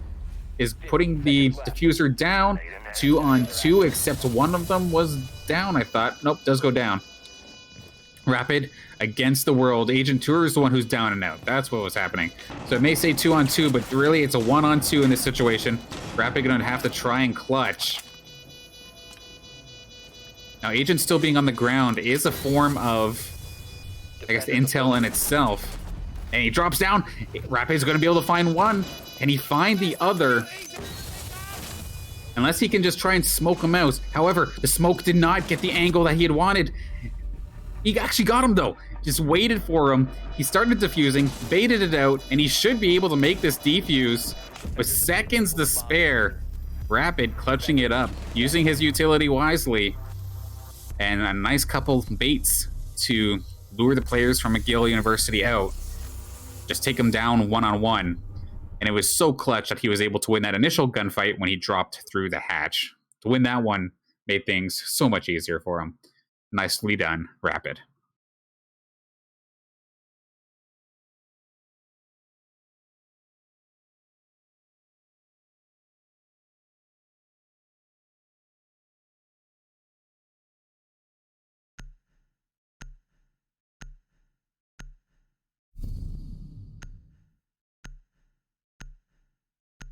is putting the diffuser down. 2-on-2, except one of them was down, I thought. Nope, does go down. Rapid against the world. Agent Tour is the one who's down and out. That's what was happening. So it may say 2-on-2, but really it's a 1-on-2 in this situation. Rapid going to have to try and clutch. Now, Agent still being on the ground is a form of, I guess, intel in itself. And he drops down. Rapid's going to be able to find one. Can he find the other? Unless he can just try and smoke him out. However, the smoke did not get the angle that he had wanted. He actually got him, though. Just waited for him. He started defusing, baited it out, and he should be able to make this defuse with seconds to spare. Rapid clutching it up, using his utility wisely. and a nice couple baits to lure the players from McGill University out. Just take them down one-on-one. And it was so clutch that he was able to win that initial gunfight when he dropped through the hatch. To win that one made things so much easier for him. Nicely done, Rapid.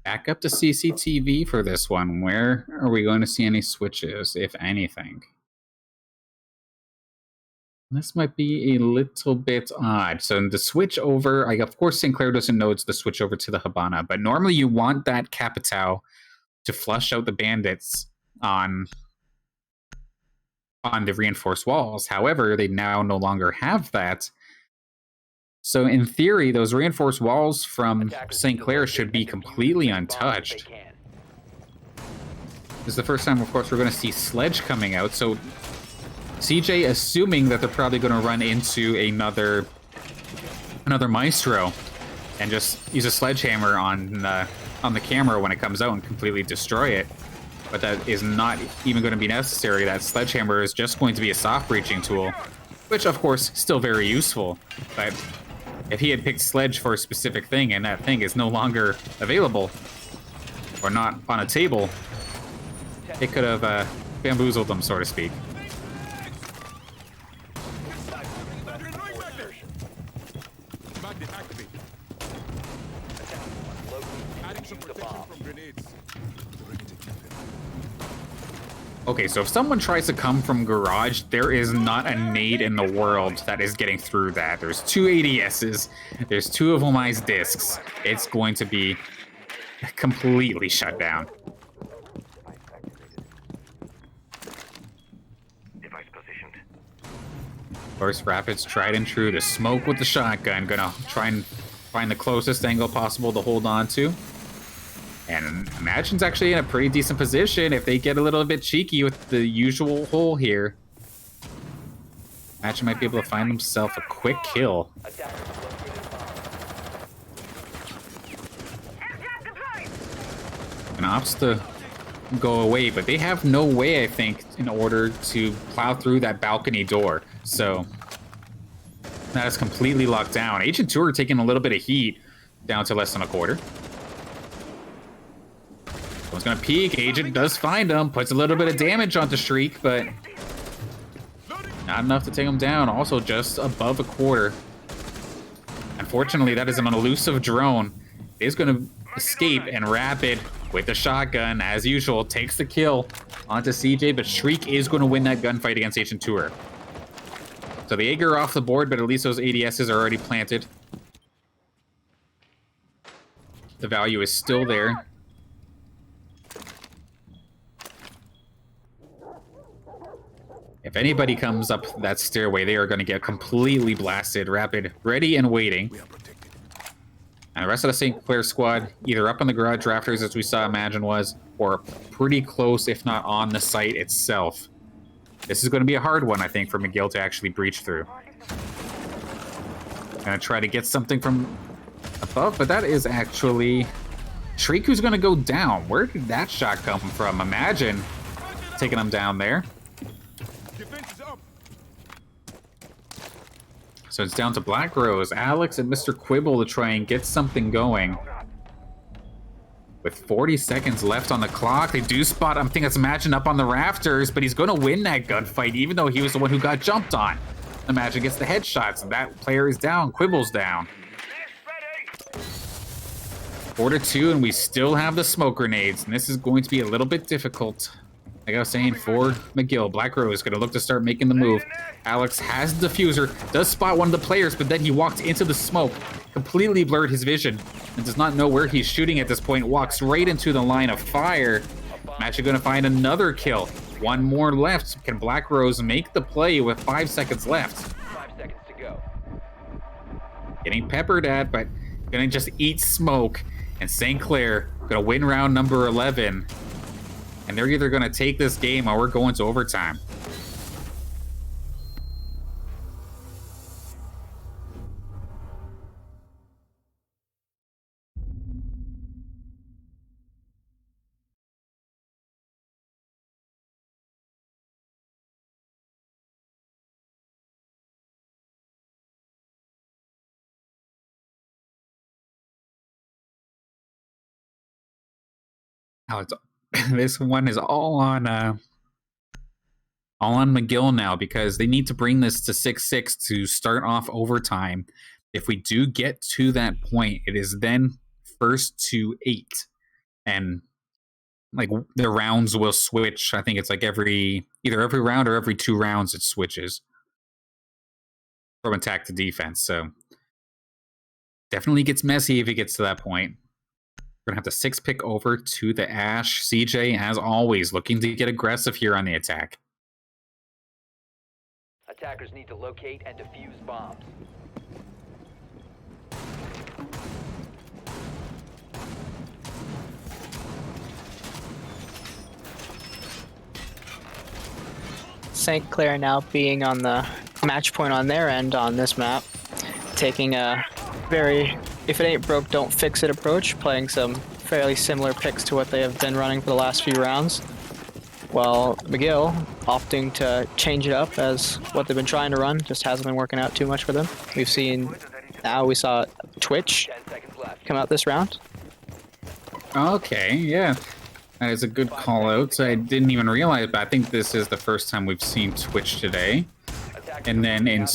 Back up to CCTV for this one. Where are we going to see any switches, if anything? This might be a little bit odd. So the switch over, of course St. Clair doesn't know it's the switch over to the Habana, but normally you want that Capitao to flush out the bandits on the reinforced walls. However, they now no longer have that. So in theory, those reinforced walls from St. Clair should be completely untouched. This is the first time, of course, we're going to see Sledge coming out. So CJ, assuming that they're probably going to run into another Maestro and just use a sledgehammer on the camera when it comes out and completely destroy it. But that is not even going to be necessary. That sledgehammer is just going to be a soft breaching tool, which of course still very useful. But if he had picked Sledge for a specific thing and that thing is no longer available or not on a table, it could have bamboozled them, so to speak. Magnet activate. Adding some protection from grenades. Okay, so if someone tries to come from garage, there is not a nade in the world that is getting through that. There's 2 ADSs, there's 2 of Omai's discs. It's going to be completely shut down. Device positioned. Of course, Rapid's tried and true to smoke with the shotgun. Gonna try and find the closest angle possible to hold on to. And Imagine's actually in a pretty decent position if they get a little bit cheeky with the usual hole here. Imagine might be able to find himself a quick kill. And opts to go away, but they have no way, I think, in order to plow through that balcony door. So that is completely locked down. Agent 2 are taking a little bit of heat, down to less than a quarter. Someone's gonna peek. Agent does find him, puts a little bit of damage onto Shriek, but not enough to take him down. Also just above a quarter. Unfortunately, that is an elusive drone. It is gonna escape, and Rapid, with the shotgun, as usual, takes the kill onto CJ, but Shriek is gonna win that gunfight against Agent Tour. So the Jaeger off the board, but at least those ADSs are already planted. The value is still there. If anybody comes up that stairway, they are going to get completely blasted. Rapid, ready and waiting. And the rest of the St. Clair squad, either up on the garage rafters, as we saw Imagine was, or pretty close, if not on the site itself. This is going to be a hard one, I think, for McGill to actually breach through. Gonna try to get something from above, but that is actually Shriek who's going to go down. Where did that shot come from? Imagine taking him down there. So it's down to Black Rose, Alex, and Mr. Quibble to try and get something going. With 40 seconds left on the clock, they do spot, I think it's Imagine up on the rafters, but he's going to win that gunfight, even though he was the one who got jumped on. Imagine gets the headshots, and that player is down. Quibble's down. 4-2, and we still have the smoke grenades, and this is going to be a little bit difficult. Like I was saying, for McGill, Black Rose is going to look to start making the move. Alex has the diffuser, does spot one of the players, but then he walked into the smoke, completely blurred his vision, and does not know where he's shooting at this point. Walks right into the line of fire. Actually going to find another kill. One more left. Can Black Rose make the play with 5 seconds left? 5 seconds to go. Getting peppered at, but going to just eat smoke. And St. Clair going to win round number 11. And they're either going to take this game or we're going to overtime. Oh, it's this one is all on McGill now because they need to bring this to 6-6 to start off overtime. If we do get to that point, it is then first to 8, and like the rounds will switch. I think it's like either every round or every 2 rounds it switches from attack to defense. So definitely gets messy if it gets to that point. We're gonna have to 6 pick over to the Ash. CJ, as always, looking to get aggressive here on the attack. Attackers need to locate and defuse bombs. St. Clair now being on the match point on their end on this map, taking a very if it ain't broke, don't fix it approach, playing some fairly similar picks to what they have been running for the last few rounds. While McGill opting to change it up as what they've been trying to run, just hasn't been working out too much for them. We saw Twitch 10 seconds left. come out this round. Okay, yeah. That is a good call out. I didn't even realize, but I think this is the first time we've seen Twitch today. And then in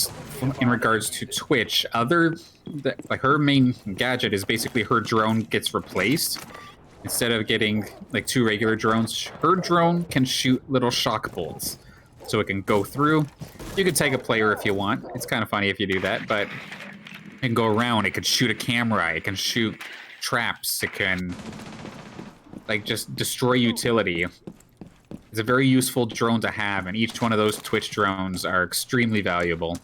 regards to Twitch, like her main gadget is basically her drone gets replaced. Instead of getting like 2 regular drones, her drone can shoot little shock bolts. So it can go through. You can take a player if you want. It's kind of funny if you do that, but it can go around. It can shoot a camera. It can shoot traps. It can like just destroy utility. It's a very useful drone to have, and each one of those Twitch drones are extremely valuable.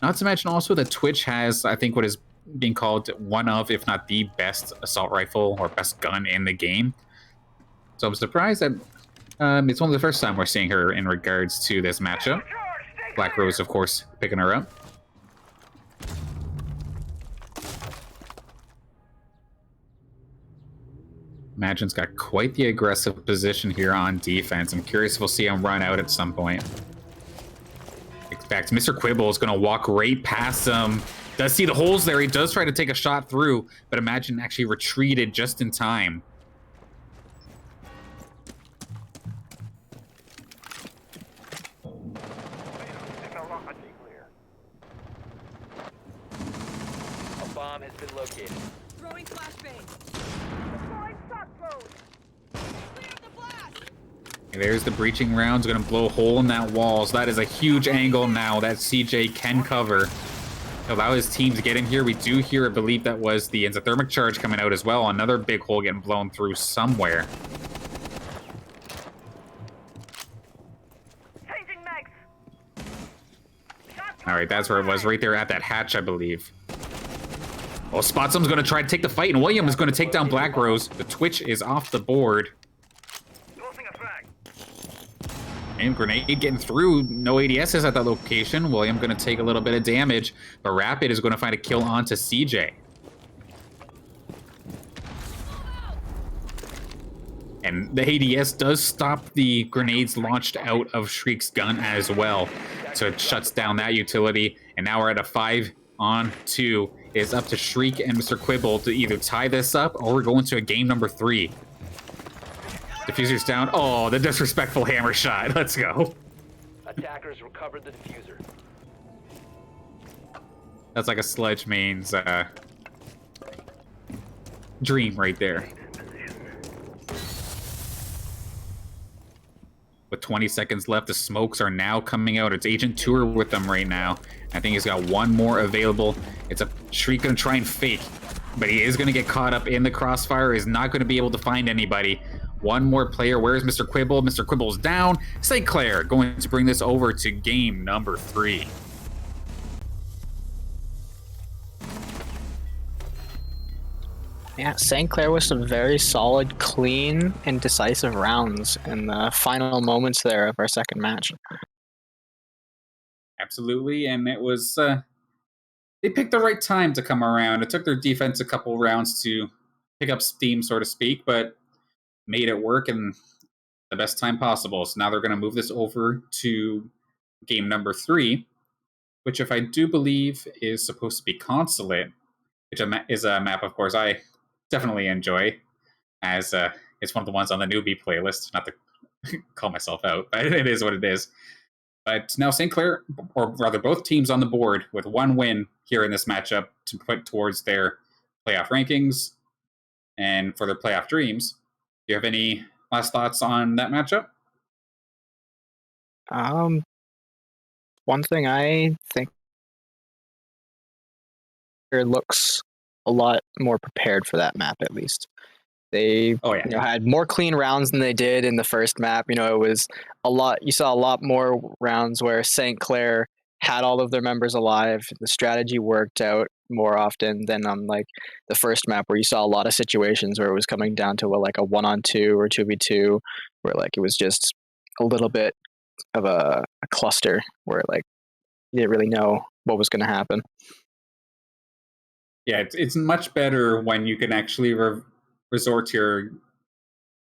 Not to mention also that Twitch has, I think, what is being called one of, if not the best assault rifle or best gun in the game. So I'm surprised that it's only the first time we're seeing her in regards to this matchup. Black Rose, of course, picking her up. Imagine's got quite the aggressive position here on defense. I'm curious if we'll see him run out at some point. Expect Mr. Quibble is going to walk right past him. Does see the holes there. He does try to take a shot through, but Imagine actually retreated just in time. A bomb has been located. Throwing flashbang. Deploying shock load. Clear the blast. And there's the breaching rounds going to blow a hole in that wall. So that is a huge angle now that CJ can cover. Allow his team to get in here. We do hear, I believe that was the endothermic charge coming out as well. Another big hole getting blown through somewhere. Changing mags. All right, that's where it was, right there at that hatch, I believe. Well, Spotsum's going to try to take the fight, and William is going to take down Black Rose. The Twitch is off the board. And grenade getting through. No ADSs at that location. William going to take a little bit of damage, but Rapid is going to find a kill onto CJ. And the ADS does stop the grenades launched out of Shriek's gun as well. So it shuts down that utility. And now we're at a 5-on-2. It's up to Shriek and Mr. Quibble to either tie this up or we're going to a game number 3. Diffuser's down. Oh, the disrespectful hammer shot. Let's go. Attackers recovered the diffuser. That's like a Sledge Main's dream right there. With 20 seconds left, the smokes are now coming out. It's Agent Tour with them right now. I think he's got one more available. It's a Shriek gonna try and fake, but he is gonna get caught up in the crossfire. He's not gonna be able to find anybody. One more player. Where's Mr. Quibble? Mr. Quibble's down. St. Clair going to bring this over to game number 3. Yeah, St. Clair with some very solid, clean, and decisive rounds in the final moments there of our second match. Absolutely, and it was they picked the right time to come around. It took their defense a couple rounds to pick up steam, so to speak, but made it work in the best time possible. So now they're going to move this over to game number 3, which, if I do believe, is supposed to be Consulate, which is a map, of course, I definitely enjoy, as it's one of the ones on the newbie playlist. Not to call myself out, but it is what it is. But now St. Clair, or rather both teams on the board with one win here in this matchup to put towards their playoff rankings and for their playoff dreams. Do you have any last thoughts on that matchup? One thing I think it looks a lot more prepared for that map, at least. They had more clean rounds than they did in the first map. It was a lot. You saw a lot more rounds where St. Clair had all of their members alive. The strategy worked out more often than on like the first map, where you saw a lot of situations where it was coming down to a 1-on-2 or 2v2, where it was just a little bit of a cluster where you didn't really know what was going to happen. Yeah, it's much better when you can actually resort to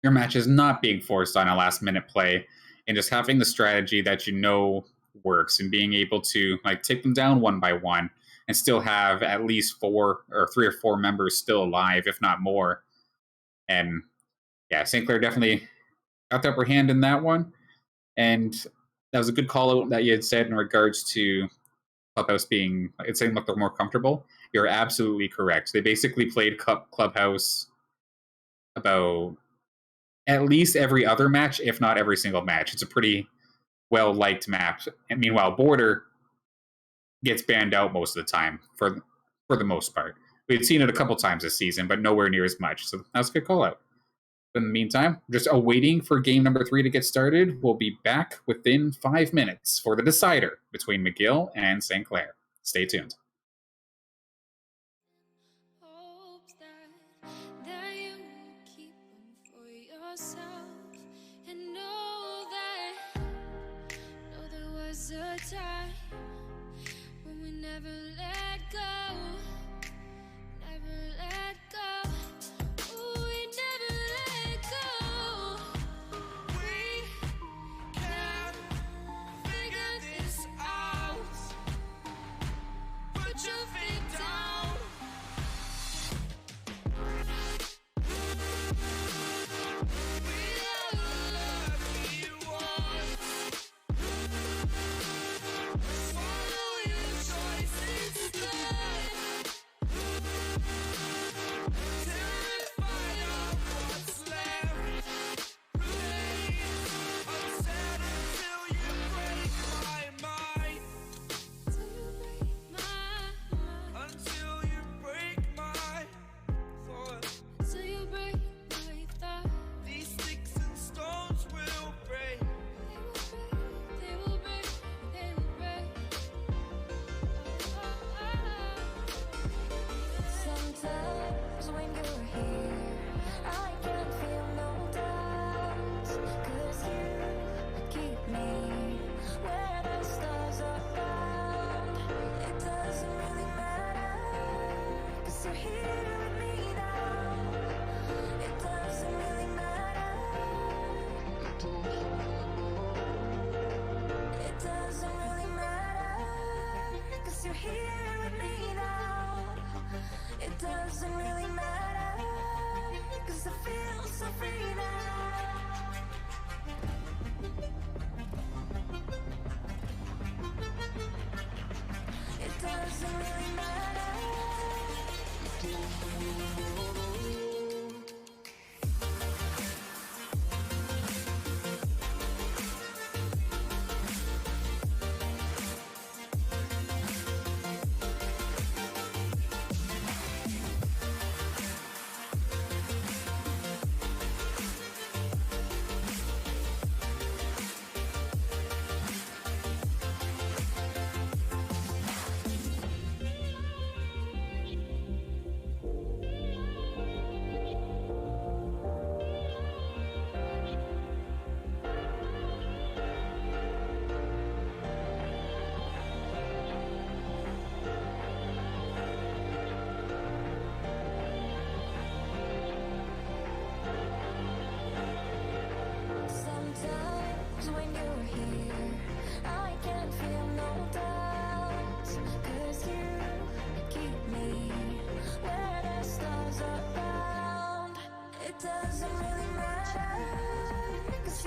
your matches not being forced on a last minute play and just having the strategy that works and being able to take them down one by one and still have at least 3 or 4 members still alive, if not more. And yeah, St. Clair definitely got the upper hand in that one. And that was a good call out that you had said in regards to Clubhouse it seemed like they're more comfortable. You're absolutely correct. They basically played Clubhouse about at least every other match, if not every single match. It's a pretty well-liked map. And meanwhile, Border gets banned out most of the time for the most part. We had seen it a couple times this season, but nowhere near as much. So that was a good call out. In the meantime, just awaiting for game number 3 to get started. We'll be back within 5 minutes for the decider between McGill and St. Clair. Stay tuned. Hopes that you keep them for yourself, and know there was a time when we never let go, never let go. Ooh, we never let go. We can figure this out. Put your feet down.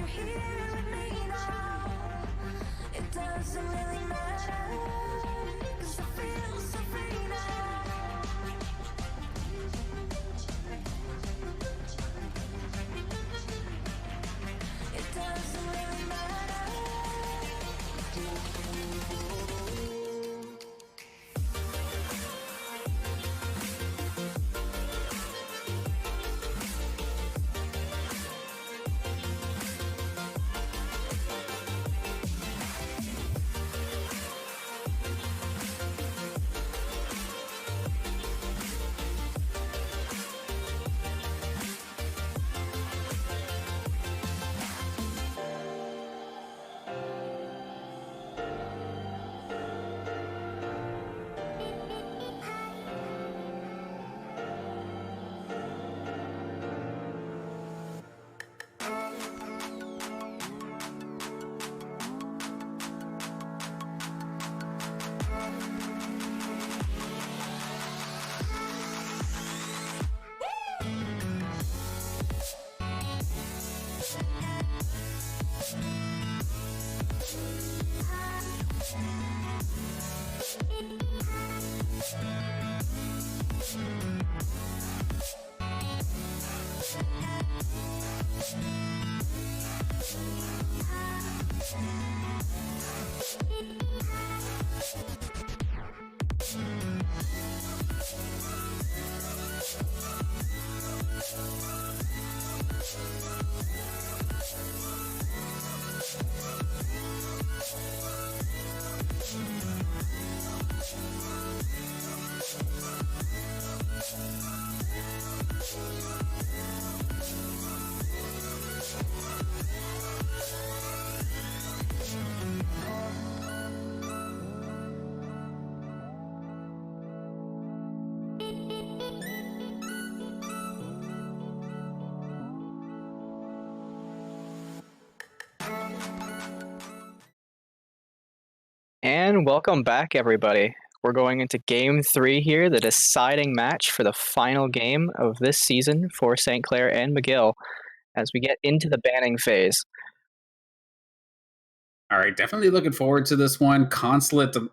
here with me now. It doesn't really matter, 'cause I feel so free now. It doesn't really matter. And welcome back, everybody. We're going into Game 3 here, the deciding match for the final game of this season for St. Clair and McGill as we get into the banning phase. All right, definitely looking forward to this one. Consulate, of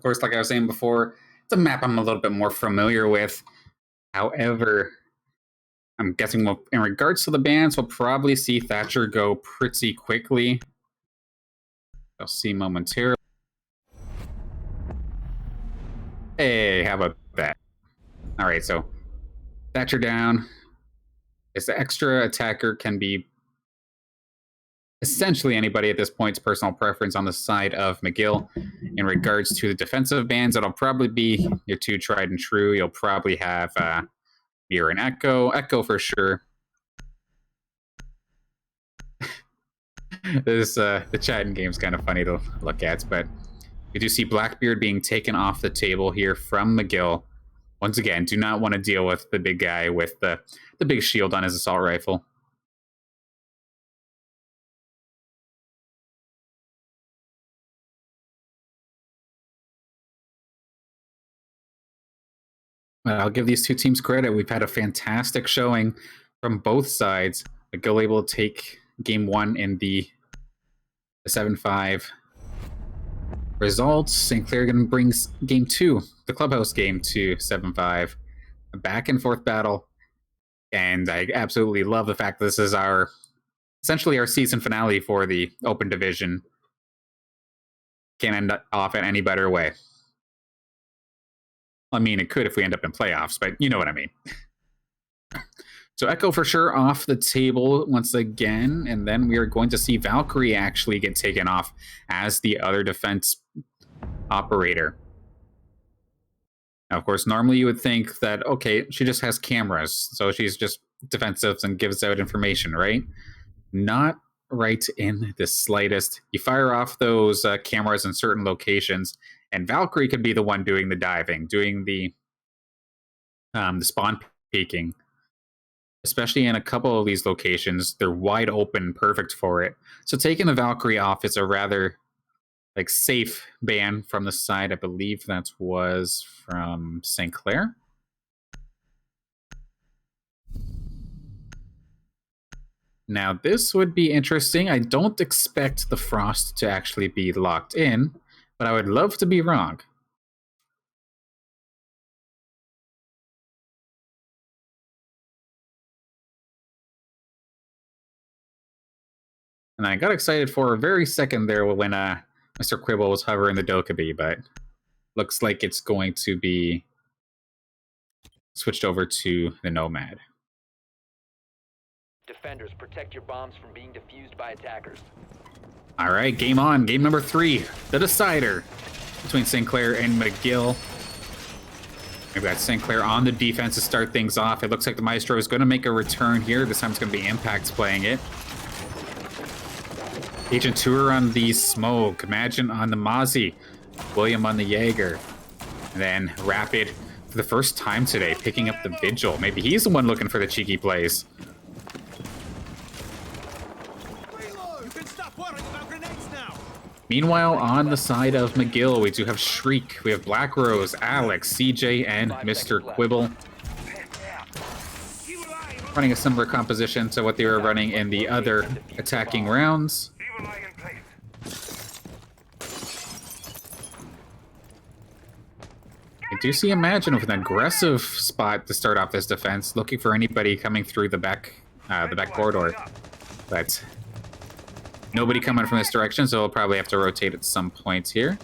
course, like I was saying before, it's a map I'm a little bit more familiar with. However, I'm guessing in regards to the bans, we'll probably see Thatcher go pretty quickly. I'll see momentarily. Hey, how about that? All right, so Thatcher down. This extra attacker can be essentially anybody at this point's personal preference on the side of McGill. In regards to the defensive bans, it'll probably be your two tried and true. You'll probably have Mirror and Echo for sure. The chatting game's kind of funny to look at, but we do see Blackbeard being taken off the table here from McGill. Once again, do not want to deal with the big guy with the big shield on his assault rifle. I'll give these two teams credit. We've had a fantastic showing from both sides. McGill able to take game one in the 7-5 results. St. Clair going to bring game two, the clubhouse game, to 7-5. A back and forth battle. And I absolutely love the fact that this is essentially our season finale for the open division. Can't end off in any better way. I mean, it could if we end up in playoffs, but you know what I mean. So Echo for sure off the table once again, and then we are going to see Valkyrie actually get taken off as the other defense operator. Now, of course, normally you would think that, okay, she just has cameras, so she's just defensive and gives out information, right? Not right in the slightest. You fire off those cameras in certain locations, and Valkyrie could be the one doing the diving, doing the spawn peeking. Especially in a couple of these locations, they're wide open, perfect for it. So taking the Valkyrie off is a rather safe ban from the side. I believe that was from St. Clair. Now, this would be interesting. I don't expect the frost to actually be locked in, but I would love to be wrong. And I got excited for a very second there when Mr. Quibble was hovering the Dokkaebi, but looks like it's going to be switched over to the Nomad. Defenders, protect your bombs from being defused by attackers. All right, game on. Game number 3, the decider between St. Clair and McGill. We've got St. Clair on the defense to start things off. It looks like the Maestro is going to make a return here. This time it's going to be Impacts playing it. Agent Tour on the Smoke. Imagine on the Mozzie. William on the Jaeger. And then Rapid for the first time today, picking up the Vigil. Maybe he's the one looking for the cheeky plays. You can stop worrying about grenades now. Meanwhile, on the side of McGill, we do have Shriek, we have Black Rose, Alex, CJ, and Mr. Quibble. Running a similar composition to what they were running in the other attacking rounds. I do see Imagine with an aggressive spot to start off this defense, looking for anybody coming through the back corridor. But nobody coming from this direction, so he'll probably have to rotate at some point here.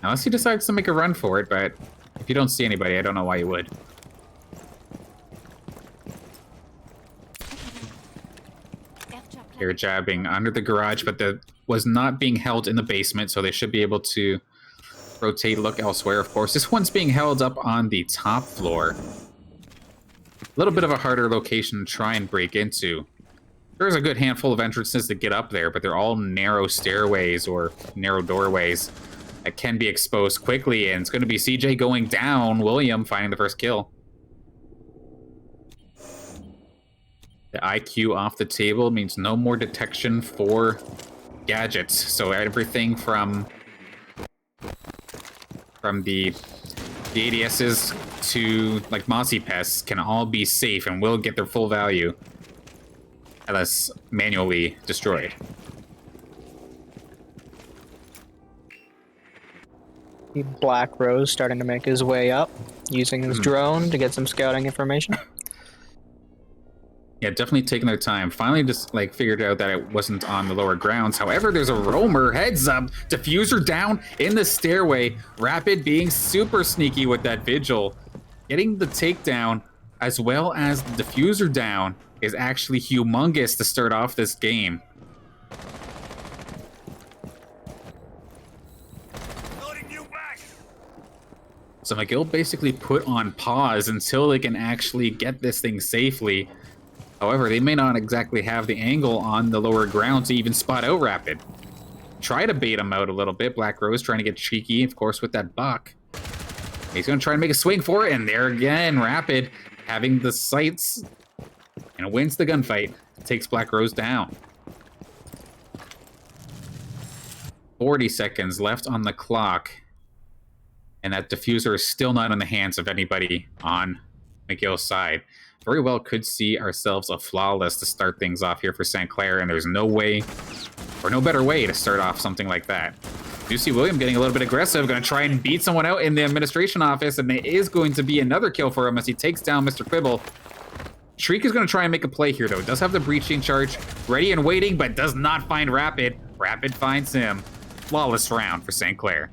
Unless he decides to make a run for it, but if you don't see anybody, I don't know why you would. They're jabbing under the garage, but that was not being held in the basement, so they should be able to rotate, look elsewhere, of course. This one's being held up on the top floor. A little bit of a harder location to try and break into. There's a good handful of entrances to get up there, but they're all narrow stairways or narrow doorways that can be exposed quickly, and it's going to be CJ going down, William finding the first kill. The IQ off the table means no more detection for gadgets, so everything from the ADSs to like Mossy Pests can all be safe and will get their full value unless manually destroyed. The Black Rose starting to make his way up, using his drone to get some scouting information. Yeah, definitely taking their time. Finally just like figured out that it wasn't on the lower grounds. However, there's a roamer, heads up, diffuser down in the stairway. Rapid being super sneaky with that Vigil. Getting the takedown as well as the diffuser down is actually humongous to start off this game. So McGill basically put on pause until they can actually get this thing safely. However, they may not exactly have the angle on the lower ground to even spot out Rapid. Try to bait him out a little bit. Black Rose trying to get cheeky, of course, with that buck. He's going to try and make a swing for it, and there again, Rapid having the sights and wins the gunfight. Takes Black Rose down. 40 seconds left on the clock, and that diffuser is still not in the hands of anybody on McGill's side. Very well could see ourselves a flawless to start things off here for St. Clair, and there's no way, or no better way to start off something like that. You see William getting a little bit aggressive, going to try and beat someone out in the administration office, and there is going to be another kill for him as he takes down Mr. Quibble. Shriek is going to try and make a play here, though. Does have the breaching charge ready and waiting, but does not find Rapid. Rapid finds him. Flawless round for St. Clair.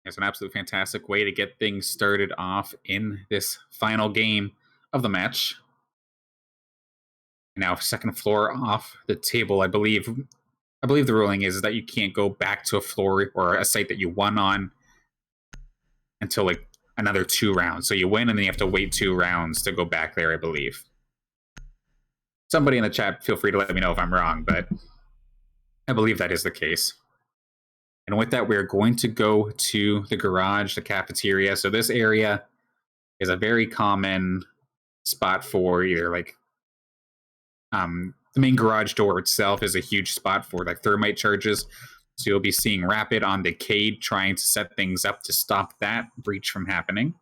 It's an absolute fantastic way to get things started off in this final game of the match. Now, second floor off the table, I believe the ruling is that you can't go back to a floor or a site that you won on until like another 2 rounds. So you win and then you have to wait 2 rounds to go back there, I believe. Somebody in the chat, feel free to let me know if I'm wrong, but I believe that is the case. And with that, we're going to go to the garage, the cafeteria. So this area is a very common spot for either like The main garage door itself is a huge spot for like thermite charges. So you'll be seeing Rapid on Decade trying to set things up to stop that breach from happening.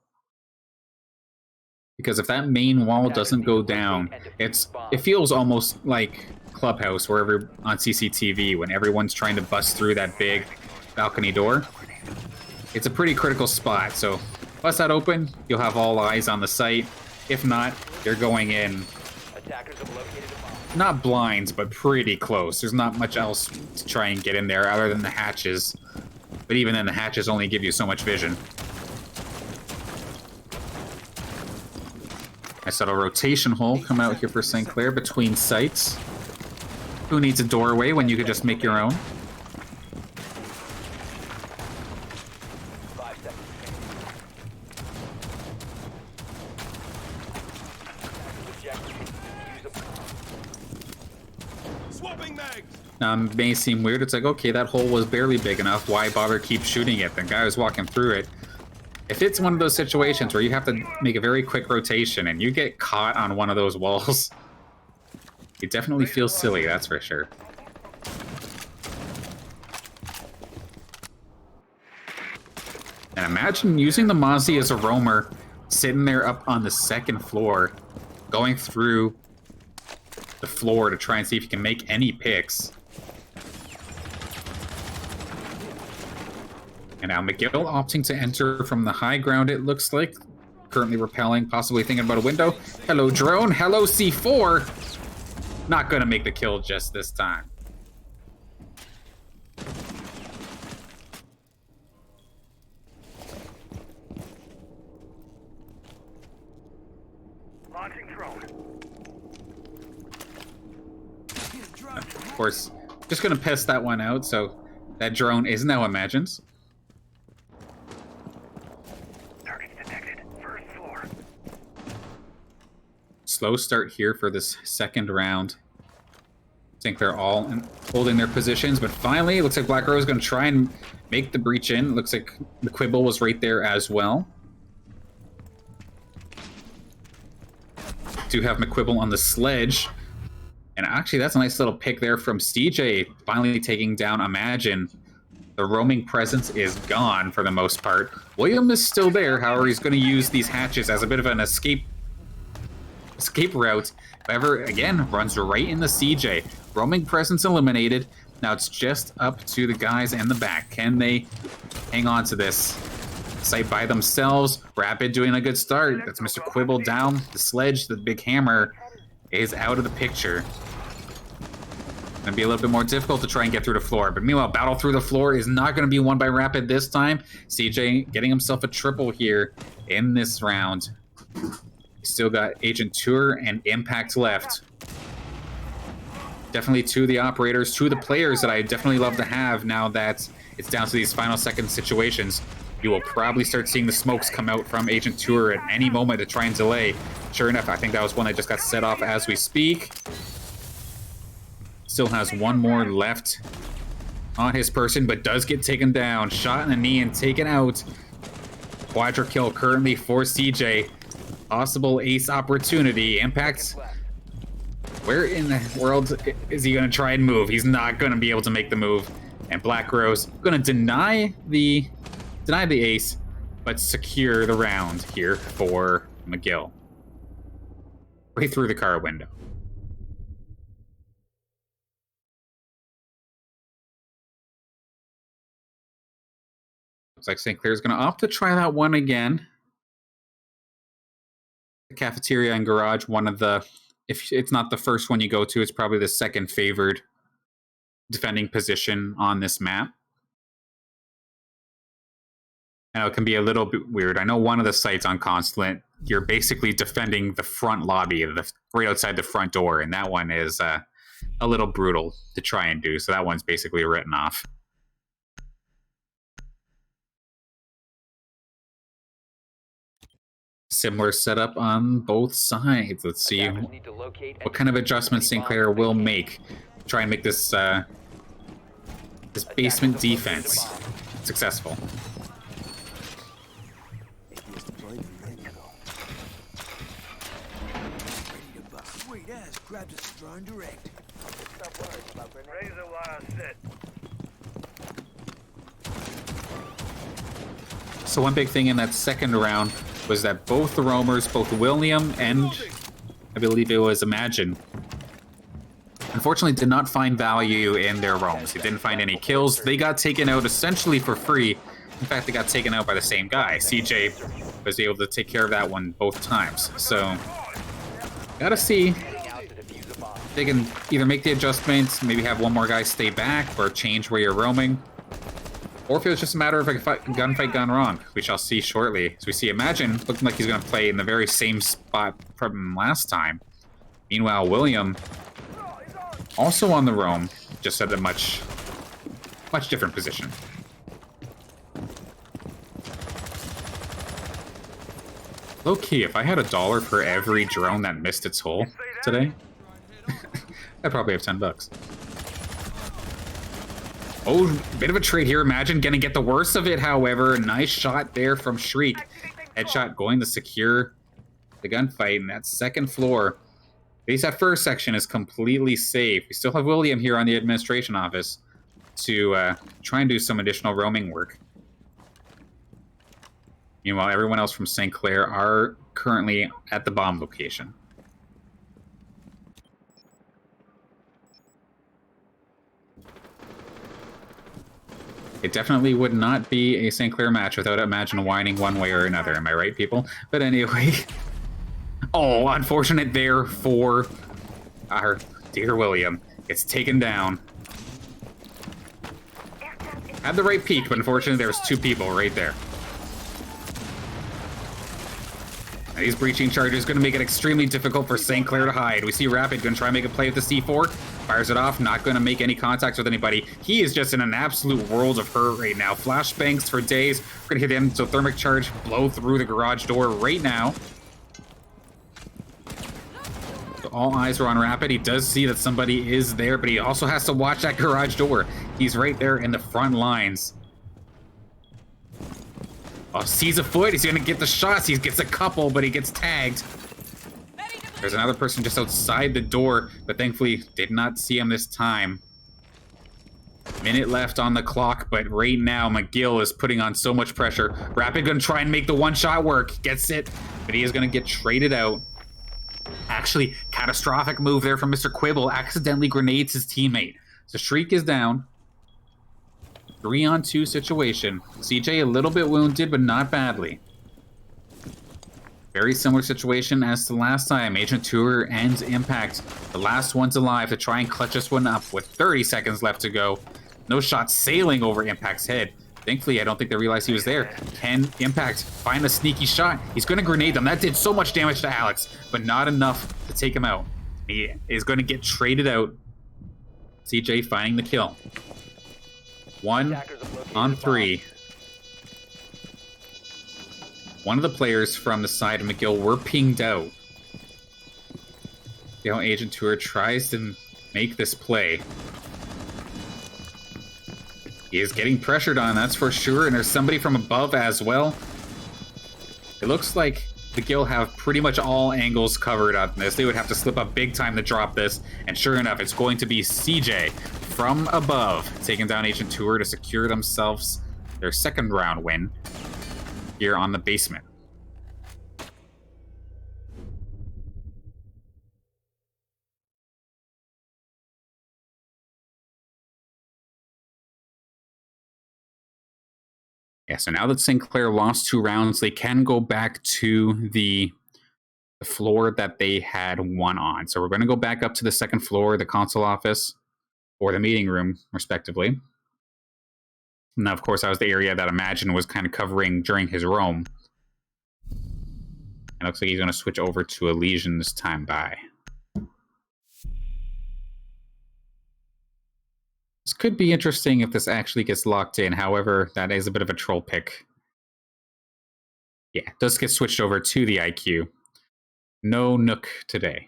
Because if that main wall doesn't go down, it feels almost like Clubhouse, wherever on CCTV, when everyone's trying to bust through that big balcony door. It's a pretty critical spot, so bust that open, you'll have all eyes on the site. If not, you're going in, Attackers have located a bomb. not blinds, but pretty close. There's not much else to try and get in there other than the hatches. But even then, the hatches only give you so much vision. I saw a rotation hole come out here for St. Clair between sites. Who needs a doorway when you could just make your own? 5 seconds. Objective. Use a Swapping mags! Now, it may seem weird. It's like, okay, that hole was barely big enough. Why bother keep shooting it? The guy was walking through it. If it's one of those situations where you have to make a very quick rotation and you get caught on one of those walls, you definitely feel silly, that's for sure. And imagine using the Mozzie as a roamer, sitting there up on the second floor, going through the floor to try and see if you can make any picks. And now McGill opting to enter from the high ground, it looks like. Currently repelling, possibly thinking about a window. Hello, drone. Hello, C4. Not gonna make the kill just this time. Launching drone. Of course, just gonna piss that one out, so that drone is now Imagines. Targets detected. First floor. Slow start here for this second round. I think they're all holding their positions, but finally, it looks like Black Rose is going to try and make the breach in. Looks like the Quibble was right there as well. Do have McQuibble on the sledge. And actually, that's a nice little pick there from CJ, finally taking down Imagine. The roaming presence is gone for the most part. William is still there, however, he's going to use these hatches as a bit of an escape route. However, again, runs right in the CJ. Roaming presence eliminated. Now it's just up to the guys in the back. Can they hang on to this site by themselves? Rapid doing a good start. That's Mr. Quibble down. The sledge, the big hammer, is out of the picture. Gonna be a little bit more difficult to try and get through the floor. But meanwhile, battle through the floor is not gonna be won by Rapid this time. CJ getting himself a triple here in this round. Still got Agent Tour and Impact left. Definitely two of the operators, two of the players that I definitely love to have now that it's down to these final second situations. You will probably start seeing the smokes come out from Agent Tour at any moment to try and delay. Sure enough, I think that was one that just got set off as we speak. Still has one more left on his person, but does get taken down. Shot in the knee and taken out. Quadra kill currently for CJ. Possible ace opportunity. Impact. Where in the world is he going to try and move? He's not going to be able to make the move. And Black Rose going to deny the ace, but secure the round here for McGill. Right through the car window. Looks like St. Clair's going to opt to try that one again. The cafeteria and garage, one of the, if it's not the first one you go to, it's probably the second favored defending position on this map. Now it can be a little bit weird. I know one of the sites on Consulate, you're basically defending the front lobby, right outside the front door, and that one is a little brutal to try and do, so that one's basically written off. Similar setup on both sides. Let's see what kind of adjustments St. Clair will make. Try and make this this basement defense successful. Sweet ass, grabbed a stranger. So one big thing in that second round was that both the roamers, both William and I believe it was Imagine, unfortunately did not find value in their roams. They didn't find any kills. They got taken out essentially for free. In fact, they got taken out by the same guy. CJ was able to take care of that one both times. So, gotta see if they can either make the adjustments, maybe have one more guy stay back, or change where you're roaming. Or if it was just a matter of a gunfight gone wrong. We shall see shortly. So we see Imagine looking like he's going to play in the very same spot from last time. Meanwhile, William, also on the roam, just at a much different position. Low key, if I had $1 for every drone that missed its hole today, I'd probably have $10. Oh, bit of a trade here. Imagine gonna get the worst of it, however. Nice shot there from Shriek. Headshot going to secure the gunfight in that second floor. At least that first section is completely safe. We still have William here on the administration office to try and do some additional roaming work. Meanwhile, everyone else from St. Clair are currently at the bomb location. It definitely would not be a St. Clair match without Imagine whining one way or another. Am I right, people? But anyway. Oh, unfortunate there for our dear William. Gets taken down. Had the right peak, but unfortunately there was two people right there. Now these breaching charges going to make it extremely difficult for St. Clair to hide. We see Rapid going to try and make a play with the C4. Fires it off, not going to make any contacts with anybody. He is just in an absolute world of hurt right now. Flashbangs for days. We're going to hit him, so thermic charge blow through the garage door right now. So all eyes are on Rapid. He does see that somebody is there, but he also has to watch that garage door. He's right there in the front lines. Oh, sees a foot. He's going to get the shots. He gets a couple, but he gets tagged. There's another person just outside the door, but thankfully did not see him this time. Minute left on the clock, but right now McGill is putting on so much pressure. Rapid gonna try and make the one shot work. Gets it, but he is gonna get traded out. Actually, catastrophic move there from Mr. Quibble. Accidentally grenades his teammate. So Shriek is down. 3-on-2 situation. CJ a little bit wounded, but not badly. Very similar situation as to last time. Agent Tour and Impact, the last ones alive to try and clutch this one up with 30 seconds left to go. No shot sailing over Impact's head. Thankfully, I don't think they realized he was there. Can Impact find a sneaky shot? He's going to grenade them. That did so much damage to Alex, but not enough to take him out. He is going to get traded out. CJ finding the kill. 1 on 3. One of the players from the side of McGill were pinged out. See how Agent Tour tries to make this play. He is getting pressured on, that's for sure, and there's somebody from above as well. It looks like McGill have pretty much all angles covered on this. They would have to slip up big time to drop this, and sure enough, it's going to be CJ from above, taking down Agent Tour to secure themselves their second round win here on the basement. Yeah, so now that St. Clair lost 2 rounds, they can go back to the floor that they had won on. So we're going to go back up to the second floor, the console office, or the meeting room, respectively. Now, of course, that was the area that Imagine was kind of covering during his roam. It looks like he's going to switch over to Elysian this time by. This could be interesting if this actually gets locked in. However, that is a bit of a troll pick. Yeah, it does get switched over to the IQ. No Nook today.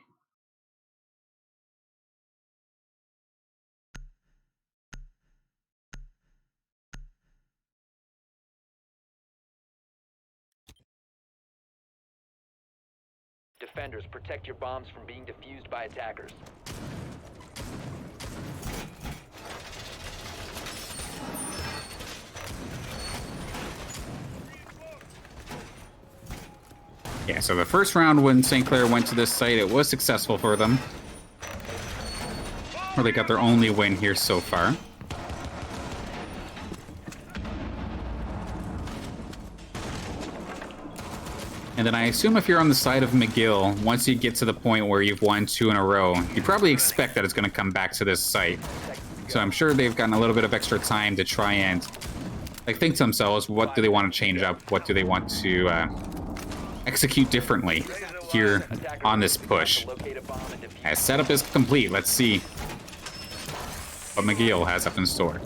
Defenders, protect your bombs from being defused by attackers. Yeah, so the first round when St. Clair went to this site, it was successful for them. Or they got their only win here so far. And then I assume if you're on the side of McGill, once you get to the point where you've won 2 in a row, you probably expect that it's going to come back to this site. So I'm sure they've gotten a little bit of extra time to try and think to themselves, what do they want to change up? What do they want to execute differently here on this push? As setup is complete, let's see what McGill has up in store.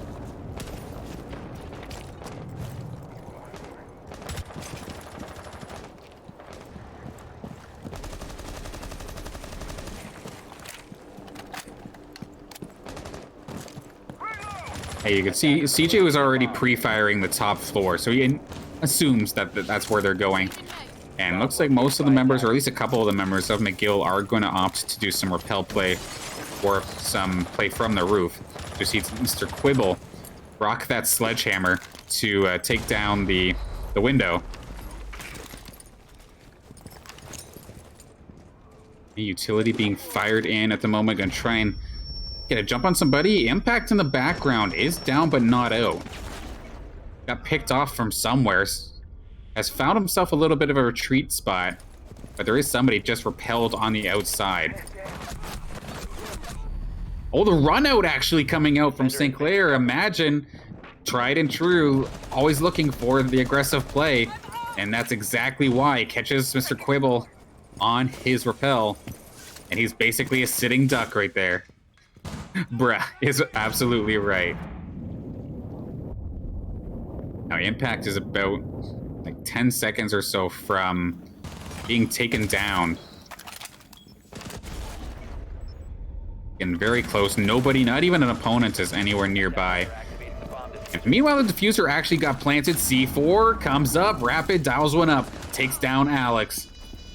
Hey, you can see CJ was already pre-firing the top floor, so he assumes that that's where they're going. And looks like most of the members, or at least a couple of the members of McGill, are going to opt to do some rappel play or some play from the roof. You see Mr. Quibble rock that sledgehammer to take down the window. A utility being fired in at the moment, gonna try and get a jump on somebody. Impact in the background is down but not out. Got picked off from somewhere. Has found himself a little bit of a retreat spot, but there is somebody just repelled on the outside. Oh, the run out actually coming out from St. Clair. Imagine, tried and true, always looking for the aggressive play, and that's exactly why. Catches Mr. Quibble on his rappel, and he's basically a sitting duck right there. Bruh is absolutely right. Now, Impact is about 10 seconds or so from being taken down. Getting very close. Nobody, not even an opponent, is anywhere nearby. And meanwhile, the diffuser actually got planted. C4 comes up. Rapid dials one up. Takes down Alex.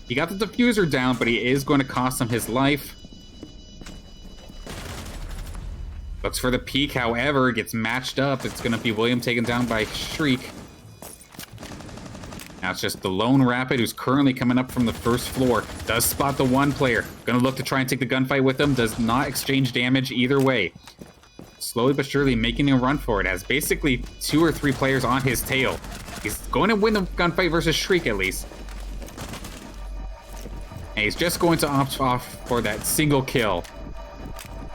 He got the diffuser down, but he is going to cost him his life. Looks for the peak, however, gets matched up. It's going to be William taken down by Shriek. Now it's just the lone Rapid who's currently coming up from the first floor. Does spot the one player. Going to look to try and take the gunfight with him. Does not exchange damage either way. Slowly but surely making a run for it. Has basically 2 or 3 players on his tail. He's going to win the gunfight versus Shriek at least. And he's just going to opt off for that single kill.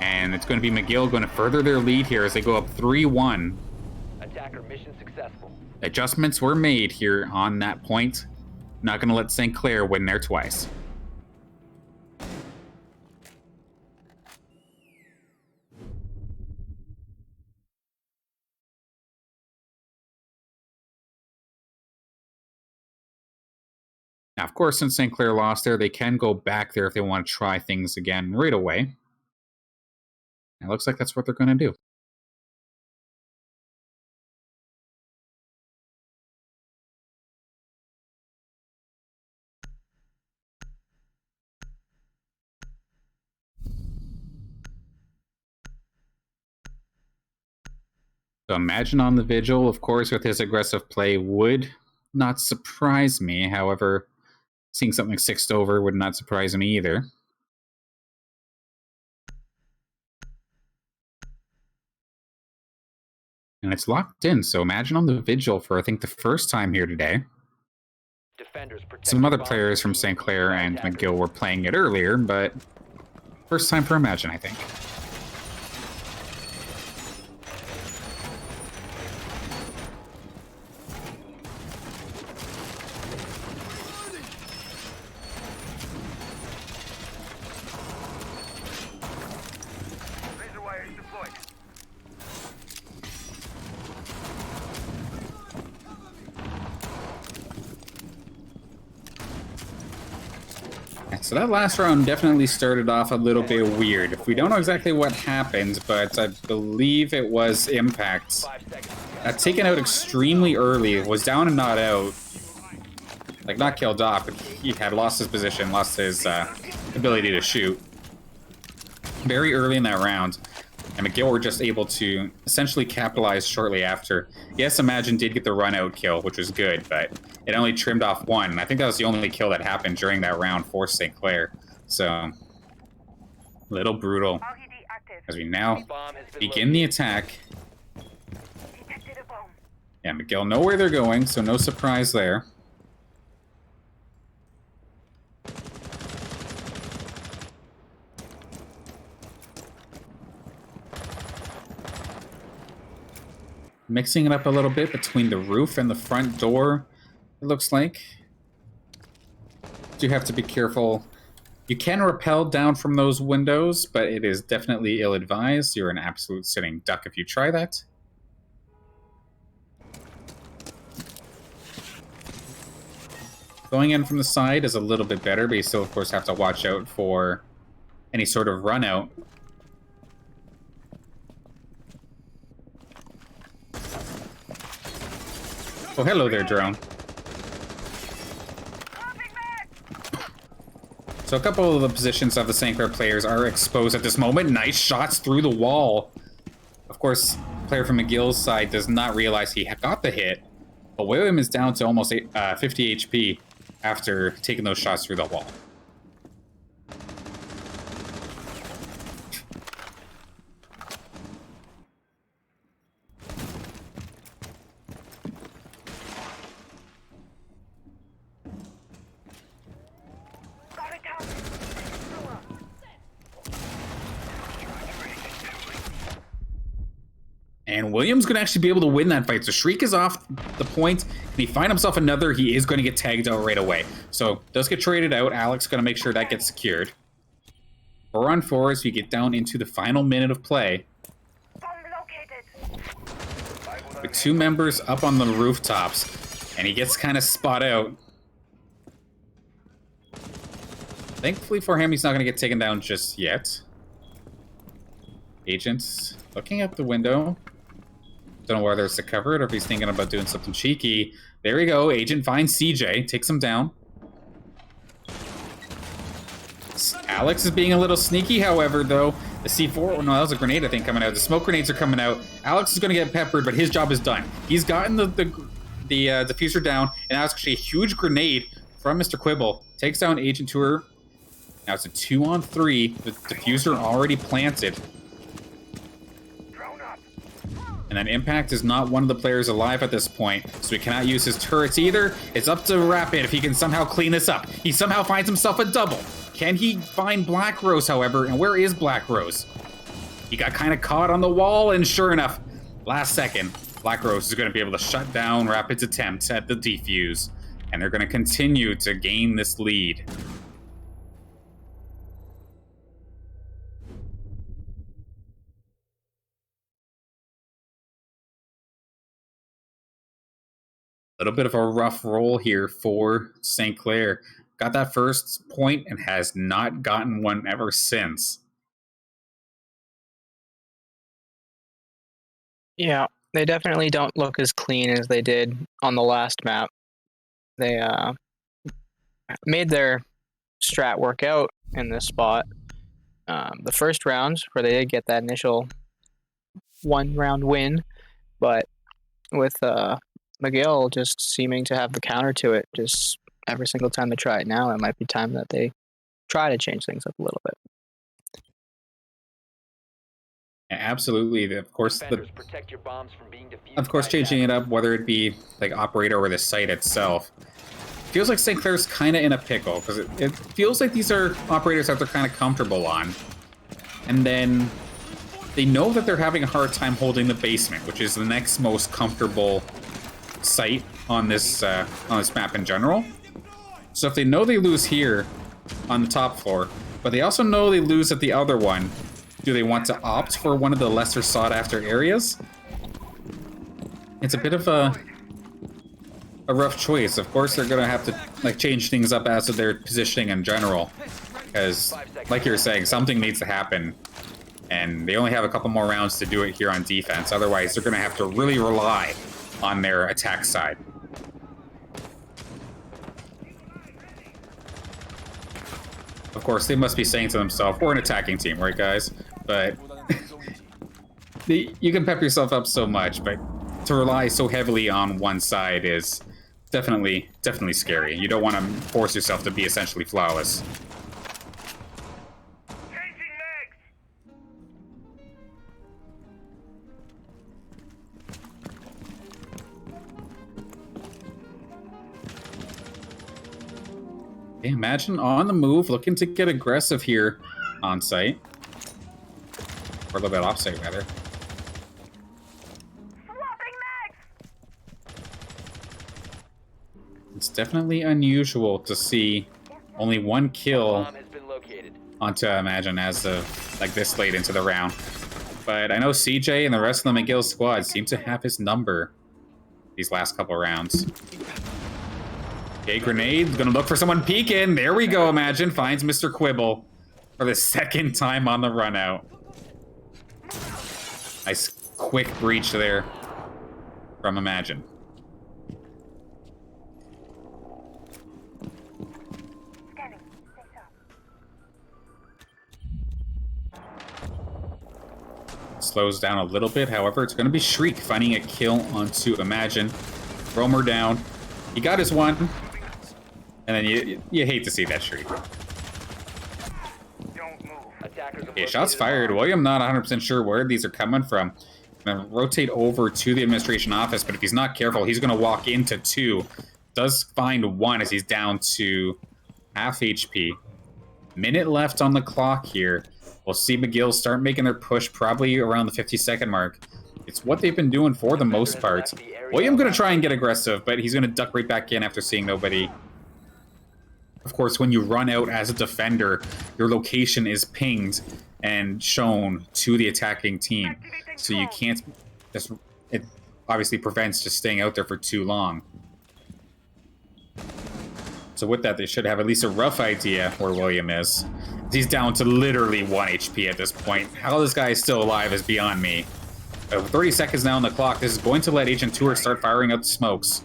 And it's going to be McGill going to further their lead here as they go up 3-1. Attacker mission successful. Adjustments were made here on that point. Not going to let St. Clair win there twice. Now, of course, since St. Clair lost there, they can go back there if they want to try things again right away. It looks like that's what they're going to do. So imagine on the Vigil, of course, with his aggressive play would not surprise me. However, seeing something 6'd over would not surprise me either. And it's locked in, so imagine on the Vigil for, I think, the first time here today. Some other players from St. Clair and McGill were playing it earlier, but first time for Imagine, I think. Razor wire is deployed. So that last round definitely started off a little bit weird. We don't know exactly what happened, but I believe it was Impact. Taken out extremely early, was down and not out. Like, not killed off, but he had lost his position, lost his ability to shoot. Very early in that round. And McGill were just able to essentially capitalize shortly after. Yes, Imagine did get the run-out kill, which was good, but it only trimmed off one. And I think that was the only kill that happened during that round for St. Clair. So, a little brutal. RED active. As we now Bomb has been begin the located. attack. Detected a bomb. Yeah, McGill know where they're going, so no surprise there. Mixing it up a little bit between the roof and the front door, it looks like. You have to be careful. You can rappel down from those windows, but it is definitely ill-advised. You're an absolute sitting duck if you try that. Going in from the side is a little bit better, but you still, of course, have to watch out for any sort of run-out. Oh, hello there, drone. So a couple of the positions of the St. Clair players are exposed at this moment. Nice shots through the wall. Of course, player from McGill's side does not realize he got the hit, but William is down to almost 50 HP after taking those shots through the wall. And William's going to actually be able to win that fight. So Shriek is off the point. Can he find himself another? He is going to get tagged out right away. So does get traded out. Alex going to make sure that gets secured. 4 on 4 as we get down into the final minute of play. With 2 members up on the rooftops. And he gets kind of spot out. Thankfully for him, he's not going to get taken down just yet. Agents looking out the window. Don't know whether it's to cover it or if he's thinking about doing something cheeky. There we go. Agent finds CJ. Takes him down. Alex is being a little sneaky, however, though. The C4... Oh, no, that was a grenade, I think, coming out. The smoke grenades are coming out. Alex is going to get peppered, but his job is done. He's gotten the diffuser down, and now it's actually a huge grenade from Mr. Quibble. Takes down Agent Tour. Now it's a 2 on 3. The diffuser already planted. And then Impact is not one of the players alive at this point, so he cannot use his turrets either. It's up to Rapid if he can somehow clean this up. He somehow finds himself a double. Can he find Black Rose, however? And where is Black Rose? He got kind of caught on the wall, and sure enough, last second, Black Rose is going to be able to shut down Rapid's attempt at the defuse. And they're going to continue to gain this lead. A little bit of a rough roll here for St. Clair. Got that first point and has not gotten one ever since. Yeah, they definitely don't look as clean as they did on the last map. They made their strat work out in this spot. The first rounds, where they did get that initial 1-round win, but with McGill just seeming to have the counter to it, just every single time they try it now, it might be time that they try to change things up a little bit. Absolutely, of course. Protect your bombs from being defused Of course, by changing it up, whether it be like operator or the site itself, feels like St. Clair's kind of in a pickle because it feels like these are operators that they're kind of comfortable on, and then they know that they're having a hard time holding the basement, which is the next most comfortable site on this map in general. So if they know they lose here on the top floor, but they also know they lose at the other one, do they want to opt for one of the lesser sought after areas? It's a bit of a rough choice. Of course, they're gonna have to like change things up as to their positioning in general, because like you were saying, something needs to happen, and they only have a couple more rounds to do it here on defense. Otherwise, they're gonna have to really rely on their attack side. Of course, they must be saying to themselves, we're an attacking team, right, guys? But You can pep yourself up so much, but to rely so heavily on one side is definitely scary. You don't want to force yourself to be essentially flawless. Okay, imagine on the move, looking to get aggressive here on site. Or a little bit off site, rather. It's definitely unusual to see only one kill Bomb has been located. onto Imagine as of like this late into the round. But I know CJ and the rest of the McGill squad seem to have his number these last couple rounds. Okay, grenade, gonna look for someone peeking. There we go, Imagine finds Mr. Quibble for the second time on the run out. Nice quick breach there from Imagine. Scanning. Stay sharp. Slows down a little bit, however, it's going to be Shriek finding a kill onto Imagine. Roamer down. He got his one. And then you hate to see that Shriek. Okay, shots fired. William not 100% sure where these are coming from. Gonna rotate over to the administration office, but if he's not careful, he's gonna walk into two. Does find one as he's down to half HP. Minute left on the clock here. We'll see McGill start making their push probably around the 50-second mark. It's what they've been doing for the most part. William gonna try and get aggressive, but he's gonna duck right back in after seeing nobody. Of course, when you run out as a defender, your location is pinged and shown to the attacking team. So you can't just... It obviously prevents just staying out there for too long. So with that, they should have at least a rough idea where William is. He's down to literally 1 HP at this point. How this guy is still alive is beyond me. 30 seconds now on the clock. This is going to let Agent Tour start firing out the smokes.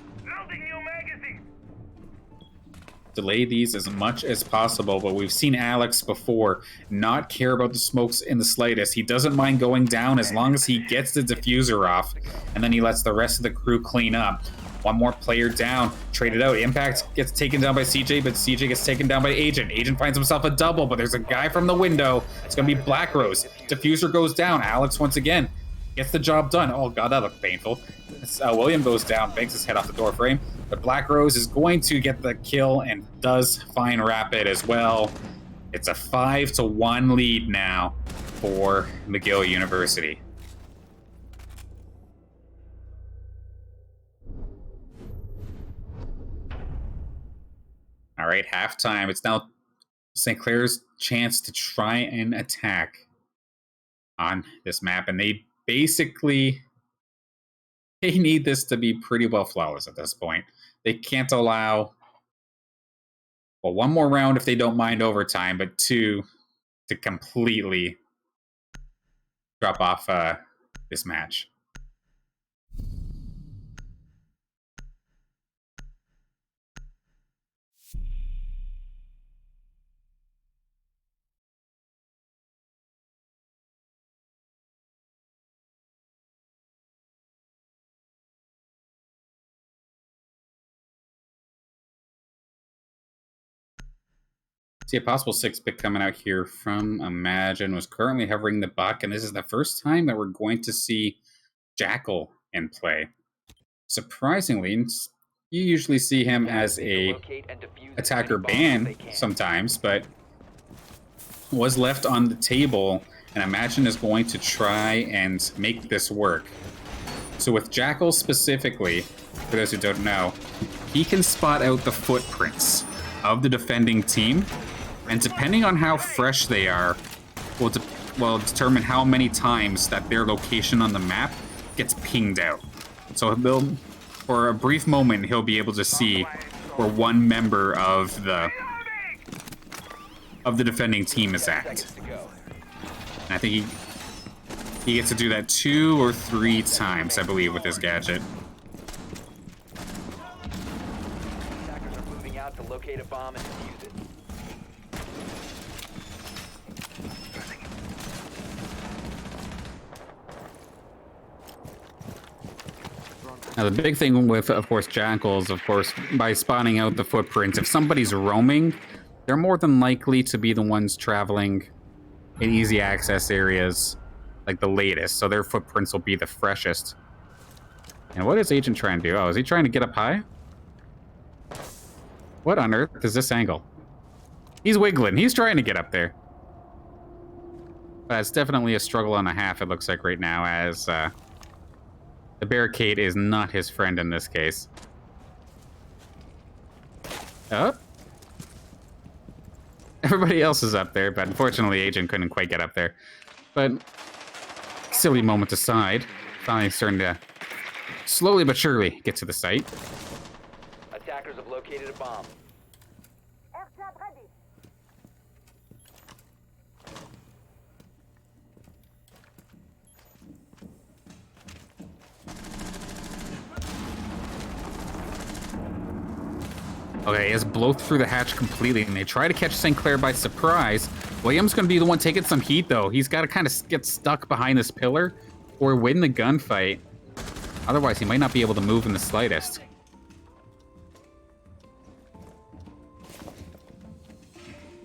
Delay these as much as possible, but we've seen Alex before not care about the smokes in the slightest. He doesn't mind going down as long as he gets the diffuser off, and then he lets the rest of the crew clean up. One more player down, traded out. Impact gets taken down by CJ, but CJ gets taken down by Agent. Agent finds himself a double, but there's a guy from the window. It's going to be Black Rose. Diffuser goes down. Alex once again gets the job done. Oh god, that looked painful. William goes down, banks his head off the door frame. But Black Rose is going to get the kill and does find Rapid as well. It's a 5-1 lead now for McGill University. All right, halftime. It's now St. Clair's chance to try and attack on this map. And they basically... They need this to be pretty well flawless at this point. They can't allow, well, one more round if they don't mind overtime, but two to completely drop off this match. See a possible 6-pick coming out here from Imagine was currently hovering the buck, and this is the first time that we're going to see Jackal in play. Surprisingly, you usually see him as a attacker ban sometimes, but was left on the table, and Imagine is going to try and make this work. So with Jackal specifically, for those who don't know, he can spot out the footprints of the defending team, and depending on how fresh they are, will determine how many times that their location on the map gets pinged out. So for a brief moment, he'll be able to see where one member of the defending team is at. And I think he gets to do that 2 or 3 times, I believe, with this gadget. Attackers are moving out to locate a bomb and defuse it. Now, the big thing with, of course, jackals, of course, by spotting out the footprints, if somebody's roaming, they're more than likely to be the ones traveling in easy access areas, like the latest, so their footprints will be the freshest. And what is Agent trying to do? Oh, is he trying to get up high? What on earth is this angle? He's wiggling. He's trying to get up there. But it's definitely a struggle and a half, it looks like right now, as the barricade is not his friend in this case. Oh. Everybody else is up there, but unfortunately Agent couldn't quite get up there. But silly moment aside, finally starting to slowly but surely get to the site. Attackers have located a bomb. Airtrap ready. Okay, he has blown through the hatch completely, and they try to catch St. Clair by surprise. William's going to be the one taking some heat, though. He's got to kind of get stuck behind this pillar or win the gunfight. Otherwise, he might not be able to move in the slightest.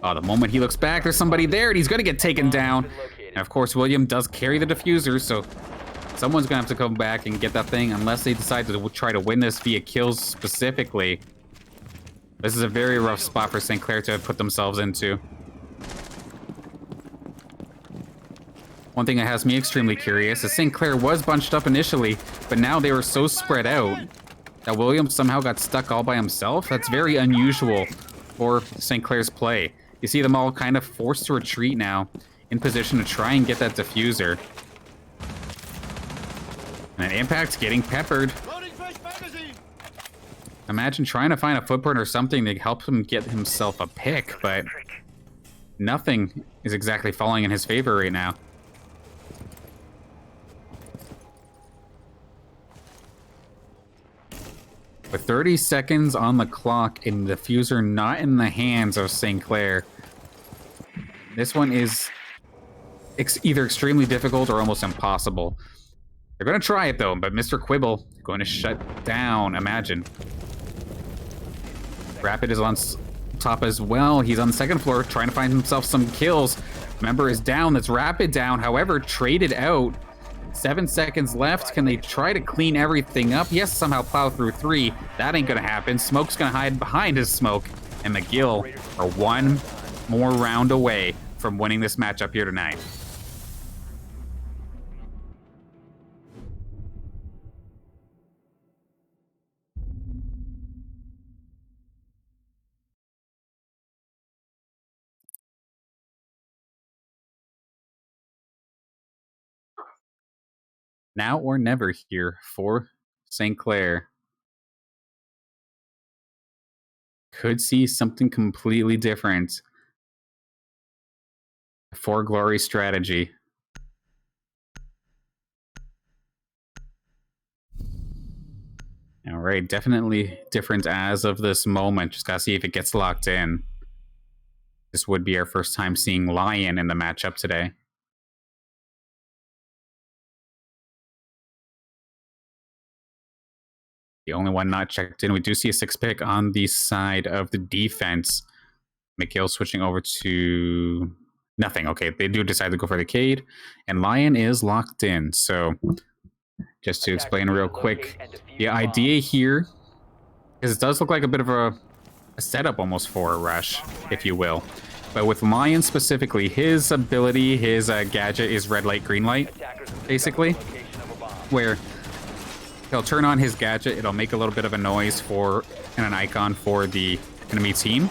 Oh, the moment he looks back, there's somebody there, and he's going to get taken down. And of course, William does carry the diffuser, so someone's going to have to come back and get that thing, unless they decide to try to win this via kills specifically. This is a very rough spot for St. Clair to put themselves into. One thing that has me extremely curious is St. Clair was bunched up initially, but now they were so spread out that William somehow got stuck all by himself. That's very unusual for St. Clair's play. You see them all kind of forced to retreat now, in position to try and get that diffuser. And Impact's getting peppered. Imagine trying to find a footprint or something to help him get himself a pick, but nothing is exactly falling in his favor right now. With 30 seconds on the clock and the diffuser not in the hands of St. Clair, this one is either extremely difficult or almost impossible. They're going to try it though, but Mr. Quibble going to shut down Imagine. Rapid is on top as well. He's on the second floor trying to find himself some kills. Member is down. That's Rapid down. However, traded out. 7 seconds left. Can they try to clean everything up? Yes, somehow plow through 3. That ain't gonna happen. Smoke's gonna hide behind his smoke. And McGill are one more round away from winning this matchup here tonight. Now or never here for St. Clair. Could see something completely different. For Glory strategy. All right, definitely different as of this moment. Just gotta see if it gets locked in. This would be our first time seeing Lion in the matchup today. The only one not checked in. We do see a 6-pick on the side of the defense. McGill switching over to nothing. Okay, they do decide to go for the Cade. And Lion is locked in. So just to explain real quick, the idea here is it does look like a bit of a setup almost for a rush, if you will. But with Lion specifically, his ability, his gadget is red light, green light, basically, where he'll turn on his gadget, it'll make a little bit of a noise for and an icon for the enemy team.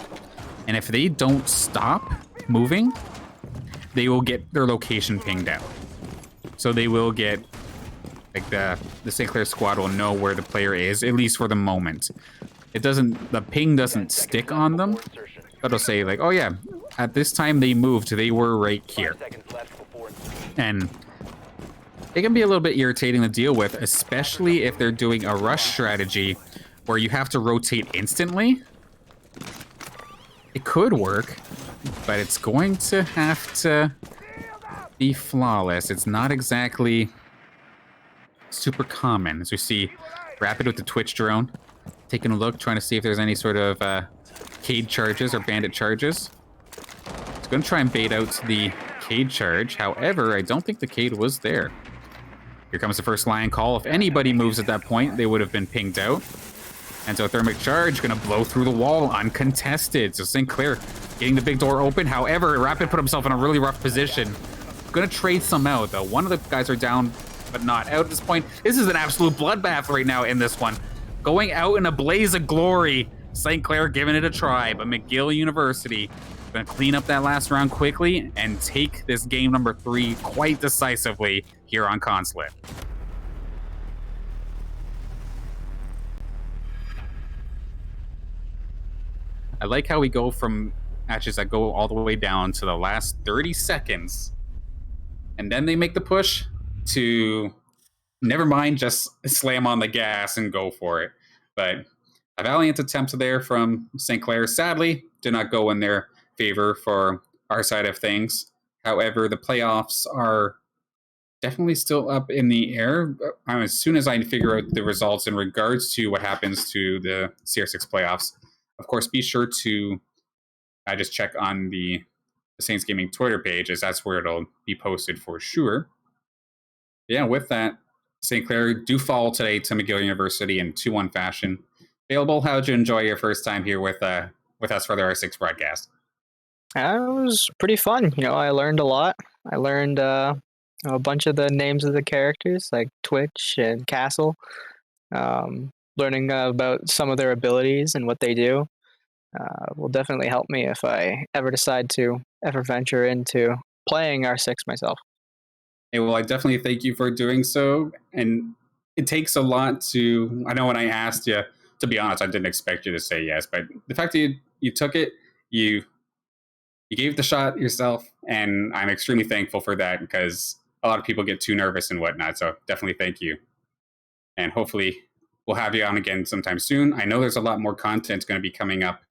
And if they don't stop moving, they will get their location pinged out. So they will get, like the St. Clair squad will know where the player is, at least for the moment. It doesn't, the ping doesn't stick on them, but it'll say like, oh yeah, at this time they moved, they were right here. And it can be a little bit irritating to deal with, especially if they're doing a rush strategy where you have to rotate instantly. It could work, but it's going to have to be flawless. It's not exactly super common. As we see Rapid with the Twitch drone, taking a look, trying to see if there's any sort of Cade charges or bandit charges. It's going to try and bait out the Cade charge. However, I don't think the Cade was there. Here comes the first lion call. If anybody moves at that point, they would have been pinged out. Endothermic charge going to blow through the wall uncontested. So St. Clair getting the big door open. However, Rapid put himself in a really rough position. Going to trade some out, though. One of the guys are down, but not out at this point. This is an absolute bloodbath right now in this one. Going out in a blaze of glory. St. Clair giving it a try, but McGill University going to clean up that last round quickly and take this game number 3 quite decisively here on Consulate. I like how we go from matches that go all the way down to the last 30 seconds, and then they make the push to never mind, just slam on the gas and go for it. But a valiant attempt there from St. Clair, sadly, did not go in their favor for our side of things. However, the playoffs are definitely still up in the air. As soon as I figure out the results in regards to what happens to the CR6 playoffs, of course, be sure to just check on the Saints Gaming Twitter page, as that's where it'll be posted for sure. Yeah, with that, St. Clair do fall today to McGill University in 2-1 fashion. Available, how did you enjoy your first time here with us for the R6 broadcast? It was pretty fun. I learned a lot. I learned a bunch of the names of the characters, like Twitch and Castle. Learning about some of their abilities and what they do will definitely help me if I ever decide to venture into playing R6 myself. Hey, well, I definitely thank you for doing so. And it takes a lot to, I know when I asked you, to be honest, I didn't expect you to say yes, but the fact that you took it, you gave the shot yourself, and I'm extremely thankful for that, because a lot of people get too nervous and whatnot. So definitely thank you. And hopefully we'll have you on again sometime soon. I know there's a lot more content going to be coming up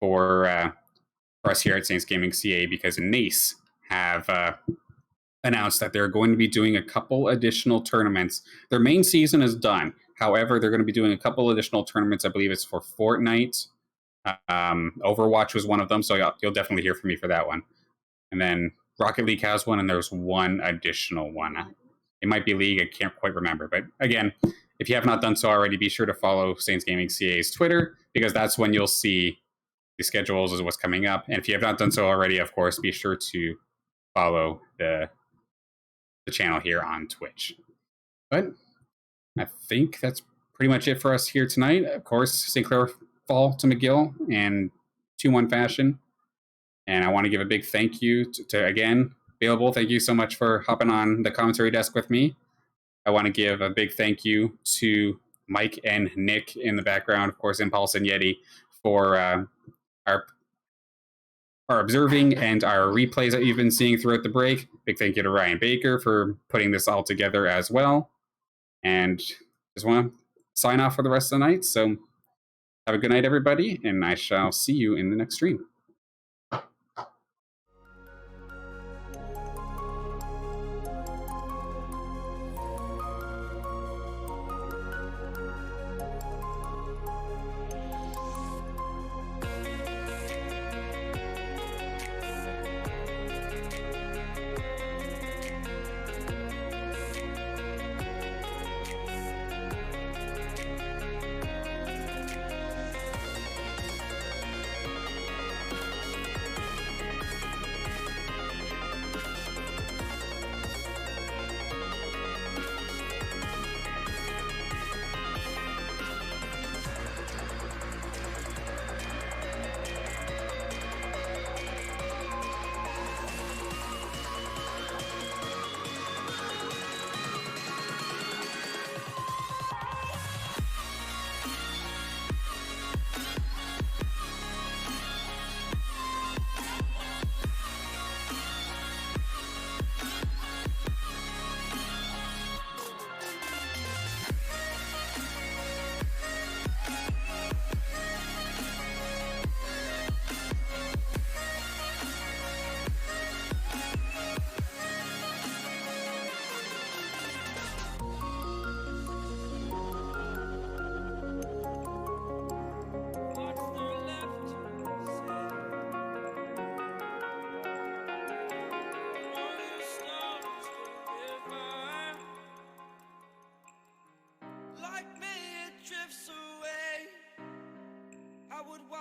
for us here at Saints Gaming CA, because NACE have announced that they're going to be doing a couple additional tournaments. Their main season is done. However, they're going to be doing a couple additional tournaments. I believe it's for Fortnite. Overwatch was one of them, so you'll definitely hear from me for that one. And then Rocket League has one, and there's one additional one. It might be League, I can't quite remember. But again, if you have not done so already, be sure to follow Saints Gaming CA's Twitter, because that's when you'll see the schedules as what's coming up. And if you have not done so already, of course, be sure to follow the channel here on Twitch. But I think that's pretty much it for us here tonight. Of course, St. Clair fall to McGill in 2-1 fashion. And I want to give a big thank you to again, Available. Thank you so much for hopping on the commentary desk with me. I want to give a big thank you to Mike and Nick in the background, of course, Impulse and Yeti, for our observing and our replays that you've been seeing throughout the break. Big thank you to Ryan Baker for putting this all together as well. And just want to sign off for the rest of the night. So have a good night, everybody, and I shall see you in the next stream.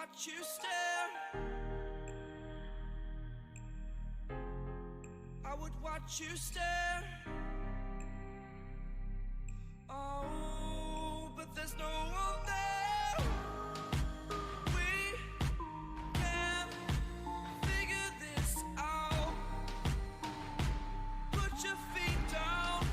watch you stare. I would watch you stare. Oh, but there's no one there. We can figure this out. Put your feet down.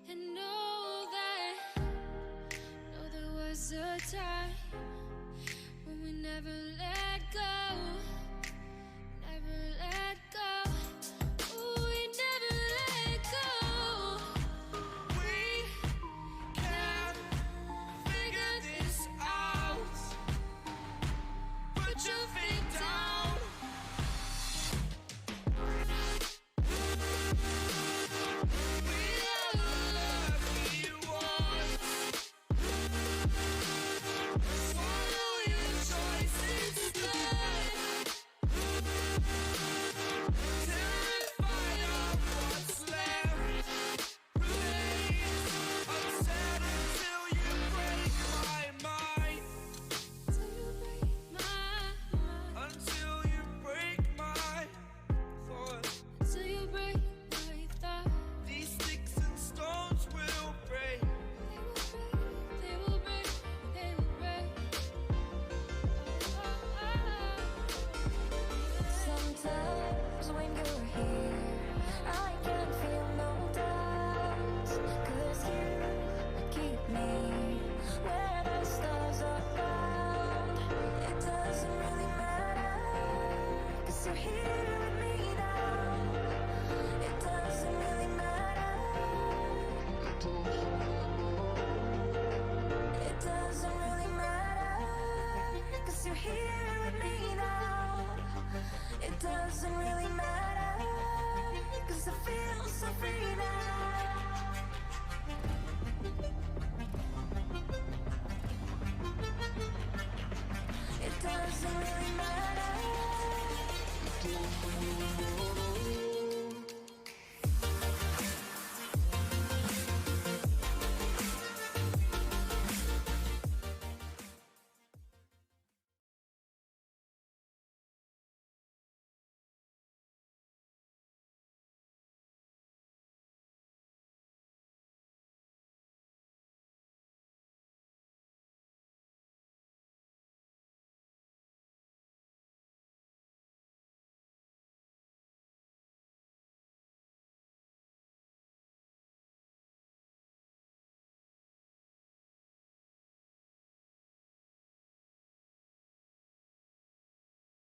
And know that, know there was a time when we never let go, never let go. Ooh, we never let go. We can figure this out. Put your feet down. Doesn't really